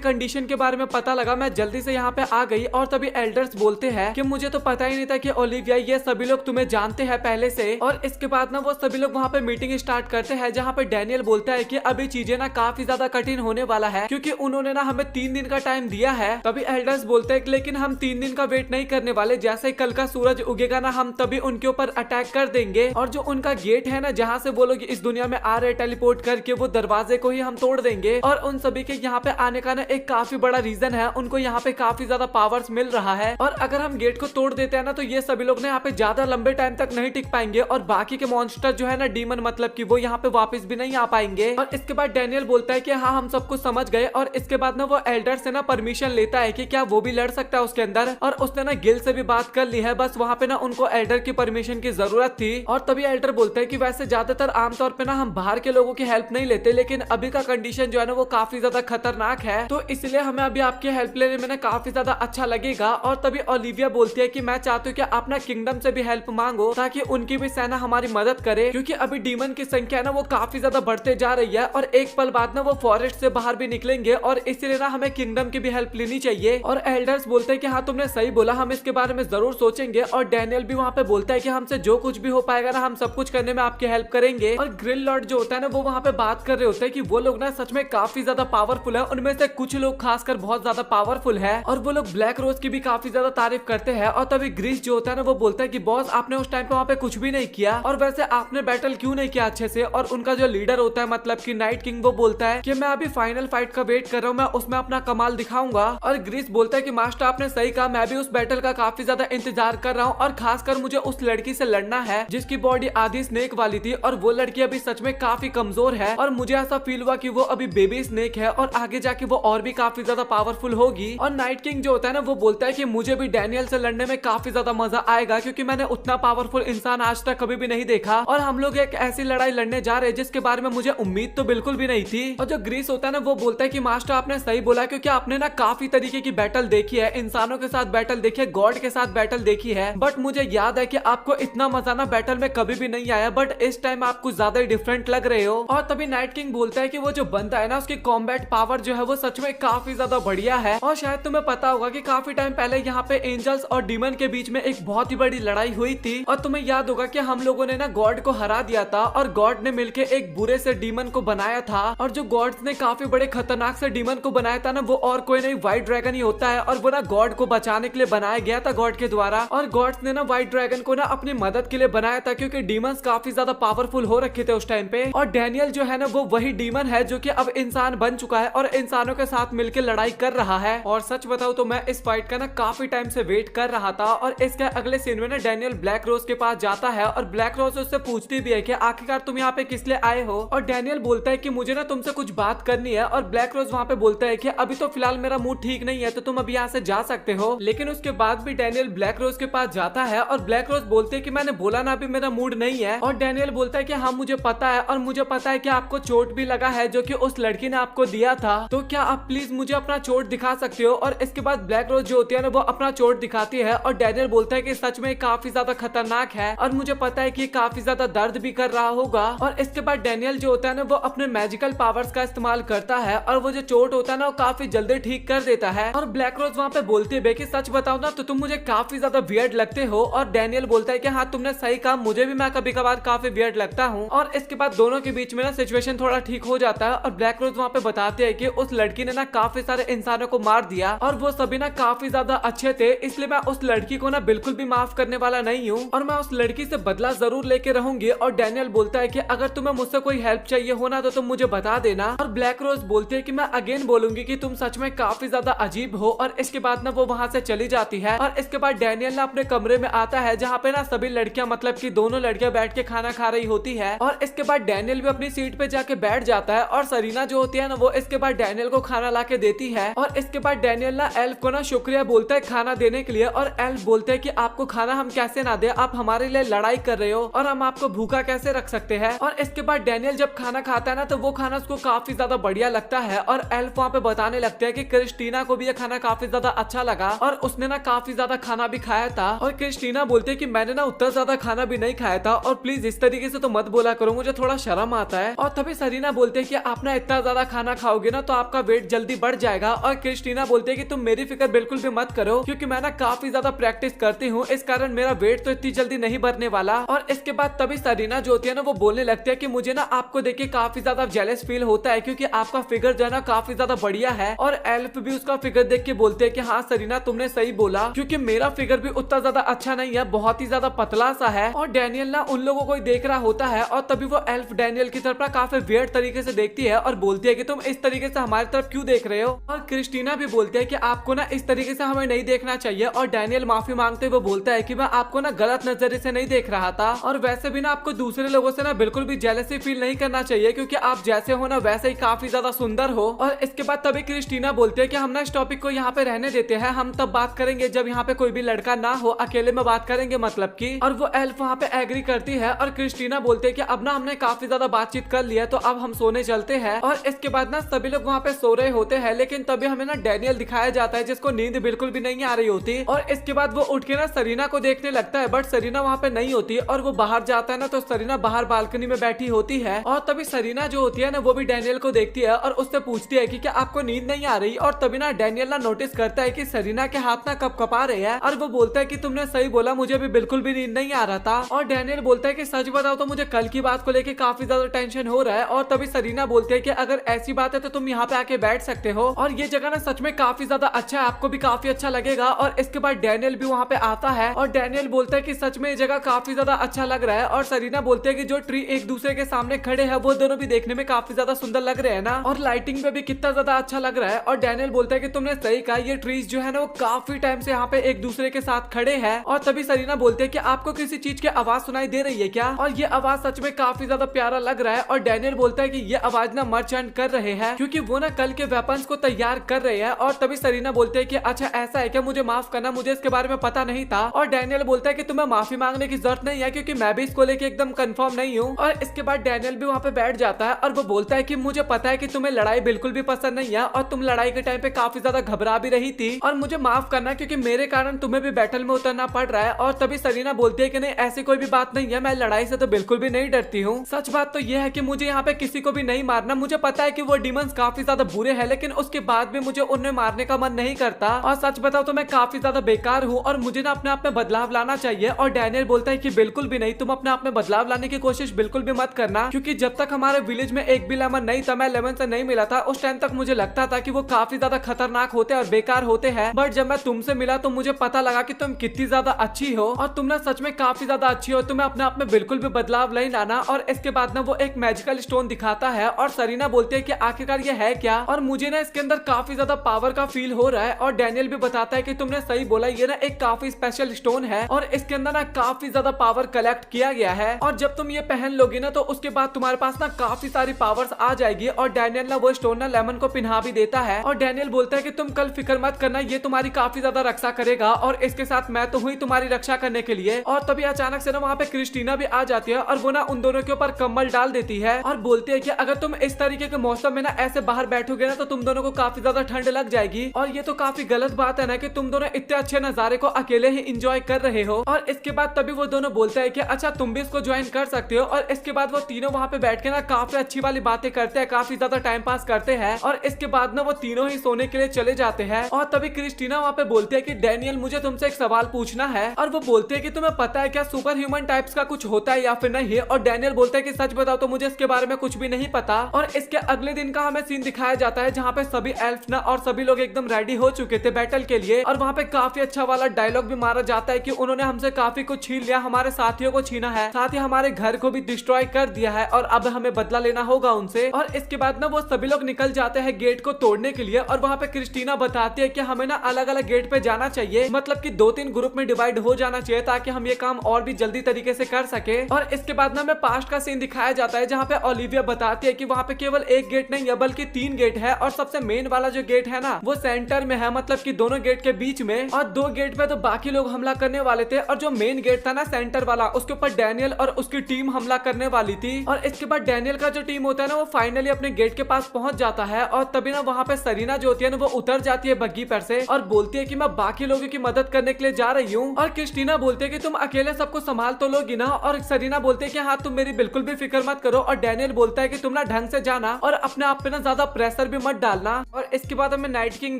कंडीशन के बारे में पता लगा मैं जल्दी से यहाँ पे आ गई। और तभी एल्डर्स बोलते हैं कि मुझे तो पता ही नहीं था कि ओलिविया ये सभी लोग तुम्हें जानते हैं पहले से। और इसके बाद ना वो सभी लोग वहाँ पे मीटिंग स्टार्ट करते हैं, जहाँ पे डैनियल बोलता है कि अभी चीजें ना काफी ज्यादा कठिन होने वाला है, क्योंकि उन्होंने ना हमें 3 दिन का टाइम दिया है। तभी एल्डर्स बोलते हैं लेकिन हम 3 दिन का वेट नहीं करने वाले, जैसे कल का सूरज उगेगा ना हम तभी उनके ऊपर अटैक कर देंगे। और जो उनका गेट है ना जहाँ से वो लोग इस दुनिया में आ रहे टेलीपोर्ट करके, वो दरवाजे को ही हम तोड़ देंगे। और उन सभी के यहाँ पे आने का ना एक काफी बड़ा रीजन है, उनको यहाँ पे काफी ज्यादा पावर्स मिल रहा है। और अगर हम गेट को तोड़ देते हैं ना तो ये सभी लोग ना यहाँ पे ज्यादा लंबे टाइम तक नहीं टिक पाएंगे, और बाकी के मॉन्स्टर जो है ना डीमन मतलब कि वो यहाँ पे वापस भी नहीं आ पाएंगे। और इसके बाद डैनियल बोलता है कि हाँ हम सब कुछ समझ गए। और इसके बाद ना वो एल्डर से ना परमिशन लेता है कि क्या वो भी लड़ सकता है उसके अंदर। और उसने ना गिल से भी बात कर ली है, बस वहाँ पे ना उनको एल्डर की परमिशन की जरूरत थी। और तभी एल्डर बोलता है कि वैसे ज्यादातर आमतौर पे ना हम बाहर के लोगों की हेल्प नहीं लेते, लेकिन अभी का कंडीशन जो है ना वो काफी ज्यादा खतरनाक है, तो इसलिए हमें अभी आपकी हेल्प लेने में ना काफी ज्यादा अच्छा लगेगा। और तभी ओलिविया बोलती है कि मैं चाहती हूँ कि आप ना किंगडम से भी हेल्प मांगो, ताकि उनकी भी सेना हमारी मदद करे, क्योंकि अभी डीमन की संख्या ना वो काफी ज्यादा बढ़ते जा रही है। और एक पल बाद ना वो फॉरेस्ट से बाहर भी निकलेंगे, और इसीलिए ना हमें किंगडम की भी हेल्प लेनी चाहिए। और एल्डर्स बोलते हैं कि हाँ तुमने सही बोला, हम इसके बारे में जरूर सोचेंगे। और डैनियल भी वहाँ पे बोलता है कि हमसे जो कुछ भी हो पाएगा ना हम सब कुछ करने में आपकी हेल्प करेंगे। और ग्रिल लॉर्ड जो होता है ना वो वहाँ पे बात कर रहे होते हैं कि वो लोग ना सच में काफी ज्यादा पावरफुल है, उनमें से कुछ लोग खासकर बहुत ज्यादा पावरफुल है। और वो लोग ब्लैक रोज की भी काफी ज्यादा तारीफ करते हैं। और तभी ग्रीस जो होता है ना वो बोलता है कि बॉस आपने उस टाइम पे वहाँ पे कुछ भी नहीं किया, और वैसे आपने बैटल क्यों नहीं किया अच्छे से। और उनका जो लीडर होता है मतलब कि नाइट किंग, वो बोलता है कि मैं अभी फाइनल फाइट का वेट कर रहा हूँ, मैं उसमें अपना कमाल दिखाऊंगा। और ग्रीस बोलता है कि मास्टर आपने सही कहा, मैं भी उस बैटल का काफी ज्यादा इंतजार कर रहा हूँ, और खासकर मुझे उस लड़की से लड़ना है जिसकी बॉडी आधी स्नेक वाली थी, और वो लड़की अभी सच में काफी कमजोर है। और मुझे ऐसा फील हुआ कि वो अभी बेबी स्नेक है, और आगे जाके वो और भी काफी ज्यादा पावरफुल होगी। और नाइट किंग जो होता है ना वो बोलता है कि मुझे भी डैनियल से लड़ने में काफी ज्यादा मजा आएगा, क्योंकि मैंने उतना पावरफुल इंसान आज तक कभी भी नहीं देखा, और हम लोग एक ऐसी लड़ाई लड़ने जा रहे हैं जिसके बारे में मुझे उम्मीद तो बिल्कुल भी नहीं थी। और जो ग्रीस होता है ना वो बोलता है कि मास्टर आपने सही बोला, क्योंकि आपने ना काफी तरीके की बैटल देखी है, इंसानों के साथ बैटल देखी है, गॉड के साथ बैटल देखी है, बट मुझे याद है कि आपको इतना मजा ना बैटल में कभी भी नहीं आया, बट इस टाइम आप कुछ ज्यादा डिफरेंट लग रहे हो। और तभी नाइट किंग बोलता है कि वो जो बंदा है ना उसकी कॉम्बैट पावर जो है वो सच में काफी ज्यादा बढ़िया है। और शायद तुम्हें पता होगा कि काफी टाइम पहले यहाँ पे एंजल्स और डीमन के बीच में एक बहुत ही बड़ी लड़ाई हुई थी, और तुम्हें याद होगा कि हम लोगों ने ना गॉड को हरा दिया था, और गॉड ने मिलके एक बुरे से डीमन को बनाया था। और जो गॉड्स ने काफी बड़े खतरनाक से डीमन को बनाया था ना वो और कोई नहीं व्हाइट ड्रैगन ही होता है, और वो ना गॉड को बचाने के लिए बनाया गया था गॉड के द्वारा। और गॉड्स ने ना व्हाइट ड्रैगन को ना अपनी मदद के लिए बनाया था, क्योंकि डीमंस काफी ज्यादा पावरफुल हो रखे थे उस टाइम पे। और डैनियल जो है ना वो वही डीमन है जो कि अब इंसान बन चुका है, और इंसानों के साथ मिलकर लड़ाई कर रहा है। और सच बताऊं तो मैं इस फाइट का ना काफी टाइम से वेट कर रहा था। और इसके अगले सीन में ना डैनियल ब्लैक रोज के पास जाता है, और ब्लैक रोज उससे पूछती भी है कि आखिरकार तुम यहाँ पे किस लिए आए हो। और डैनियल बोलता है कि मुझे ना तुमसे कुछ बात करनी है। और ब्लैक रोज वहाँ पे बोलता है कि अभी तो फिलहाल मेरा मूड ठीक नहीं है, तो तुम अभी यहाँ से जा सकते हो। लेकिन उसके बाद भी डैनियल ब्लैक रोज के पास जाता है, और ब्लैक रोज बोलते है कि मैंने बोला ना अभी मेरा मूड नहीं है। और डैनियल बोलता है कि हाँ मुझे पता है, और मुझे पता है कि आपको चोट भी लगा है जो कि उस लड़की ने आपको दिया था, तो क्या आप प्लीज मुझे अपना चोट दिखा सकते हो। और इसके बाद ब्लैक रोज जो होती है ना वो अपना चोट दिखाती है, और डैनियल बोलता है कि सच में काफी ज्यादा खतरनाक है, और मुझे पता है कि काफी ज्यादा दर्द भी कर रहा होगा। और इसके बाद डैनियल जो होता है ना वो अपने मैजिकल पावर्स का इस्तेमाल करता है, और वो जो चोट होता है ना वो काफी जल्दी ठीक कर देता है। और ब्लैक रोज वहाँ पे बोलती है कि सच बताओ ना तो तुम मुझे काफी ज्यादा वियर्ड लगते हो। और डैनियल बोलता है कि हाँ तुमने सही कहा, मुझे भी मैं कभी कभार काफी वियर्ड लगता हूँ। और इसके बाद दोनों के बीच में ना सिचुएशन थोड़ा ठीक हो जाता है, और ब्लैक रोज वहाँ पे बताते हैं कि उस लड़की ने ना काफी सारे इंसानों को मार दिया, और वो सभी ना काफी ज्यादा अच्छे थे, इसलिए मैं उस लड़की को ना बिल्कुल भी माफ करने वाला नहीं हूँ, और मैं उस लड़की से बदला जरूर लेके रहूंगी। और डैनियल बोलता है कि अगर तुम्हें मुझसे कोई हेल्प चाहिए हो ना तो तुम मुझे बता देना। और ब्लैक रोज बोलती है कि मैं अगेन बोलूंगी कि तुम सच में काफी ज्यादा अजीब हो। और इसके बाद ना वो वहाँ से चली जाती है, और इसके बाद डैनियल ना अपने कमरे में आता है जहाँ पे ना सभी लड़कियां मतलब कि दोनों लड़कियां बैठ के खाना खा रही होती है। और इसके बाद डैनियल भी अपनी सीट पे जाके बैठ जाता है, और सरीना जो होती है ना वो इसके बाद डैनियल को खाना ला के देती है। और इसके बाद डैनियल ना एल्फ को ना शुक्रिया बोलता है खाना देने के लिए, और एल्फ बोलते हैं कि आपको खाना हम कैसे ना दे, आप हमारे लिए लड़ाई कर रहे हो और हम आपको भूखा कैसे रख सकते हैं। और इसके बाद डैनियल जब खाना खाता है ना तो वो खाना उसको काफी ज्यादा बढ़िया लगता है, और एल्फ एल्फ वहाँ पे बताने लगते हैं कि क्रिस्टीना को भी ये खाना काफी ज्यादा अच्छा लगा और उसने ना काफी ज्यादा खाना भी खाया था। और क्रिस्टीना बोलती है कि मैंने ना उतना ज्यादा खाना भी नहीं खाया था और प्लीज इस तरीके से तो मत बोला करो, मुझे थोड़ा शर्म आता है। और तभी सरीना बोलते है कि आप ना इतना ज्यादा खाना खाओगे ना तो आपका वेट जल्दी बढ़ जाएगा। और क्रिस्टीना बोलते है कि तुम मेरी फिक्र बिल्कुल भी मत करो क्योंकि मैं ना काफी ज्यादा प्रैक्टिस करती हूँ, इस कारण मेरा वेट तो इतनी जल्दी नहीं बढ़ने वाला। और इसके बाद तभी सरीना जो होती है ना वो बोलने लगती है कि मुझे ना आपको देख के काफी ज्यादा जेलस फील होता है क्योंकि आपका फिगर जो है ना काफी ज्यादा बढ़िया है। और एल्फ भी उसका फिगर देख के बोलते हैं कि हाँ सरीना तुमने सही बोला क्योंकि मेरा फिगर भी उतना ज्यादा अच्छा नहीं है, बहुत ही ज्यादा पतला सा है। और डैनियल ना उन लोगों को ही देख रहा होता है और तभी वो एल्फ डैनियल की तरफ काफी वियर्ड तरीके से देखती है और बोलती है कि तुम इस तरीके से हमारी तरफ क्यों देख रहे हो। और क्रिस्टीना भी बोलती है कि आपको ना इस तरीके से हमें नहीं देखना चाहिए। और डैनियल माफी मांगते हुए बोलता है कि मैं आपको ना गलत नजरिए से नहीं देख रहा था और वैसे भी ना आपको दूसरे लोगों से ना बिल्कुल भी जेलसी फील नहीं करना चाहिए क्योंकि आप जैसे हो ना वैसे ही काफी ज्यादा सुंदर हो। और इसके बाद तभी क्रिस्टीना बोलती है कि हम ना इस टॉपिक को यहाँ पे रहने देते हैं, हम तब बात करेंगे जब यहाँ पे कोई भी लड़का ना हो, अकेले में बात करेंगे मतलब की। और वो एल्फ वहाँ पे एग्री करती है और क्रिस्टीना बोलते है कि अब ना हमने काफी ज्यादा बातचीत कर लिया तो अब हम सोने चलते हैं। और इसके बाद ना सभी लोग वहाँ पे सो रहे होते हैं लेकिन तभी हमें ना डैनियल दिखाया जाता है जिसको नींद बिल्कुल भी नहीं आ रही होती। और इसके बाद वो उठ के ना सरीना को देखने लगता है बट सरीना वहाँ पे नहीं होती और वो बाहर जाता है ना तो सरीना बाहर बालकनी में बैठी होती है। और तभी सरीना जो होती है ना वो भी डैनियल को देखती है और उससे पूछती है कि क्या आपको नींद नहीं आ रही। और तभी ना डैनियल ना नोटिस करता है कि सरीना के हाथ ना कप कपा रहे हैं और वो बोलता है कि तुमने सही बोला, मुझे भी बिल्कुल भी नींद नहीं आ रहा था। और डैनियल बोलता है कि सच बताओ तो मुझे कल की बात को लेके काफी ज्यादा टेंशन हो रहा है। और तभी सरीना बोलती है कि अगर ऐसी बात है तो तुम यहाँ पे आके बैठ सकते हो और ये जगह ना सच में काफी ज्यादा अच्छा है, आपको भी काफी अच्छा लगेगा। और इसके बाद डैनियल भी वहाँ पे आता है और डैनियल बोलता है कि सच में ये जगह काफी ज्यादा अच्छा लग रहा है। और सरीना बोलते है कि जो ट्री एक दूसरे के सामने खड़े हैं वो दोनों भी देखने में काफी ज्यादा सुंदर लग रहे हैं ना, और लाइटिंग पे भी कितना ज्यादा अच्छा लग रहा है। और डैनियल बोलता है कि तुमने सही कहा, ये ट्रीज जो है ना वो काफी टाइम से यहाँ पे एक दूसरे के साथ खड़े हैं। और तभी सरीना बोलते है कि आपको किसी चीज की आवाज सुनाई दे रही है क्या? और ये आवाज सच में काफी ज्यादा प्यारा लग रहा है। और डैनियल बोलता है कि ये आवाज ना मर्चेंट कर रहे हैं क्योंकि वो ना कल के वेपन्स को तैयार कर रहे हैं। और तभी सरीना बोलते है कि अच्छा ऐसा है क्या, मुझे माफ करना, मुझे इसके बारे में पता नहीं था। और डैनियल बोलता है कि तुम्हें माफी मांगने की जरूरत नहीं है क्योंकि मैं भी इसको लेके एकदम कंफर्म नहीं हूँ। और इसके बाद डैनियल भी वहाँ पे बैठ जाता है और वो बोलता है कि मुझे पता है कि तुम्हें लड़ाई बिल्कुल भी पसंद नहीं है और तुम लड़ाई के टाइम पे काफी ज्यादा घबरा भी रही थी और मुझे माफ करना क्योंकि मेरे कारण तुम्हें भी बैटल में उतरना पड़ रहा है। और तभी सरीना बोलती है कि नहीं ऐसी कोई भी बात नहीं है, मैं लड़ाई से तो बिल्कुल भी नहीं डरती हूँ। सच बात तो यह है कि मुझे यहाँ पे किसी को भी नहीं मारना, मुझे पता है कि वो डिमंस काफी ज्यादा बुरे हैं लेकिन उसके बाद भी मुझे उन्हें मारने का मन नहीं करता। और सच बताओ तो मैं काफी ज्यादा बेकार हूँ और मुझे ना अपने आप में बदलाव लाना चाहिए। और डैनियल बोलता है कि बिल्कुल भी नहीं, तुम अपने आप में बदलाव लाने की कोशिश बिल्कुल भी मत करना क्योंकि जब तक हमारे विलेज में एक भी लेमन नहीं था, मैं लेमन से नहीं मिला था, उस टाइम तक मुझे लगता था कि वो काफी ज्यादा खतरनाक होते और बेकार होते हैं। बट जब मैं तुमसे मिला तो मुझे पता लगा कि तुम कितनी ज्यादा अच्छी हो और तुम ना सच में काफी ज्यादा अच्छी हो, तुम्हें अपने आप में बिल्कुल भी बदलाव नहीं लाना। और इसके बाद ना वो एक मैजिकल स्टोन दिखाता है और सरीना बोलती है कि आखिरकार ये है क्या, और मुझे ना इसके अंदर काफी ज्यादा पावर का फील हो रहा है। और डैनियल भी बताता है कि तुमने सही बोला, ये ना एक काफी स्पेशल स्टोन है और इसके अंदर ना काफी ज्यादा पावर कलेक्ट किया गया है और जब तुम ये पहन लोगे ना तो उसके बाद तुम्हारे पास ना काफी सारी पावर्स आ जाएगी। और डैनियल ना वो स्टोन ना लेमन को पिन्हा भी देता है और डैनियल बोलता है कि तुम कल फिक्र मत करना, ये तुम्हारी काफी ज्यादा रक्षा करेगा और इसके साथ मैं तो हुई तुम्हारी रक्षा करने के लिए। और तभी अचानक से ना वहाँ पे क्रिस्टीना भी आ जाती है और वो ना उन दोनों के ऊपर कम्बल डाल देती है और बोलती है कि अगर तुम इस तरीके के मौसम में ना ऐसे बाहर बैठोगे ना तो तुम दोनों को काफी ज्यादा ठंड लग जाएगी। और ये तो काफी गलत बात है ना कि तुम दोनों इतने अच्छे नजारे को अकेले ही इंजॉय कर रहे हो। और इसके बाद तभी वो दोनों बोलते हैं कि अच्छा तुम भी इसको ज्वाइन कर सकते हो। और इसके बाद वो तीनों वहाँ पे बैठ के ना काफी अच्छी वाली बातें करते हैं, काफी ज्यादा टाइम पास करते हैं और इसके बाद ना वो तीनों ही सोने के लिए चले जाते हैं। और तभी क्रिस्टीना वहाँ पे बोलती है कि डैनियल मुझे तुमसे एक सवाल पूछना है। और वो बोलते हैं कि तुम्हें पता है क्या सुपर ह्यूमन टाइप्स का कुछ होता है या फिर नहीं? और डैनियल बोलता है कि सच बताओ तो मुझे इसके बारे में कुछ भी नहीं पता। और इसके अगले दिन का हमें सीन दिखाया जाता है जहाँ पे सभी एल्फ ना और सभी लोग एकदम रेडी हो चुके थे बैटल के लिए और वहाँ पे काफी अच्छा वाला डायलॉग भी मारा जाता है कि उन्होंने हमसे काफी कुछ छीन लिया, हमारे साथियों को छीना है, साथ ही हमारे घर को भी डिस्ट्रॉय कर दिया है और अब हमें बदला लेना होगा उनसे। और इसके बाद ना वो सभी लोग निकल जाते हैं गेट को तोड़ने के लिए और वहाँ पे क्रिस्टीना बताती है कि हमें ना अलग अलग गेट पे जाना चाहिए, मतलब कि 2-3 ग्रुप में डिवाइड हो जाना चाहिए ताकि हम ये काम और भी जल्दी तरीके से कर सके। और इसके बाद ना हमें पास्ट का सीन दिखाया जाता है जहाँ पे ओलिविया बताती है कि वहाँ पे केवल एक गेट नहीं है बल्कि 3 गेट है और सबसे मेन वाला जो गेट है ना वो सेंटर में है, मतलब कि दोनों गेट के बीच में, और 2 गेट पे तो बाकी लोग हमला करने वाले थे और जो मेन गेट था ना सेंटर वाला उसके ऊपर डैनियल और उसकी टीम हमला करने वाली थी। और इसके बाद डैनियल का जो टीम होता है ना वो फाइनली अपने गेट के पास पहुंच जाता है है और तभी ना वहाँ पे सरीना जो होती है ना वो उतर जाती है बग्गी पर से और बोलती है कि मैं बाकी लोगों की मदद करने के लिए जा रही हूँ। और क्रिस्टीना बोलती है कि तुम अकेले सबको संभाल तो लोगी ना। और सरीना बोलती है कि हाँ तुम मेरी बिल्कुल भी फिक्र मत करो। और डैनियल बोलता है कि तुम ना ढंग से जाना और अपने आप पे ना ज्यादा प्रेशर भी मत डालना। और इसके बाद हमें नाइट किंग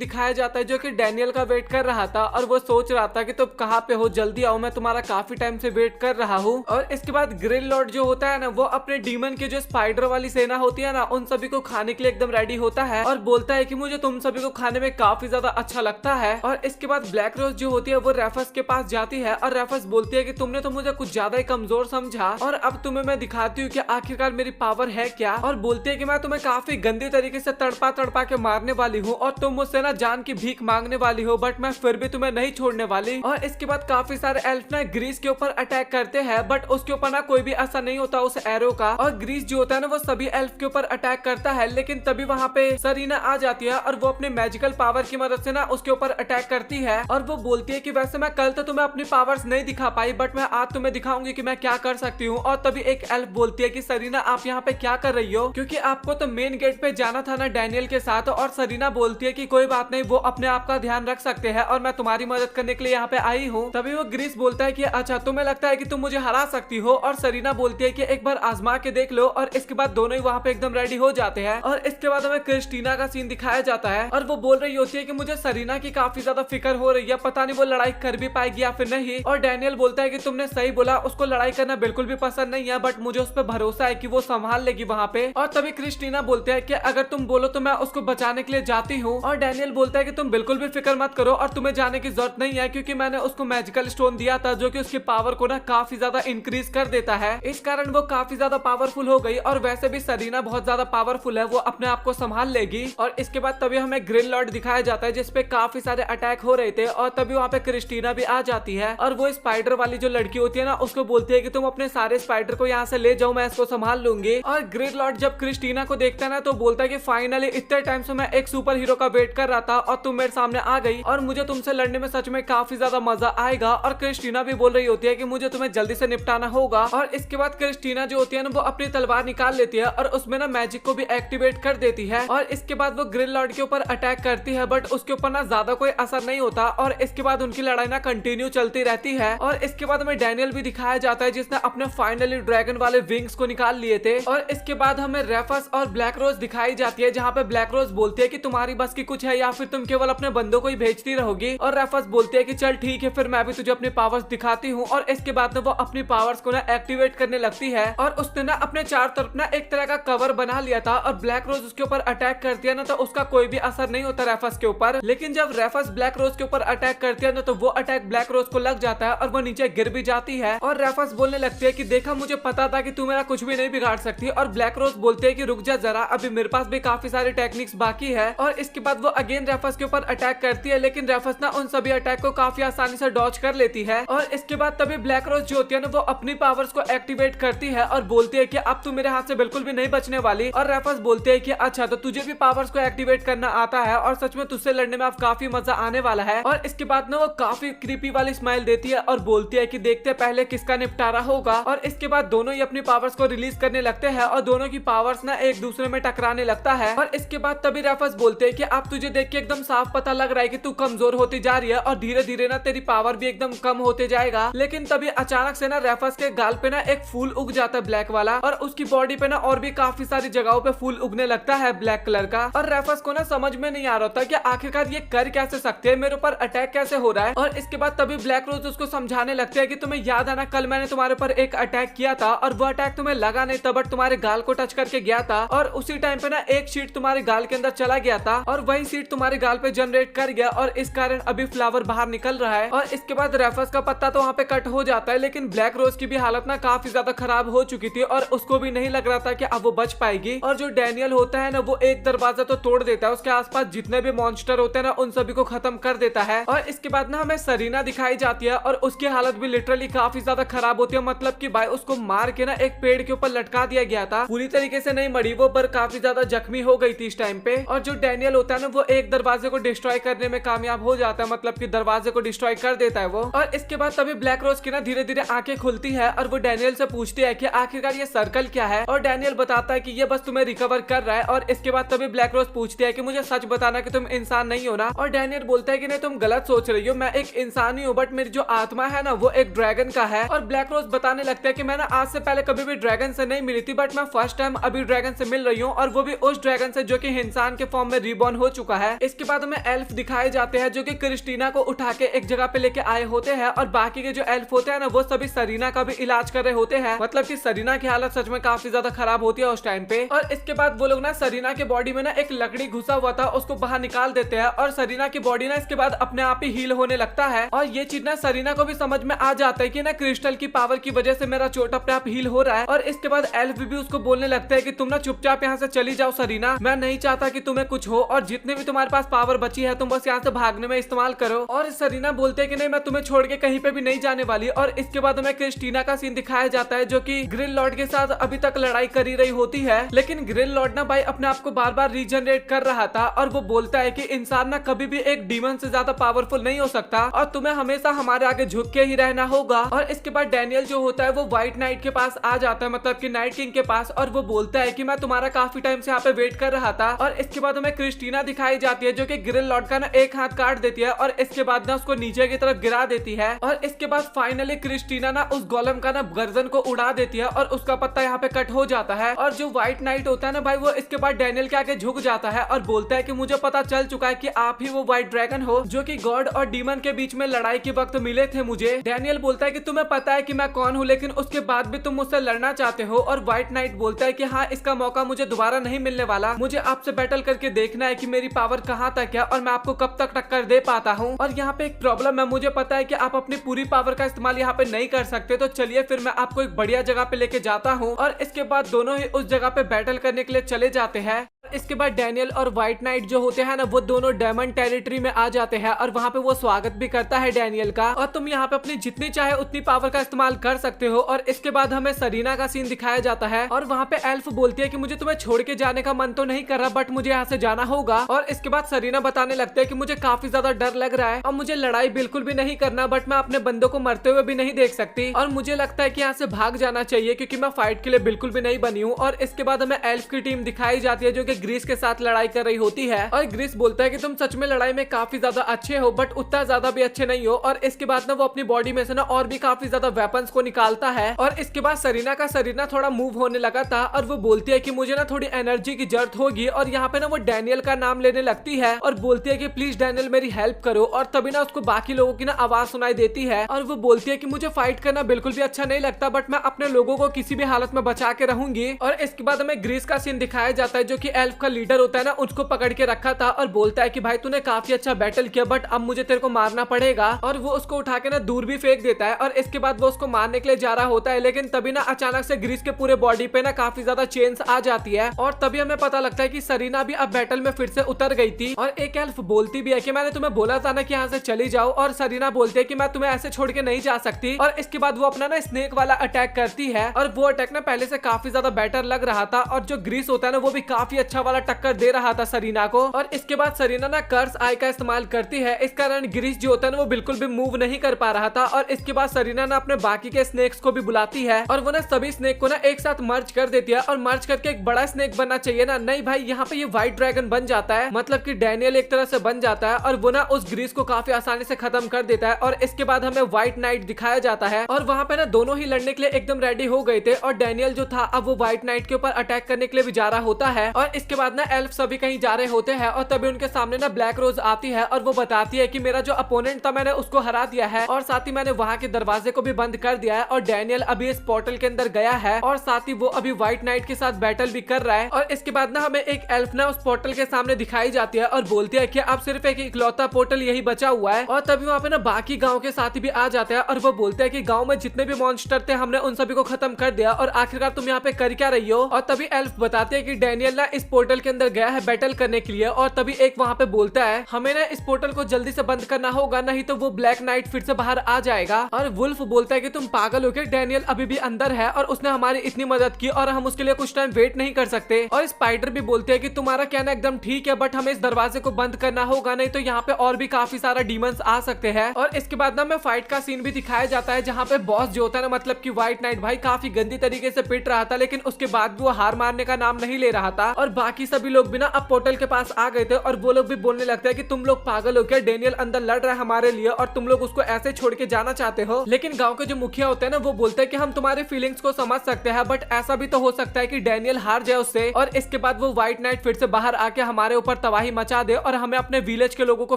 दिखाया जाता है जो कि डैनियल का वेट कर रहा था और वो सोच रहा था कि तुम कहाँ पे हो, जल्दी आओ, मैं तुम्हारा काफी टाइम से वेट कर रहा हूँ। और इसके बाद ग्रिल लॉर्ड जो होता है ना वो अपने डीमन के जो स्पाइडर वाली सेना होती है ना उन सभी को खाने के लिए एकदम रेडी होता है और बोलता है कि मुझे तुम सभी को खाने में काफी ज्यादा अच्छा लगता है। और इसके बाद ब्लैक रोज जो होती है वो रेफस के पास जाती है और रेफस बोलती है कि तुमने तो मुझे कुछ ज्यादा ही कमजोर समझा और अब तुम्हें मैं दिखाती हूँ कि आखिरकार मेरी पावर है क्या। और बोलती है कि मैं तुम्हें काफी गंदे तरीके से तड़पा तड़पा के मारने वाली हूँ और तुम मुझसे ना जान की भीख मांगने वाली हो, बट मैं फिर भी तुम्हें नहीं छोड़ने वाली। और इसके बाद काफी सारे एल्फ ना ग्रीस के ऊपर अटैक करते हैं बट उसके ऊपर ना कोई भी असर नहीं होता उस एरो का। और ग्रीस जो होता है ना वो सभी एल्फ के ऊपर अटैक करता है, लेकिन तभी वहाँ पे सरीना आ जाती है और वो अपने मैजिकल पावर की मदद से ना उसके ऊपर अटैक करती है। और वो बोलती है कि वैसे मैं कल तो तुम्हें अपनी पावर्स नहीं दिखा पाई बट मैं आज तुम्हें दिखाऊंगी कि मैं क्या कर सकती हूँ। और तभी एक एल्फ बोलती है कि सरीना आप यहाँ पे क्या कर रही हो, क्योंकि आपको तो मेन गेट पे जाना था ना डैनियल के साथ। और सरीना बोलती है कि कोई बात नहीं, वो अपने आप का ध्यान रख सकते हैं और मैं तुम्हारी मदद करने के लिए यहाँ पे आई हूँ। तभी वो ग्रीस बोलता है कि अच्छा तुम्हें लगता है कि तुम मुझे हरा सकती हो। और सरीना बोलती है कि एक बार आजमा के देख लो। और इसके बाद दोनों ही वहाँ पे एकदम रेडी हो जाते हैं। और इसके बाद हमें क्रिस्टीना का सीन दिखाया जाता है और वो बोल रही होती है कि मुझे सरीना की काफी ज्यादा फिक्र हो रही है, पता नहीं वो लड़ाई कर भी पाएगी या फिर नहीं। और डैनियल बोलता है कि तुमने सही बोला, उसको लड़ाई करना बिल्कुल भी पसंद नहीं है बट मुझे उस पर भरोसा है कि वो संभाल लेगी वहाँ पे। और तभी क्रिस्टीना बोलते हैं कि अगर तुम बोलो तो मैं उसको बचाने के लिए जाती हूँ। और डैनियल बोलता है कि तुम बिल्कुल भी फिक्र मत करो और तुम्हें जाने की जरूरत नहीं है, क्योंकि मैंने उसको मैजिकल स्टोन दिया था जो कि उसकी पावर को ना काफी ज्यादा इंक्रीज कर देता है। इस कारण वो काफी ज्यादा पावरफुल हो गई और वैसे भी सरीना बहुत ज्यादा पावरफुल है, वो अपने आप को संभाल लेगी। और इसके बाद तभी हमें ग्रिल लॉर्ड दिखाया जाता है जिसपे काफी सारे अटैक हो रहे थे और तभी वहाँ पे क्रिस्टीना भी आ जाती है और वो स्पाइडर वाली जो लड़की होती है ना उसको बोलती है कि तुम अपने सारे स्पाइडर को यहाँ से ले जाओ, मैं इसको संभाल लूंगी। और ग्रिल लॉर्ड जब क्रिस्टीना को देखता है ना तो बोलता है कि फाइनली इतने टाइम से मैं एक सुपर हीरो का वेट कर रहा था और तुम मेरे सामने आ गई और मुझे तुमसे लड़ने में सच में काफी ज्यादा मजा आएगा। और क्रिस्टीना भी बोल रही होती है कि मुझे तुम्हें जल्दी से निपटाना होगा। और इसके बाद क्रिस्टीना जो होती है ना वो अपनी तलवार निकाल लेती है और उसमें ना मैजिक को भी एक्टिवेट कर देती है। और इसके बाद वो ग्रिल लॉर्ड के ऊपर अटैक करती है बट उसके ऊपर ना ज्यादा कोई असर नहीं होता और इसके बाद उनकी लड़ाई ना कंटिन्यू चलती रहती है। और इसके बाद हमें डैनियल भी दिखाया जाता है जिसने अपने फाइनली ड्रैगन वाले विंग्स को निकाल लिए थे। और इसके बाद हमें रेफस और ब्लैक रोज दिखाई जाती है जहाँ पे ब्लैक रोज बोलती है कि तुम्हारी बस की कुछ है या फिर तुम केवल अपने बंदों को ही भेजती रहोगी। और रेफस बोलती है कि चल ठीक है, फिर मैं भी तुझे अपनी पावर्स दिखाती हूँ। और इसके बाद वो अपनी पावर्स को ना एक्टिवेट करने लगती है और उसने ना अपने चार तरफ ना एक तरह का कवर बना लिया था और ब्लैक रोज उसके ऊपर अटैक करती है ना तो उसका कोई भी असर नहीं होता रेफस के ऊपर। लेकिन जब रेफस ब्लैक रोज के ऊपर अटैक करती है ना तो वो अटैक ब्लैक रोज को लग जाता है और वो नीचे गिर भी जाती है। और रेफस बोलने लगती है कि देखा, मुझे पता था कि तू मेरा कुछ भी नहीं बिगाड़ सकती। और ब्लैक रोज बोलते है कि रुक जा जरा, अभी मेरे पास भी काफी सारे टेक्निक्स बाकी है। और इसके बाद वो अगेन रेफस के ऊपर अटैक करती है लेकिन रेफस ना उन सभी अटैक को काफी आसानी से डॉज कर लेती है। और इसके बाद तभी ब्लैक रोज जो होती है ना वो अपनी पावर्स को एक्टिवेट करती है और बोलती है कि अब तू मेरे हाथ से बिल्कुल भी नहीं बचने वाली। और रेफस बोलते है कि अच्छा तो तुझे भी पावर्स को एक्टिवेट करना आता है और सच में तुझसे लड़ने में अब काफी मजा आने वाला है। और इसके बाद ना वो काफी क्रीपी वाली स्माइल देती है और बोलती है कि देखते पहले किसका निपटारा होगा। और इसके बाद दोनों ही अपनी पावर्स को रिलीज करने लगते हैं और दोनों की पावर्स ना एक दूसरे में टकराने लगता है। और इसके बाद तभी रेफस बोलते हैं कि अब तुझे देख के एकदम साफ पता लग रहा है कि तू कमजोर होती जा रही है और धीरे धीरे ना तेरी पावर भी एकदम कम होते जाएगा। लेकिन तभी अचानक से ना रेफस के गाल पे ना एक फूल उग जाता है ब्लैक वाला और उसकी बॉडी पे ना और भी काफी सारी जगहों पे फूल उगने लगता है ब्लैक कलर का। और रेफस को ना समझ में नहीं आ रहा था कि आखिरकार ये कर कैसे सकते हैं, मेरे ऊपर अटैक कैसे हो रहा है। और इसके बाद तभी ब्लैक रोज उसको समझाने लगते हैं कि तुम्हें याद है ना, कल मैंने तुम्हारे ऊपर एक अटैक किया था और वो अटैक तुम्हें लगा नहीं था बट तुम्हारे गाल को टच करके गया था और उसी टाइम पे ना एक शीट तुम्हारे गाल के अंदर चला गया था और वही शीट तुम्हारे गाल पे जनरेट कर गया और इस कारण अभी फ्लावर बाहर निकल रहा है। और इसके बाद रेफस का पत्ता तो वहाँ पे कट हो जाता है लेकिन ब्लैक रोज की भी हालत ना काफी ज्यादा खराब हो चुकी थी और उसको भी नहीं लग रहा था कि अब वो बच पाएगी। और जो डैनियल होता है ना वो एक दरवाजा तो तोड़ देता है, उसके आसपास जितने भी मॉन्स्टर होते हैं ना उन सभी को खत्म कर देता है। और इसके बाद ना हमें सरीना दिखाई जाती है और उसकी हालत भी लिटरली काफी ज्यादा खराब होती है, मतलब कि भाई उसको मार के ना एक पेड़ के ऊपर लटका दिया गया था, पूरी तरीके से नहीं मरी वो पर काफी ज्यादा जख्मी हो गई थी इस टाइम पे। और जो डैनियल होता है ना वो एक दरवाजे को डिस्ट्रॉय करने में कामयाब हो जाता है, मतलब कि दरवाजे को डिस्ट्रॉय कर देता है वो। और इसके बाद तभी ब्लैक रोज की ना धीरे धीरे आंखें खुलती है और वो डैनियल से पूछती है कि आखिरकार ये सर्कल क्या है। और डैनियल बताता है कि ये बस तुम्हें रिकवर कर रहा है। और इसके बाद तभी ब्लैक रोज पूछती है कि मुझे सच बताना कि तुम इंसान नहीं हो ना। और डैनियल बोलता है कि नहीं तुम गलत सोच रही हो, मैं एक इंसान ही हूँ बट मेरी जो आत्मा है ना वो एक ड्रैगन का है। और ब्लैक रोज बताने लगता है कि मैं ना आज से पहले कभी भी ड्रैगन से नहीं मिली थी बट मैं फर्स्ट टाइम अभी ड्रैगन से मिल रही हूँ, और वो भी उस ड्रैगन से जो कि इंसान के फॉर्म में रिबॉर्न हो चुका है। इसके बाद हमें एल्फ दिखाए जाते हैं जो कि क्रिस्टीना को उठा के एक जगह पे लेके आए होते हैं, और बाकी के जो एल्फ होते हैं ना वो सभी सरीना का भी इलाज कर रहे होते हैं। मतलब कि सरीना की हालत सच में काफी ज्यादा खराब होती है उस टाइम पे। और इसके बाद वो लोग ना सरीना के बॉडी में ना एक लकड़ी घुसा हुआ था उसको बाहर निकाल देते हैं, और सरीना की बॉडी ना इसके बाद अपने आप ही हील होने लगता है। और ये चीज ना सरीना को भी समझ में आ जाता है कि ना क्रिस्टल की पावर की वजह से मेरा चोट अपने आप हील हो रहा है। और इसके बाद एल्फ भी उसको बोलने लगता है कि तुम ना चुपचाप यहाँ से चली जाओ सरीना, मैं नहीं चाहता कि तुम्हें कुछ हो, और जितने भी तुम्हारे पास पावर बची है तुम बस यहाँ से भागने में इस्तेमाल करो। और सरीना बोलते हैं कि नहीं मैं तुम्हें छोड़ के कहीं पे भी नहीं जाने वाली। और इसके बाद हमें क्रिस्टीना का सीन दिखाया जाता है जो कि ग्रिल लॉर्ड के साथ अभी तक लड़ाई कर ही रही होती है, लेकिन ग्रिल लॉर्ड ना भाई अपने आप को बार बार रीजनरेट कर रहा था। और वो बोलता है कि इंसान ना कभी भी एक डीमन से ज्यादा पावरफुल नहीं हो सकता, और तुम्हें हमेशा हमारे आगे झुक के ही रहना होगा। और इसके बाद डैनियल जो होता है वो व्हाइट नाइट के पास आ जाता है, मतलब कि नाइट किंग के पास, और वो बोलता है कि मैं तुम्हारा काफी टाइम से यहाँ पे वेट कर रहा था। और इसके बाद हमें क्रिस्टीना दिखाई जाती है जो कि ग्रिल लॉर्ड का ना एक हाथ काट देती है, और इसके बाद ना उसको नीचे की तरफ गिरा देती है। और इसके बाद फाइनली क्रिस्टीना ना उस गोलम का ना गर्दन को उड़ा देती है, और उसका पत्ता यहाँ पे कट हो जाता है। और जो व्हाइट नाइट होता है ना भाई वो इसके बाद डैनियल के आगे झुक जाता है और बोलता है कि मुझे पता चल चुका है कि आप ही वो व्हाइट ड्रैगन हो जो कि गॉड और डीमन के बीच में लड़ाई के वक्त मिले थे मुझे। डैनियल बोलता है कि तुम्हें पता है कि मैं कौन हूँ, लेकिन उसके बाद भी तुम मुझसे लड़ना चाहते हो। और व्हाइट नाइट बोलता है कि हाँ इसका मौका मुझे दोबारा नहीं मिलने वाला, मुझे आपसे बैटल करके देखना है कि मेरी पावर कहाँ तक है और मैं आपको कब तक टक्कर दे पाता हूँ। और यहाँ पे एक प्रॉब्लम है, मुझे पता है कि आप अपनी पूरी पावर का इस्तेमाल यहाँ पे नहीं कर सकते, तो चलिए फिर मैं आपको एक बढ़िया जगह पे लेके जाता हूँ। और इसके बाद दोनों ही उस जगह पे बैटल करने के लिए चले जाते हैं। इसके बाद डैनियल और व्हाइट नाइट जो होते हैं ना वो दोनों डायमंड टेरिटरी में आ जाते हैं, और वहाँ पे वो स्वागत भी करता है डैनियल का, और तुम यहाँ पे अपनी जितनी चाहे उतनी पावर का इस्तेमाल कर सकते हो। और इसके बाद हमें सरीना का सीन दिखाया जाता है, और वहाँ पे एल्फ बोलती है कि मुझे तुम्हें छोड़ के जाने का मन तो नहीं कर रहा बट मुझे यहाँ से जाना होगा। और इसके बाद सरीना बताने लगते है कि मुझे काफी ज्यादा डर लग रहा है और मुझे लड़ाई बिल्कुल भी नहीं करना, बट मैं अपने बंदों को मरते हुए भी नहीं देख सकती, और मुझे लगता है कि यहाँ से भाग जाना चाहिए क्योंकि मैं फाइट के लिए बिल्कुल भी नहीं बनी हूँ। और इसके बाद हमें एल्फ की टीम दिखाई जाती है जो कि ग्रीस के साथ लड़ाई कर रही होती है, और ग्रीस बोलता है कि तुम सच में लड़ाई में काफी ज्यादा अच्छे हो बट उतना ज्यादा भी अच्छे नहीं हो। और इसके बाद ना वो अपनी बॉडी में से ना और भी काफी ज्यादा वेपन्स को निकालता है। और इसके बाद सरीना का शरीर ना थोड़ा मूव होने लगा था, और वो बोलती है कि मुझे ना थोड़ी एनर्जी की जरूरत होगी, और यहाँ पे ना वो डैनियल का नाम लेने लगती है और बोलती है कि प्लीज डैनियल मेरी हेल्प करो। और तभी ना उसको बाकी लोगों की ना आवाज सुनाई देती है, और वो बोलती है कि मुझे फाइट करना बिल्कुल भी अच्छा नहीं लगता बट मैं अपने लोगों को किसी भी हालत में बचा के रहूंगी। और इसके बाद हमें ग्रीस का सीन दिखाया जाता है जो कि एल्फ का लीडर होता है ना, उसको पकड़ के रखा था, और बोलता है कि भाई तूने काफी अच्छा बैटल किया बट अब मुझे तेरे को मारना पड़ेगा। और वो उसको उठा के ना दूर भी फेंक देता है, और इसके बाद वो उसको मारने के लिए जा रहा होता है, लेकिन तभी ना अचानक से ग्रीस के पूरे बॉडी पे ना काफी ज्यादा चेन्स आ जाती है, और तभी हमें पता लगता है कि सरीना भी अब बैटल में फिर से उतर गई थी। और एक एल्फ बोलती भी है कि मैंने तुम्हें बोला था ना कि यहाँ से चली जाओ, और सरीना बोलती है कि मैं तुम्हें ऐसे छोड़ के नहीं जा सकती। और इसके बाद वो अपना ना स्नेक वाला अटैक करती है, और वो अटैक ना पहले से काफी ज्यादा बेटर लग रहा था, और जो ग्रीस होता है ना वो भी काफी अच्छा वाला टक्कर दे रहा था सरीना को। और इसके बाद सरीना ना कर्स आई का इस्तेमाल करती है, इस कारण ग्रीस जो होता है ना वो बिल्कुल भी मूव नहीं कर पा रहा था। और इसके बाद सरीना ना अपने बाकी के स्नेक्स को भी बुलाती है, और वो ना सभी स्नेक को ना एक साथ मर्ज कर देती है, और मर्ज करके एक बड़ा स्नेक बनना चाहिए ना, नहीं भाई यहाँ पे ये व्हाइट ड्रैगन बन जाता है, मतलब कि डैनियल एक तरह से बन जाता है, और वो ना उस ग्रीस को काफी आसानी से खत्म कर देता है। और इसके बाद हमें व्हाइट नाइट दिखाया जाता है, और वहाँ पे ना दोनों ही लड़ने के लिए एकदम रेडी हो गए थे, और डैनियल जो था अब वो व्हाइट नाइट के ऊपर अटैक करने के लिए भी जा रहा होता है। और इसके बाद ना एल्फ सभी कहीं जा रहे होते हैं, और तभी उनके सामने ना ब्लैक रोज आती है, और वो बताती है कि मेरा जो अपोनेंट था मैंने उसको हरा दिया है, और साथ ही मैंने वहाँ के दरवाजे को भी बंद कर दिया है, और डैनियल अभी इस पोर्टल के अंदर गया है, और साथ ही वो अभी व्हाइट नाइट के साथ बैटल भी कर रहा है। और इसके बाद ना हमें एक एल्फ ना उस पोर्टल के सामने दिखाई जाती है, और बोलती है कि अब सिर्फ एक इकलौता पोर्टल यही बचा हुआ है। और तभी वहाँ पे ना बाकी गाँव के साथी भी आ जाते हैं, और वो बोलते हैं कि गाँव में जितने भी मॉन्स्टर थे हमने उन सभी को खत्म कर दिया, और आखिरकार तुम यहाँ पे कर क्या रही हो। और तभी एल्फ बताते हैं कि डैनियल ना इस पोर्टल के अंदर गया है बैटल करने के लिए, और तभी एक वहाँ पे बोलता है हमें ना इस पोर्टल को जल्दी से बंद करना होगा, नहीं तो वो ब्लैक नाइट फिर से बाहर आ जाएगा। और वुल्फ बोलता है कि तुम पागल हो गए, डैनियल अभी भी अंदर है और उसने हमारी इतनी मदद की और हम उसके लिए कुछ टाइम वेट नहीं कर सकते। और स्पाइडर भी बोलते हैं कि तुम्हारा कहना एकदम ठीक है बट हमें इस दरवाजे को बंद करना होगा, नहीं तो यहाँ पे और भी काफी सारा डीमंस आ सकते हैं। और इसके बाद ना हमें फाइट का सीन भी दिखाया जाता है जहाँ पे बॉस जो होता है ना, मतलब कि व्हाइट नाइट भाई काफी गंदी तरीके से पिट रहा था, लेकिन उसके बाद भी वो हार मारने का नाम नहीं ले रहा था। और बाकी सभी लोग भी ना अब पोर्टल के पास आ गए थे और वो लोग भी बोलने लगते हैं कि तुम लोग पागल हो क्या, डेनियल अंदर लड़ रहा है हमारे लिए और तुम लोग उसको ऐसे छोड़ के जाना चाहते हो। लेकिन गांव के जो मुखिया होते हैं ना वो बोलते हैं कि हम तुम्हारे फीलिंग्स को समझ सकते हैं, बट ऐसा भी तो हो सकता है कि डेनियल हार जाए उससे और इसके बाद वो व्हाइट नाइट फिर से बाहर आके हमारे ऊपर तबाही मचा दे और हमें अपने विलेज के लोगों को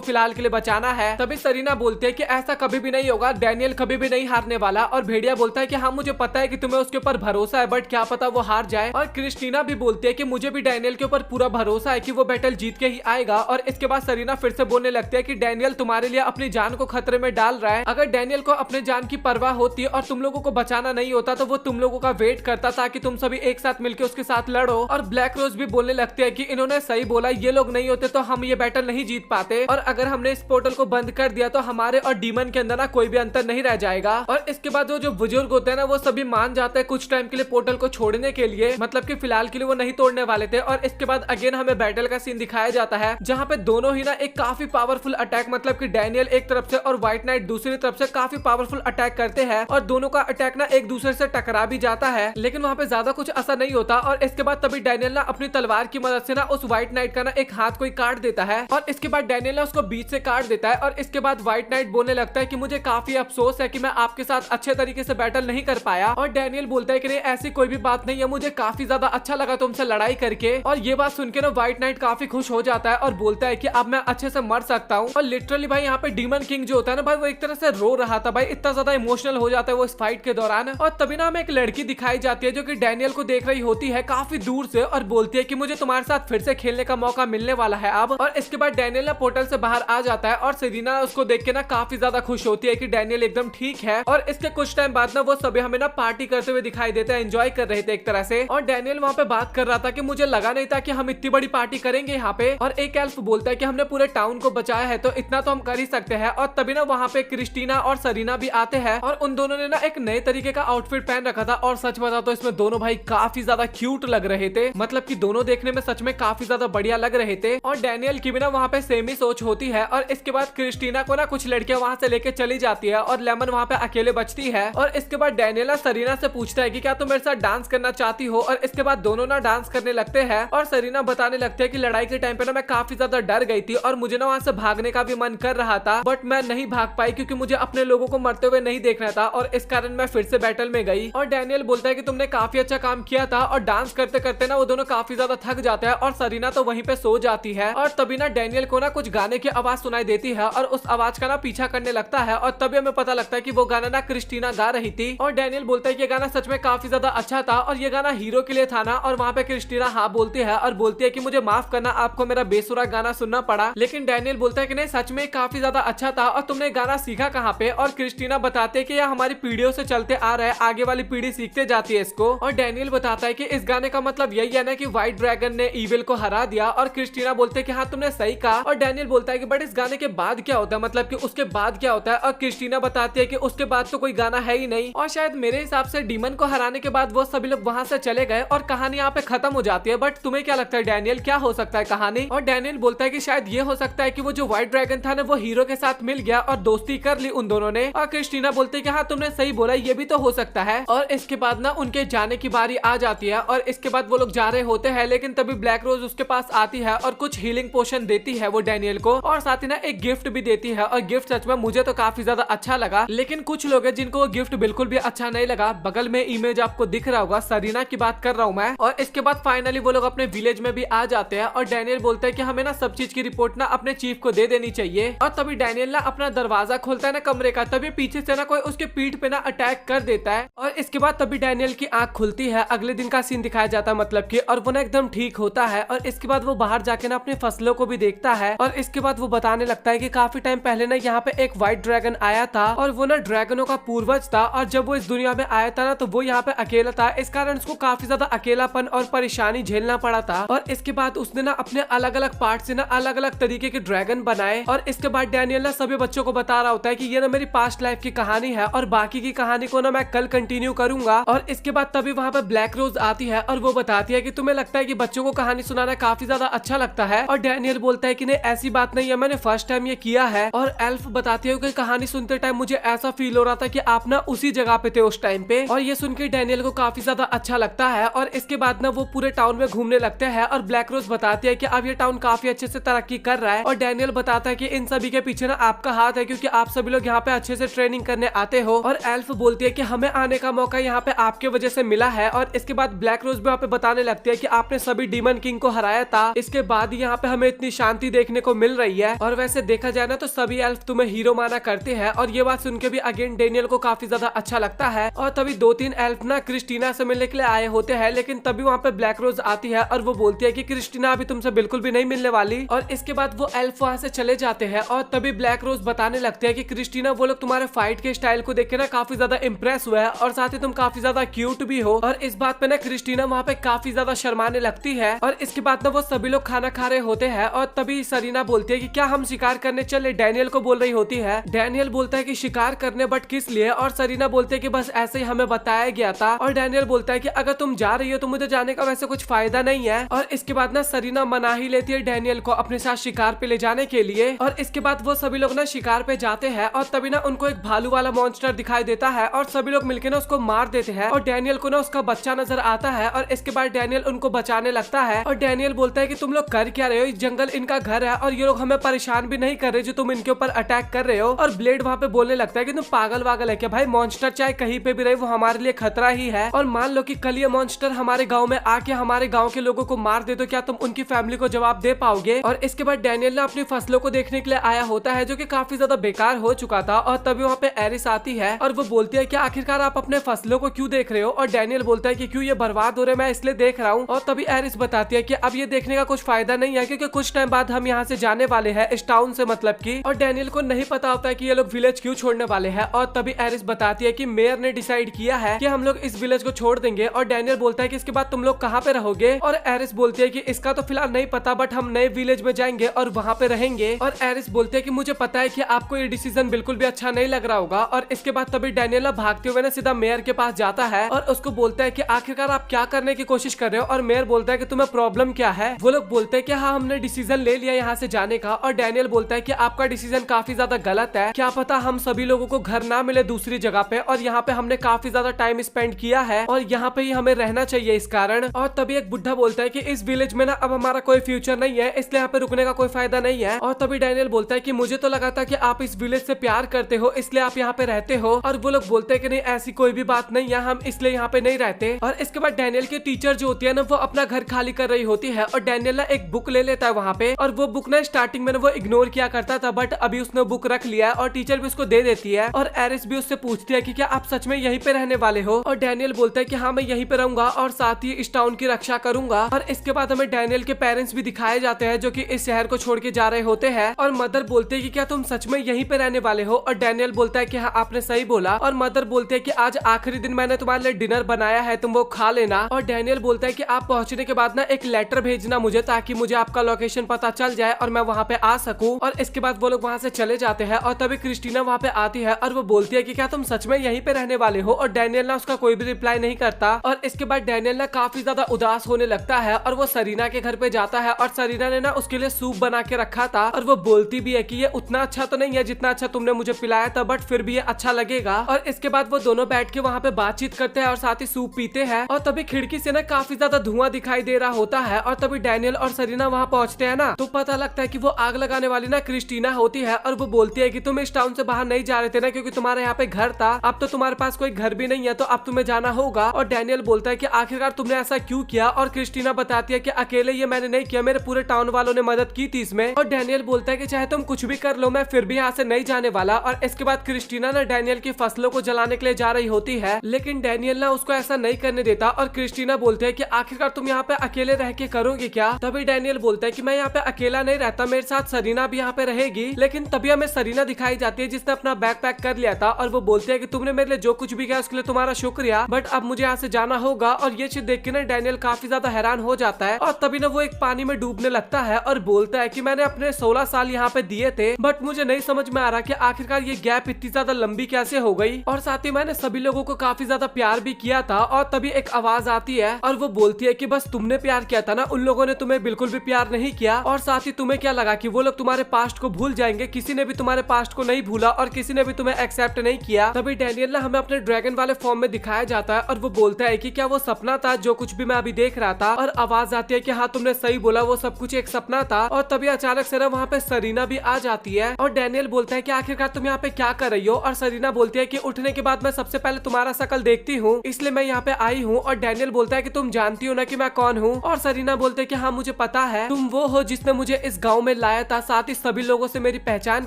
फिलहाल के लिए बचाना है। तभी सरीना बोलती है कि ऐसा कभी भी नहीं होगा, डेनियल कभी भी नहीं हारने वाला। और भेड़िया बोलता है कि हाँ मुझे पता है कि तुम्हें उसके ऊपर भरोसा है, बट क्या पता वो हार जाए। और क्रिस्टीना भी बोलती है कि मुझे भी डेनियल के ऊपर पूरा भरोसा है कि वो बैटल जीत के ही आएगा। और इसके बाद सरीना फिर से बोलने लगती है कि डेनियल तुम्हारे लिए अपनी जान को खतरे में डाल रहा है। अगर डेनियल को अपने जान की परवाह होती और तुम लोगों को बचाना नहीं होता तो वो तुम लोगों का वेट करता ताकि तुम सभी एक साथ मिलकर उसके साथ लड़ो। और ब्लैक रोज भी बोलने लगते हैं कि इन्होंने सही बोला, ये लोग नहीं होते तो हम ये बैटल नहीं जीत पाते और अगर हमने इस पोर्टल को बंद कर दिया तो हमारे और डीमन के अंदर ना कोई भी अंतर नहीं रह जाएगा। और इसके बाद वो जो बुजुर्ग होते हैं ना वो सभी मान जाते हैं कुछ टाइम के लिए पोर्टल को छोड़ने के लिए, मतलब कि फिलहाल के लिए वो नहीं तोड़ने वाले थे। और इसके बाद अगेन हमें बैटल का सीन दिखाया जाता है जहाँ पे दोनों ही ना एक काफी पावरफुल अटैक, मतलब कि डेनियल एक तरफ से और व्हाइट नाइट दूसरी तरफ से काफी पावरफुल अटैक करते हैं और दोनों का अटैक ना एक दूसरे से टकरा भी जाता है, लेकिन वहाँ पे ज्यादा कुछ असर नहीं होता। और इसके बाद तभी डेनियल ना अपनी तलवार की मदद से ना उस व्हाइट नाइट का ना एक हाथ कोई काट देता है और इसके बाद डेनियल ना उसको बीच से काट देता है। और इसके बाद व्हाइट नाइट बोलने लगता है कि मुझे काफी अफसोस है कि मैं आपके साथ अच्छे तरीके से बैटल नहीं कर पाया। और डेनियल बोलता है कि नहीं ऐसी कोई भी बात नहीं है, मुझे काफी ज्यादा अच्छा लगा तुमसे लड़ाई करके। और ये बात सुन के ना व्हाइट नाइट काफी खुश हो जाता है और बोलता है कि अब मैं अच्छे से मर सकता हूँ। और लिटरली भाई यहाँ पे डीमन किंग जो होता है ना भाई वो एक तरह से रो रहा था भाई, इतना ज्यादा इमोशनल हो जाता है वो इस फाइट के दौरान। और तभी ना हमें एक लड़की दिखाई जाती है जो कि डेनियल को देख रही होती है काफी दूर से और बोलती है कि मुझे तुम्हारे साथ फिर से खेलने का मौका मिलने वाला है अब। और इसके बाद डेनियल ना पोर्टल से बाहर आ जाता है और सरीना उसको देख के ना काफी ज्यादा खुश होती है कि डेनियल एकदम ठीक है। और इसके कुछ टाइम बाद ना वो सभी हमें ना पार्टी करते हुए दिखाई देते हैं, एंजॉय कर रहे थे एक तरह से। और डेनियल वहाँ पे बात कर रहा था कि मुझे लगा नहीं था कि हम इतनी बड़ी पार्टी करेंगे यहाँ पे। और एक एल्फ बोलता है कि हमने पूरे टाउन को बचाया है तो इतना तो हम कर ही सकते हैं। और तभी ना वहाँ पे क्रिस्टीना और सरीना भी आते हैं और उन दोनों ने ना एक नए तरीके का आउटफिट पहन रखा था। और सच बता तो इसमें दोनों भाई काफी ज्यादा क्यूट लग रहे थे, मतलब कि दोनों देखने में सच में काफी ज्यादा बढ़िया लग रहे थे। और डेनियल की भी ना वहाँ पे सेम ही सोच होती है। और इसके बाद क्रिस्टीना को ना कुछ लड़कियां वहाँ से लेके चली जाती है और लेमन वहाँ पे अकेले बचती है। और इसके बाद डेनियल सरीना से पूछता है कि क्या तुम मेरे साथ डांस करना चाहती हो। और इसके बाद दोनों ना डांस करने लगते हैं और सरीना बताने लगते हैं कि लड़ाई के टाइम पे ना मैं काफी ज्यादा डर गई थी और मुझे ना वहाँ से भागने का भी मन कर रहा था, बट मैं नहीं भाग पाई क्योंकि मुझे अपने लोगों को मरते हुए नहीं देखना था और इस कारण मैं फिर से बैटल में गई। और डेनियल बोलता है कि तुमने काफी अच्छा काम किया था। और डांस करते करते ना वो दोनों काफी ज्यादा थक जाते हैं और सरीना तो वहीं पे सो जाती है। और तभी ना डेनियल को ना कुछ गाने की आवाज सुनाई देती है और उस आवाज का ना पीछा करने लगता है और तभी हमें पता लगता है कि वो गाना ना क्रिस्टीना गा रही थी। और डेनियल बोलता है कि ये गाना सच में काफी ज्यादा अच्छा था और ये गाना हीरो के लिए था ना। और वहाँ पे क्रिस्टीना हाँ बोलती है और बोलती है कि मुझे माफ करना, आपको मेरा बेसुरा गाना सुनना पड़ा। लेकिन डेनियल बोलता है कि नहीं सच में काफी ज्यादा अच्छा था और तुमने गाना सीखा कहाँ पे। और क्रिस्टीना बताते है कि यह हमारी पीढ़ियों से चलते आ रहा है, आगे वाली पीढ़ी सीखते जाती है इसको। और डेनियल बताता है कि इस गाने का मतलब यही है ना कि व्हाइट ड्रैगन ने ईविल को हरा दिया। और क्रिस्टीना बोलते है कि हाँ तुमने सही कहा। और डेनियल बोलता है कि बट इस गाने के बाद क्या होता है, मतलब कि उसके बाद क्या होता है। और क्रिस्टीना बताती है कि उसके बाद तो कोई गाना है ही नहीं और शायद मेरे हिसाब से डीमन को हराने के बाद वो सभी लोग वहां से चले गए और कहानी यहाँ पे खत्म हो जाती है। बट तुम्हें क्या लगता है डेनियल, क्या हो सकता है कहानी। और डेनियल बोलता है कि शायद ये हो सकता है कि वो जो व्हाइट ड्रैगन था ना वो हीरो के साथ मिल गया और दोस्ती कर ली उन दोनों ने। और क्रिस्टीना बोलते है कि हाँ तुमने सही बोला, ये भी तो हो सकता है। और इसके बाद ना उनके जाने की बारी आ जाती है और इसके बाद वो लोग जा रहे होते हैं, लेकिन तभी ब्लैक रोज उसके पास आती है और कुछ हीलिंग पोशन देती है वो डेनियल को और साथ ही ना एक गिफ्ट भी देती है। और गिफ्ट सच में मुझे तो काफी ज्यादा अच्छा लगा, लेकिन कुछ लोग हैं जिनको वो गिफ्ट बिल्कुल भी अच्छा नहीं लगा। बगल में इमेज आपको दिख रहा होगा, सरीना की बात कर रहा हूँ मैं। और इसके बाद फाइनली वो लोग अपने विलेज में भी आ जाते हैं और डेनियल बोलता है कि हमें ना सब चीज की रिपोर्ट ना अपने चीफ को दे देनी चाहिए। और तभी डेनियल ना अपना दरवाजा खोलता है ना कमरे का, तभी पीछे से ना कोई उसके पीठ पे ना अटैक कर देता है। और इसके बाद तभी डेनियल की आंख खुलती है, अगले दिन का सीन दिखाया जाता है मतलब कि, और वो ना एकदम ठीक होता है। और इसके बाद वो बाहर जाके ना अपनी फसलों को भी देखता है और इसके बाद वो बताने लगता है कि काफी टाइम पहले ना यहाँ पे एक व्हाइट ड्रैगन आया था और वो ना ड्रैगनों का पूर्वज था। और जब वो इस दुनिया में आया था ना तो वो यहाँ पे अकेला था, इस कारण उसको काफी ज्यादा अकेलापन और परेशानी झेलना पड़ा था। और इसके बाद उसने ना अपने अलग अलग पार्ट से ना अलग अलग तरीके के ड्रैगन बनाए। और इसके बाद डेनियल ना सभी बच्चों को बता रहा होता है कि ये ना मेरी पास्ट लाइफ की कहानी है और बाकी की कहानी को ना मैं कल कंटिन्यू करूंगा। और इसके बाद तभी वहाँ पे ब्लैक रोज आती है और वो बताती है कि तुम्हें लगता है कि बच्चों को कहानी सुनाना काफी ज्यादा अच्छा लगता है। और डेनियल बोलता है कि नहीं ऐसी बात नहीं है, मैंने फर्स्ट टाइम ये किया है। और एल्फ बताती है कि कहानी सुनते टाइम मुझे ऐसा फील हो रहा था कि आप ना उसी जगह पे थे उस टाइम पे। और ये सुन के डेनियल को काफी ज्यादा अच्छा लगता है। और इसके बाद ना वो पूरे टाउन में घूमने होने लगते हैं और ब्लैक रोज बताती है कि अब ये टाउन काफी अच्छे से तरक्की कर रहा है। और डैनियल बताता है कि इन सभी के पीछे ना आपका हाथ है, क्योंकि आप सभी लोग यहाँ पे अच्छे से ट्रेनिंग करने आते हो। और एल्फ बोलती है कि हमें आने का मौका यहाँ पे आपके वजह से मिला है। और इसके बाद ब्लैक रोज भी वहाँ पे बताने लगती है कि आपने सभी डीमन किंग को हराया था, इसके बाद यहाँ पे हमें इतनी शांति देखने को मिल रही है। और वैसे देखा जाए ना तो सभी एल्फ तुम्हें हीरो माना करते हैं। और ये बात सुनकर भी अगेन डैनियल को काफी ज्यादा अच्छा लगता है। और तभी 2-3 एल्फ ना क्रिस्टीना से मिलने के लिए आए होते हैं, लेकिन तभी वहाँ पे ब्लैक रोज आती है और वो बोलती है कि क्रिस्टीना अभी तुमसे बिल्कुल भी नहीं मिलने वाली। और इसके बाद वो एल्फ वहाँ से चले जाते हैं। और तभी ब्लैक रोज बताने लगते हैं कि क्रिस्टीना वो लोग तुम्हारे फाइट के स्टाइल को देख के ना काफी ज्यादा इंप्रेस हुआ है और साथ ही तुम काफी ज्यादा क्यूट भी हो। और इस बात पे ना क्रिस्टीना वहाँ पे काफी ज्यादा शर्माने लगती है। और इसके बाद ना वो सभी लोग खाना खा रहे होते हैं और तभी सरीना बोलती है कि क्या हम शिकार करने चले, डैनियल को बोल रही होती है। डैनियल बोलता है कि शिकार करने, बट किस लिए? और सरीना बोलते है कि बस ऐसे ही हमें बताया गया था। और डैनियल बोलता है कि अगर तुम जा रही हो तो मुझे जाने का वैसे कुछ फायदा नहीं है। और इसके बाद ना सरीना मना ही लेती है डैनियल को अपने साथ शिकार पे ले जाने के लिए। और इसके बाद वो सभी लोग ना शिकार पे जाते हैं और तभी ना उनको एक भालू वाला मॉन्स्टर दिखाई देता है और सभी लोग मिलकर ना उसको मार देते हैं। और डैनियल को ना उसका बच्चा नजर आता है और इसके बाद डैनियल उनको बचाने लगता है। और डैनियल बोलता है कि तुम लोग कर क्या रहे हो, इस जंगल इनका घर है और ये लोग हमें परेशान भी नहीं कर रहे जो तुम इनके ऊपर अटैक कर रहे हो। और ब्लेड वहाँ पे बोलने लगता है कि तुम पागल वागल है क्या भाई, मॉन्स्टर चाहे कहीं पे भी रहे वो हमारे लिए खतरा ही है। और मान लो कि कल ये मॉन्स्टर हमारे गाँव में आके हमारे गाँव के लोगों को मार दे तो क्या तुम उनकी फैमिली को जवाब दे पाओगे? और इसके बाद डैनियल ने अपनी फसलों को देखने के लिए आया होता है जो कि काफी ज्यादा बेकार हो चुका था। और तभी वहाँ पे एरिस आती है और वो बोलती है कि आखिरकार आप अपने फसलों को क्यों देख रहे हो? और डैनियल बोलता है कि क्यों ये बर्बाद हो रहे हैं, मैं इसलिए देख रहा हूँ। और तभी एरिस बताती है कि अब ये देखने का कुछ फायदा नहीं है, क्योंकि कुछ टाइम बाद हम यहाँ से जाने वाले हैं, इस टाउन से मतलब की। और डैनियल को नहीं पता होता है कि ये लोग विलेज क्यों छोड़ने वाले हैं। और तभी एरिस बताती है कि मेयर ने डिसाइड किया है कि हम लोग इस विलेज को छोड़ देंगे। और डैनियल बोलता है कि इसके बाद तुम लोग कहाँ पे रहोगे? और एरिस बोलती है कि इसका तो फिलहाल नहीं पता, बट हम नए विलेज में जाएंगे और वहाँ पे रहेंगे। और एरिस बोलते हैं कि मुझे पता है कि आपको ये डिसीजन बिल्कुल भी अच्छा नहीं लग रहा होगा। और इसके बाद तभी डैनियल ना भागते हुए ना सीधा मेयर के पास जाता है और उसको बोलता है कि आखिरकार आप क्या करने की कोशिश कर रहे हो? और मेयर बोलता है कि तुम्हें प्रॉब्लम क्या है? वो लोग बोलते हैं कि हाँ हमने डिसीजन ले लिया यहाँ से जाने का। और डैनियल बोलता है कि आपका डिसीजन काफी ज्यादा गलत है, क्या पता हम सभी लोगों को घर ना मिले दूसरी जगह पे, और यहाँ पे हमने काफी ज्यादा टाइम स्पेंड किया है और यहाँ पे ही हमें रहना चाहिए इस कारण। और तभी एक बुढ़ा बोलता है कि इस विलेज में ना अब हमारा कोई फ्यूचर नहीं है, इसलिए यहाँ पे रुकने का कोई फायदा नहीं है। और तभी डैनियल बोलता है कि मुझे तो लगा था कि आप इस विलेज से प्यार करते हो इसलिए आप यहाँ पे रहते हो। और वो लोग बोलते हैं कि नहीं ऐसी कोई भी बात नहीं है, हम इसलिए यहाँ पे नहीं रहते। और इसके बाद डैनियल की टीचर जो होती है ना वो अपना घर खाली कर रही होती है और डैनियल ना एक बुक ले लेता है वहाँ पे। और वो बुक ना स्टार्टिंग में वो इग्नोर किया करता था, बट अभी उसने बुक रख लिया और टीचर भी उसको दे देती है। और एरिस भी उससे पूछती है कि क्या आप सच में यहीं पे रहने वाले हो? और डैनियल बोलता है कि हाँ मैं यहीं पे रहूंगा और साथ ही इस टाउन की रक्षा करूंगा। और इसके बाद हमें डैनियल के पेरेंट्स भी दिखाए जाते हैं जो कि इस शहर को छोड़ के जा रहे होते हैं। और मदर बोलते है कि क्या तुम सच में यहीं पे रहने वाले हो? और डैनियल बोलता है कि हाँ आपने सही बोला। और मदर बोलते है कि आज आखिरी दिन मैंने तुम्हारे लिए डिनर बनाया है, तुम वो खा लेना। और डैनियल बोलता है कि आप पहुंचने के बाद ना एक लेटर भेजना मुझे, ताकि मुझे आपका लोकेशन पता चल जाए और मैं वहाँ पे आ सकूं। और इसके बाद वो लोग वहाँ से चले जाते हैं और तभी क्रिस्टीना वहाँ पे आती है और वो बोलती है कि क्या तुम सच में यहीं पे रहने वाले हो? और डैनियल ना उसका कोई भी रिप्लाई नहीं करता। और इसके बाद डैनियल ना काफी ज्यादा उदास होने लगता है और वो सरीना के घर पे जाता है और सरीना ने ना उसके लिए सूप बना के रखा था। और वो बोलती भी है कि ये उतना अच्छा तो नहीं है जितना अच्छा तुमने मुझे पिलाया था, बट फिर भी ये अच्छा लगेगा। और इसके बाद वो दोनों बैठ के वहाँ पे बातचीत करते हैं और साथ ही सूप पीते हैं। और तभी खिड़की से ना काफी ज्यादा धुआं दिखाई दे रहा होता है और तभी डैनियल और सरीना वहाँ पहुँचते हैं ना, तो पता लगता है कि वो आग लगाने वाली ना क्रिस्टीना होती है। और वो बोलती है कि तुम इस टाउन से बाहर नहीं जा रहे थे ना क्योंकि तुम्हारे यहाँ पे घर था, अब तो तुम्हारे पास कोई घर भी नहीं है, तो अब तुम्हें जाना होगा। और डैनियल बोलता है कि आखिरकार तुमने ऐसा क्यों किया? और क्रिस्टीना बताती है कि अकेले ये मैंने नहीं किया, मेरे पूरे टाउन वालों ने मदद की थी इसमें। और डैनियल बोलता है कि चाहे तुम कुछ भी कर लो मैं फिर भी यहाँ से नहीं जाने वाला। और इसके बाद क्रिस्टीना ना डैनियल की फसलों को जलाने के लिए जा रही होती है, लेकिन डैनियल ना उसको ऐसा नहीं करने देता। और क्रिस्टीना बोलते है कि आखिरकार तुम यहाँ पे अकेले रह के करोगे क्या? तभी डैनियल बोलता है कि मैं यहाँ पे अकेला नहीं रहता, मेरे साथ सरीना भी यहाँ पे रहेगी। लेकिन तभी हमें सरीना दिखाई जाती है जिसने अपना बैग पैक कर लिया था और वो बोलते है कि तुमने मेरे लिए जो कुछ भी किया उसके लिए तुम्हारा शुक्रिया, बट अब मुझे यहाँ से जाना होगा। और ये चीज देख के ना डैनियल काफी ज्यादा हैरान हो जाता है और तभी ना वो एक पानी में डूबने लगता है और बोलता है कि मैंने अपने 16 साल यहाँ पे दिए थे, बट मुझे नहीं समझ में आ रहा कि आखिरकार ये गैप इतनी ज्यादा लंबी कैसे हो गई। और साथ ही मैंने सभी लोगों को काफी ज्यादा प्यार भी किया था। और तभी एक आवाज आती है और वो बोलती है कि बस तुमने प्यार किया था ना, उन लोगों ने तुम्हें बिल्कुल भी प्यार नहीं किया। और साथ ही तुम्हें क्या लगा कि वो लोग तुम्हारे पास्ट को भूल जाएंगे? किसी ने भी तुम्हारे पास्ट को नहीं भूला और किसी ने भी तुम्हें एक्सेप्ट नहीं किया। तभी डैनियल ना हमें अपने ड्रैगन वाले फॉर्म में दिखाया जाता है और वो बोलता है कि क्या वो सपना था जो कुछ भी मैं अभी देख रहा था? था और आवाज आती है कि हाँ तुमने सही बोला, वो सब कुछ एक सपना था। और तभी अचानक से वहाँ पे सरीना भी आ जाती है और डैनियल बोलता है कि आखिरकार तुम यहाँ पे क्या कर रही हो। और सरीना बोलती है कि उठने के बाद मैं सबसे पहले तुम्हारा शकल देखती हूँ, इसलिए मैं यहाँ पे आई हूँ। और डैनियल बोलता है कि तुम जानती हो ना कि मैं कौन हूँ। और सरीना बोलते है कि हाँ मुझे पता है, तुम वो हो जिसने मुझे इस गाँव में लाया था, साथ ही सभी लोगों से मेरी पहचान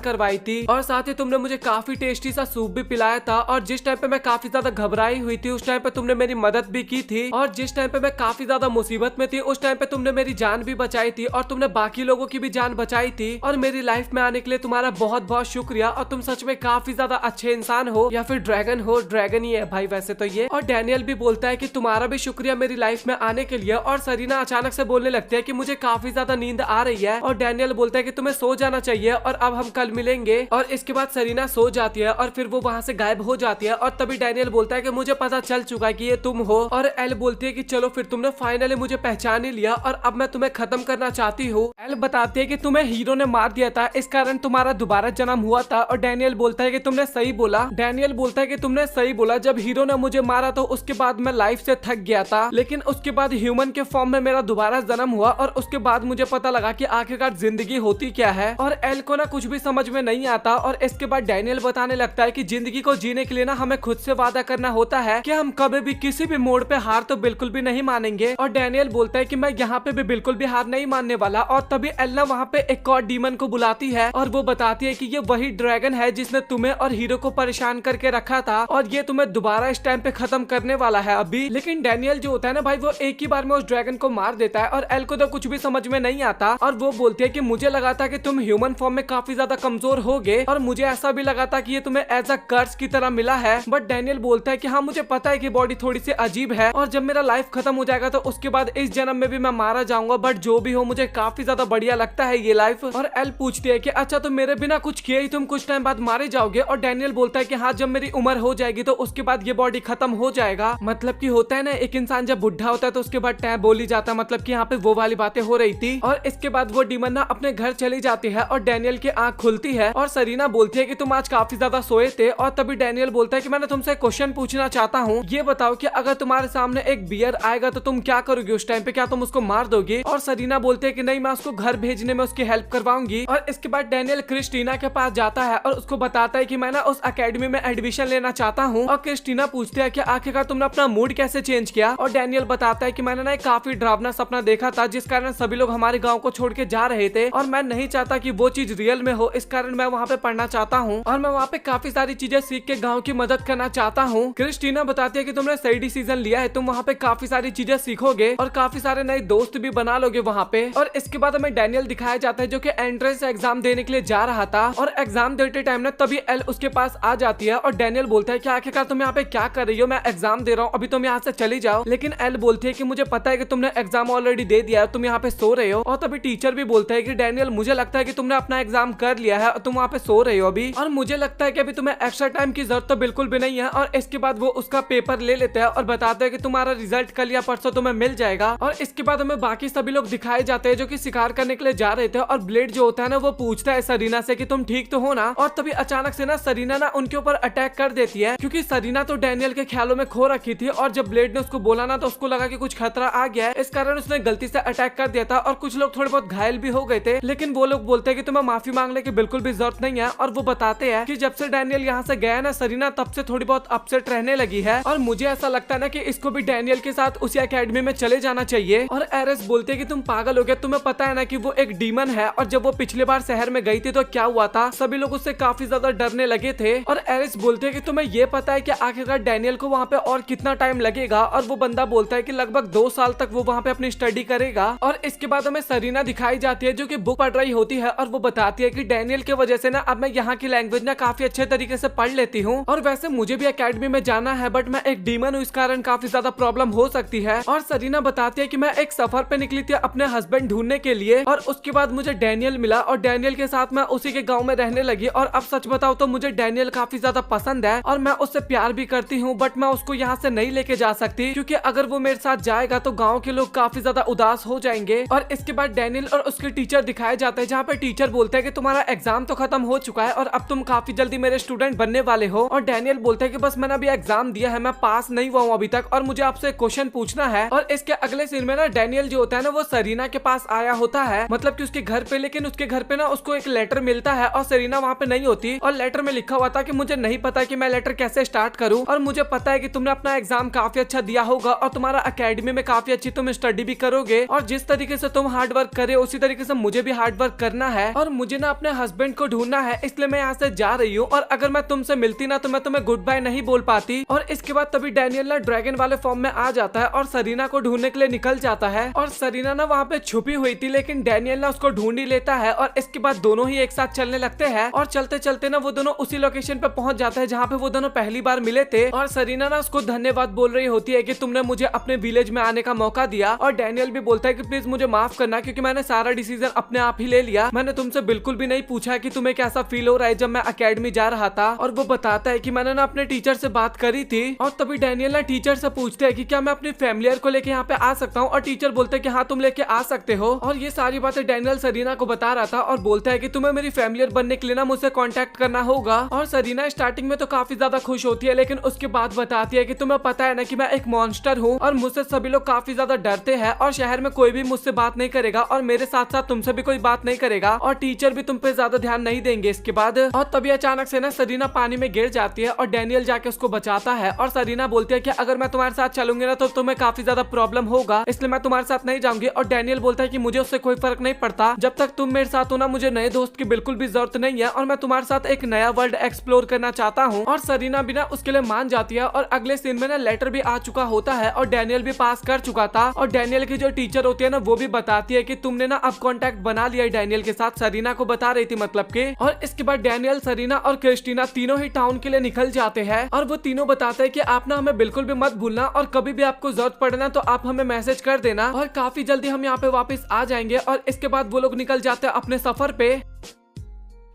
करवाई थी और साथ ही तुमने मुझे काफी टेस्टी सा सूप भी पिलाया था। और जिस टाइम पे मैं काफी ज्यादा घबराई हुई थी उस टाइम पे तुमने मेरी मदद भी की थी और जिस टाइम पे मैं काफी ज्यादा मुसीबत में थी उस टाइम पे तुमने मेरी जान भी बचाई थी और तुमने बाकी लोगों की भी जान बचाई थी। और मेरी लाइफ में आने के लिए तुम्हारा बहुत बहुत शुक्रिया और तुम सच में काफी ज्यादा अच्छे इंसान हो, या फिर ड्रैगन हो, ड्रैगन ही है भाई वैसे तो ये। और डैनियल भी बोलता है कि तुम्हारा भी शुक्रिया मेरी लाइफ में आने के लिए। और सरीना अचानक से बोलने लगती है कि मुझे काफी ज्यादा नींद आ रही है और डैनियल बोलता है कि तुम्हें सो जाना चाहिए और अब हम कल मिलेंगे। और इसके बाद सरीना सो जाती है और फिर वो वहाँ से गायब हो जाती है। और तभी डैनियल बोलता है कि मुझे पता चल चुका है कि ये तुम हो। और एल बोलती है कि चलो फिर तुमने फाइनली मुझे पहचान ही लिया और अब मैं तुम्हें खत्म करना चाहती हूँ। एल बताती है कि तुम्हें हीरो ने मार दिया था, इस कारण तुम्हारा दोबारा जन्म हुआ था। और डैनियल बोलता है कि तुमने सही बोला। डैनियल बोलता है कि तुमने सही बोला, जब हीरो ने मुझे मारा तो उसके बाद मैं लाइफ से थक गया था, लेकिन उसके बाद ह्यूमन के फॉर्म में मेरा दोबारा जन्म हुआ और उसके बाद मुझे पता लगा कि आखिरकार जिंदगी होती क्या है। और एल को ना कुछ भी समझ में नहीं आता। और इसके बाद डैनियल बताने लगता है कि जिंदगी को जीने के लिए ना हमें खुद से वादा करना होता है कि हम कभी भी किसी भी मोड़ पे हार तो बिल्कुल भी नहीं मानेंगे। और डैनियल बोलता है कि मैं यहाँ पे भी बिल्कुल भी हार नहीं मानने वाला। और तभी एल्ना वहाँ पे एक और डीमन को बुलाती है और वो बताती है कि ये वही ड्रैगन है जिसने तुम्हें और हीरो को परेशान करके रखा था और ये तुम्हें दोबारा इस टाइम पे खत्म करने वाला है अभी। लेकिन डैनियल जो होता है ना भाई, वो एक ही बार में उस ड्रैगन को मार देता है और एल को तो कुछ भी समझ में नहीं आता। और वो बोलती है कि मुझे लगा था कि तुम ह्यूमन फॉर्म में काफी ज्यादा कमजोर होगे और मुझे ऐसा भी लगा था कि ये तुम्हें एज अ कर्स की तरह मिला है। बट डैनियल बोलता है कि हाँ मुझे पता है कि बॉडी थोड़ी सी अजीब है और जब मेरा लाइफ खत्म हो जाएगा तो उसके बाद इस जन्म में भी मैं मारा जाऊंगा, बट जो भी हो मुझे काफी ज्यादा बढ़िया लगता है ये लाइफ। और एल पूछती है कि अच्छा तो मेरे बिना कुछ किए ही तुम कुछ टाइम बाद मारे जाओगे। और डैनियल बोलता है कि हाँ जब मेरी उम्र हो जाएगी तो उसके बाद ये बॉडी खत्म हो जाएगा। मतलब कि होता है ना एक इंसान जब बुढ़ा होता है तो उसके बाद टैब बोली जाता है, मतलब कि यहाँ पे वो वाली बातें हो रही थी। और इसके बाद वो डीमन ना अपने घर चली जाती है और डैनियल की आंख खुलती है और सरीना बोलती है कि तुम आज काफी ज्यादा सोए थे। और तभी डैनियल बोलता है कि मैंने तुमसे क्वेश्चन पूछना चाहता हूँ, ये बताओ कि अगर तुम्हारे सामने एक बियर आएगा तो तुम क्या करोगे उस टाइम पे, क्या तुम उसको मार दोगे? और सरीना बोलते है कि नहीं, मैं उसको घर भेजने में उसकी हेल्प करवाऊंगी। और इसके बाद डैनियल क्रिस्टीना के पास जाता है और उसको बताता है कि मैं ना उस एकेडमी में एडमिशन लेना चाहता हूँ। और क्रिस्टीना पूछती है कि आखिरकार तुमने अपना मूड कैसे चेंज किया? और डैनियल बताता है कि मैंने ना एक काफी डरावना सपना देखा था जिस कारण सभी लोग हमारे गाँव को छोड़ के जा रहे थे और मैं नहीं चाहता कि वो चीज रियल में हो, इस कारण मैं वहाँ पे पढ़ना चाहता हूँ और मैं वहाँ पे काफी सारी चीजें सीख के गाँव की मदद करना चाहता हूँ। क्रिस्टीना बताती है कि तुमने सही डिसीजन लिया है, तुम वहाँ पे काफी सारी चीजें सीखोगे और काफी सारे नए दोस्त भी बना लोगे वहाँ पे। और इसके बाद हमें डैनियल दिखाया जाता है जो कि एंट्रेंस एग्जाम देने के लिए जा रहा था और एग्जाम देते टाइम ना तभी एल उसके पास आ जाती है और डैनियल बोलता है कि आखिरकार तुम यहाँ पे क्या कर रही हो, मैं एग्जाम दे रहा हूँ, अभी तुम यहाँ से चली जाओ। लेकिन एल बोलती है कि मुझे पता है कि तुमने एग्जाम ऑलरेडी दे दिया है, तुम यहाँ पे सो रहे हो। और तभी टीचर भी बोलता है कि डैनियल मुझे लगता है कि तुमने अपना एग्जाम कर लिया है और तुम वहाँ पे सो रहे हो अभी, और मुझे लगता है कि अभी तुम्हें एक्स्ट्रा टाइम की जरूरत तो बिल्कुल भी नहीं है। और इसके बाद वो उसका पेपर ले लेते हैं और बताते हैं कि तुम्हारा रिजल्ट कल या परसों तुम्हें मिल जाएगा। और इसके बाद हमें बाकी सभी लोग दिखाए जाते हैं जो कि शिकार करने के लिए जा रहे थे और ब्लेड जो होता है ना वो पूछता है सरीना से कि तुम ठीक तो हो ना। और तभी अचानक से ना सरीना ना उनके ऊपर अटैक कर देती है क्योंकि सरीना तो डैनियल के ख्यालों में खो रखी थी और जब ब्लेड ने उसको बोला ना तो उसको लगा कि कुछ खतरा आ गया है, इस कारण उसने गलती से अटैक कर दिया था और कुछ लोग थोड़े बहुत घायल भी हो गए थे। लेकिन वो लोग बोलते हैं कि तुम्हें माफी मांगने की बिल्कुल भी जरूरत नहीं है और वो बताते हैं कि जब से डैनियल यहाँ से गया ना सरीना तब से थोड़ी बहुत अपसेट रहने लगी है और मुझे ऐसा लगता है ना कि इसको भी डैनियल के साथ उसी एकेडमी में चले जाना चाहिए। और एरेस बोलते हैं कि तुम पागल हो गए, तुम्हें पता है ना कि वो एक डीमन है और जब वो पिछली बार शहर में गई थी तो क्या हुआ था, सभी लोग उससे काफी ज्यादा डरने लगे थे। और एरेस बोलते हैं कि तुम्हें ये पता है कि आखिरकार डैनियल को वहाँ पे और कितना टाइम लगेगा? और वो बंदा बोलता है कि लगभग 2 साल तक वो वहाँ पे अपनी स्टडी करेगा। और इसके बाद हमें सरीना दिखाई जाती है जो कि बुक पढ़ रही होती है और वो बताती है कि डैनियल की वजह से ना अब मैं यहाँ की लैंग्वेज ना काफी अच्छे तरीके से पढ़ लेती हूँ और वैसे मुझे भी एकेडमी में जाना है बट मैं एक डीमन हूँ, इस कारण काफी ज्यादा प्रॉब्लम हो सकती है। और सरीना बताती है कि मैं एक सफर पे निकली थी अपने हस्बैंड ढूंढने के लिए और उसके बाद मुझे डैनियल मिला और डैनियल के साथ मैं उसी के गाँव में रहने लगी और अब सच बताओ तो मुझे डैनियल काफी ज्यादा पसंद है और मैं उससे प्यार भी करती हूँ, बट मैं उसको यहाँ से नहीं लेके जा सकती क्योंकि अगर वो मेरे साथ जाएगा तो गाँव के लोग काफी ज्यादा उदास हो जाएंगे। और इसके बाद डैनियल और उसके टीचर दिखाए जाते हैं जहाँ पे टीचर बोलते हैं कि तुम्हारा एग्जाम तो खत्म हो चुका है और अब तुम काफी जल्दी मेरे स्टूडेंट बनने वाले हो। और डैनियल बोलते हैं कि बस मैंने अभी एग्जाम दिया है, मैं पास नहीं हुआ हूँ अभी तक और मुझे आपसे क्वेश्चन पूछना है। और इस इसके अगले सीन में ना डैनियल जो होता है ना वो सरीना के पास आया होता है, मतलब कि उसके घर पे, लेकिन उसके घर पे ना उसको एक लेटर मिलता है और सरीना वहाँ पे नहीं होती। और लेटर में लिखा हुआ था कि मुझे नहीं पता कि मैं लेटर कैसे स्टार्ट करूँ, और मुझे पता है कि तुमने अपना एग्जाम काफी अच्छा दिया होगा और तुम्हारा अकेडमी में काफी अच्छी तुम स्टडी भी करोगे, और जिस तरीके से तुम हार्ड वर्क करे उसी तरीके से मुझे भी हार्ड वर्क करना है, और मुझे ना अपने हस्बैंड को ढूंढना है, इसलिए मैं यहाँ से जा रही हूँ, और अगर मैं तुमसे मिलती ना तो मैं तुम्हें गुड बाय नहीं बोल पाती। और इसके बाद तभी डैनियल ना ड्रैगन वाले फॉर्म में आ जाता है और सरीना को ढूंढने के लिए निकल जाता है। और सरीना ना वहाँ पे छुपी हुई थी, लेकिन डैनियल ना उसको ढूंढ ही लेता है, और इसके बाद दोनों ही एक साथ चलने लगते हैं, और चलते चलते ना वो दोनों उसी लोकेशन पे पहुंच जाते हैं जहाँ पे वो दोनों पहली बार मिले थे। और सरीना ना उसको धन्यवाद बोल रही होती है कि तुमने मुझे अपने विलेज में आने का मौका दिया, और डैनियल भी बोलता है कि प्लीज मुझे माफ करना क्योंकि मैंने सारा डिसीजन अपने आप ही ले लिया, मैंने तुमसे बिल्कुल भी नहीं पूछा कि तुम्हें कैसा फील हो रहा है जब मैं अकेडमी जा रहा था। और वो बताता है कि मैंने ना अपने टीचर से बात करी थी, और तभी डैनियल ना टीचर से पूछते हैं कि क्या मैं अपनी फैमिलियर को लेके यहाँ पे आ सकता हूँ, और टीचर बोलते हैं कि हाँ तुम लेके आ सकते हो। और ये सारी बातें डैनियल सरीना को बता रहा था और बोलता है कि तुम्हें मेरी फैमिलियर बनने के लिए ना मुझसे कांटेक्ट करना होगा। और सरीना स्टार्टिंग में तो काफी ज्यादा खुश होती है, लेकिन उसके बाद बताती है कि तुम्हें पता है ना कि मैं एक मॉन्स्टर हूँ और मुझसे सभी लोग काफी ज्यादा डरते हैं, और शहर में कोई भी मुझसे बात नहीं करेगा, और मेरे साथ साथ तुमसे भी कोई बात नहीं करेगा, और टीचर भी तुम पे ज्यादा ध्यान नहीं देंगे इसके बाद। और तभी अचानक से ना सरीना पानी में गिर जाती है और डैनियल जाके उसको बचाता है, और सरीना बोलती है कि अगर मैं तुम्हारे साथ चलूंगी ना तो तुम्हें काफी ज्यादा प्रॉब्लम होगा, इसलिए मैं तुम्हारे साथ नहीं जाऊंगी। और डैनियल बोलता है कि मुझे उससे कोई फर्क नहीं पड़ता, जब तक तुम मेरे साथ हो ना मुझे नए दोस्त की बिल्कुल भी जरूरत नहीं है, और मैं तुम्हारे साथ एक नया वर्ल्ड एक्सप्लोर करना चाहता हूँ। और सरीना भी ना उसके लिए मान जाती है, और अगले सीन में ना लेटर भी आ चुका होता है और डैनियल भी पास कर चुका था, और डैनियल की जो टीचर होती है ना वो भी बताती है कि तुमने ना अब कांटेक्ट बना लिया है डैनियल के साथ, सरीना को बता रही थी मतलब के। और इसके बाद डैनियल, सरीना और क्रिस्टीना तीनों ही टाउन के लिए निकल जाते हैं, और वो तीनों बताते हैं कि आप ना हमें बिल्कुल भी मत भूलना, और कभी भी आपको जरूरत पड़े ना तो आप हमें मैसेज कर देना, और काफी जल्दी हम यहाँ पे वापस आ जाएंगे। और इसके बाद वो लोग निकल जाते हैं अपने सफर पे,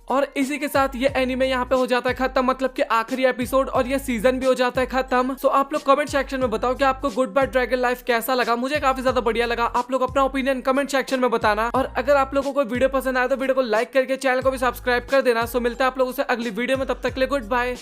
और इसी के साथ ये एनीमे यहाँ पे हो जाता है खत्म, मतलब कि आखिरी एपिसोड, और ये सीजन भी हो जाता है खत्म। सो आप लोग कमेंट सेक्शन में बताओ कि आपको गुड बाय ड्रैगन लाइफ कैसा लगा। मुझे काफी ज्यादा बढ़िया लगा, आप लोग अपना ओपिनियन कमेंट सेक्शन में बताना, और अगर आप लोगों को वीडियो पसंद आया तो वीडियो को लाइक करके चैनल को भी सब्सक्राइब कर देना। सो मिलता है आप लोगों से अगली वीडियो में, तब तक के लिए गुड बाय।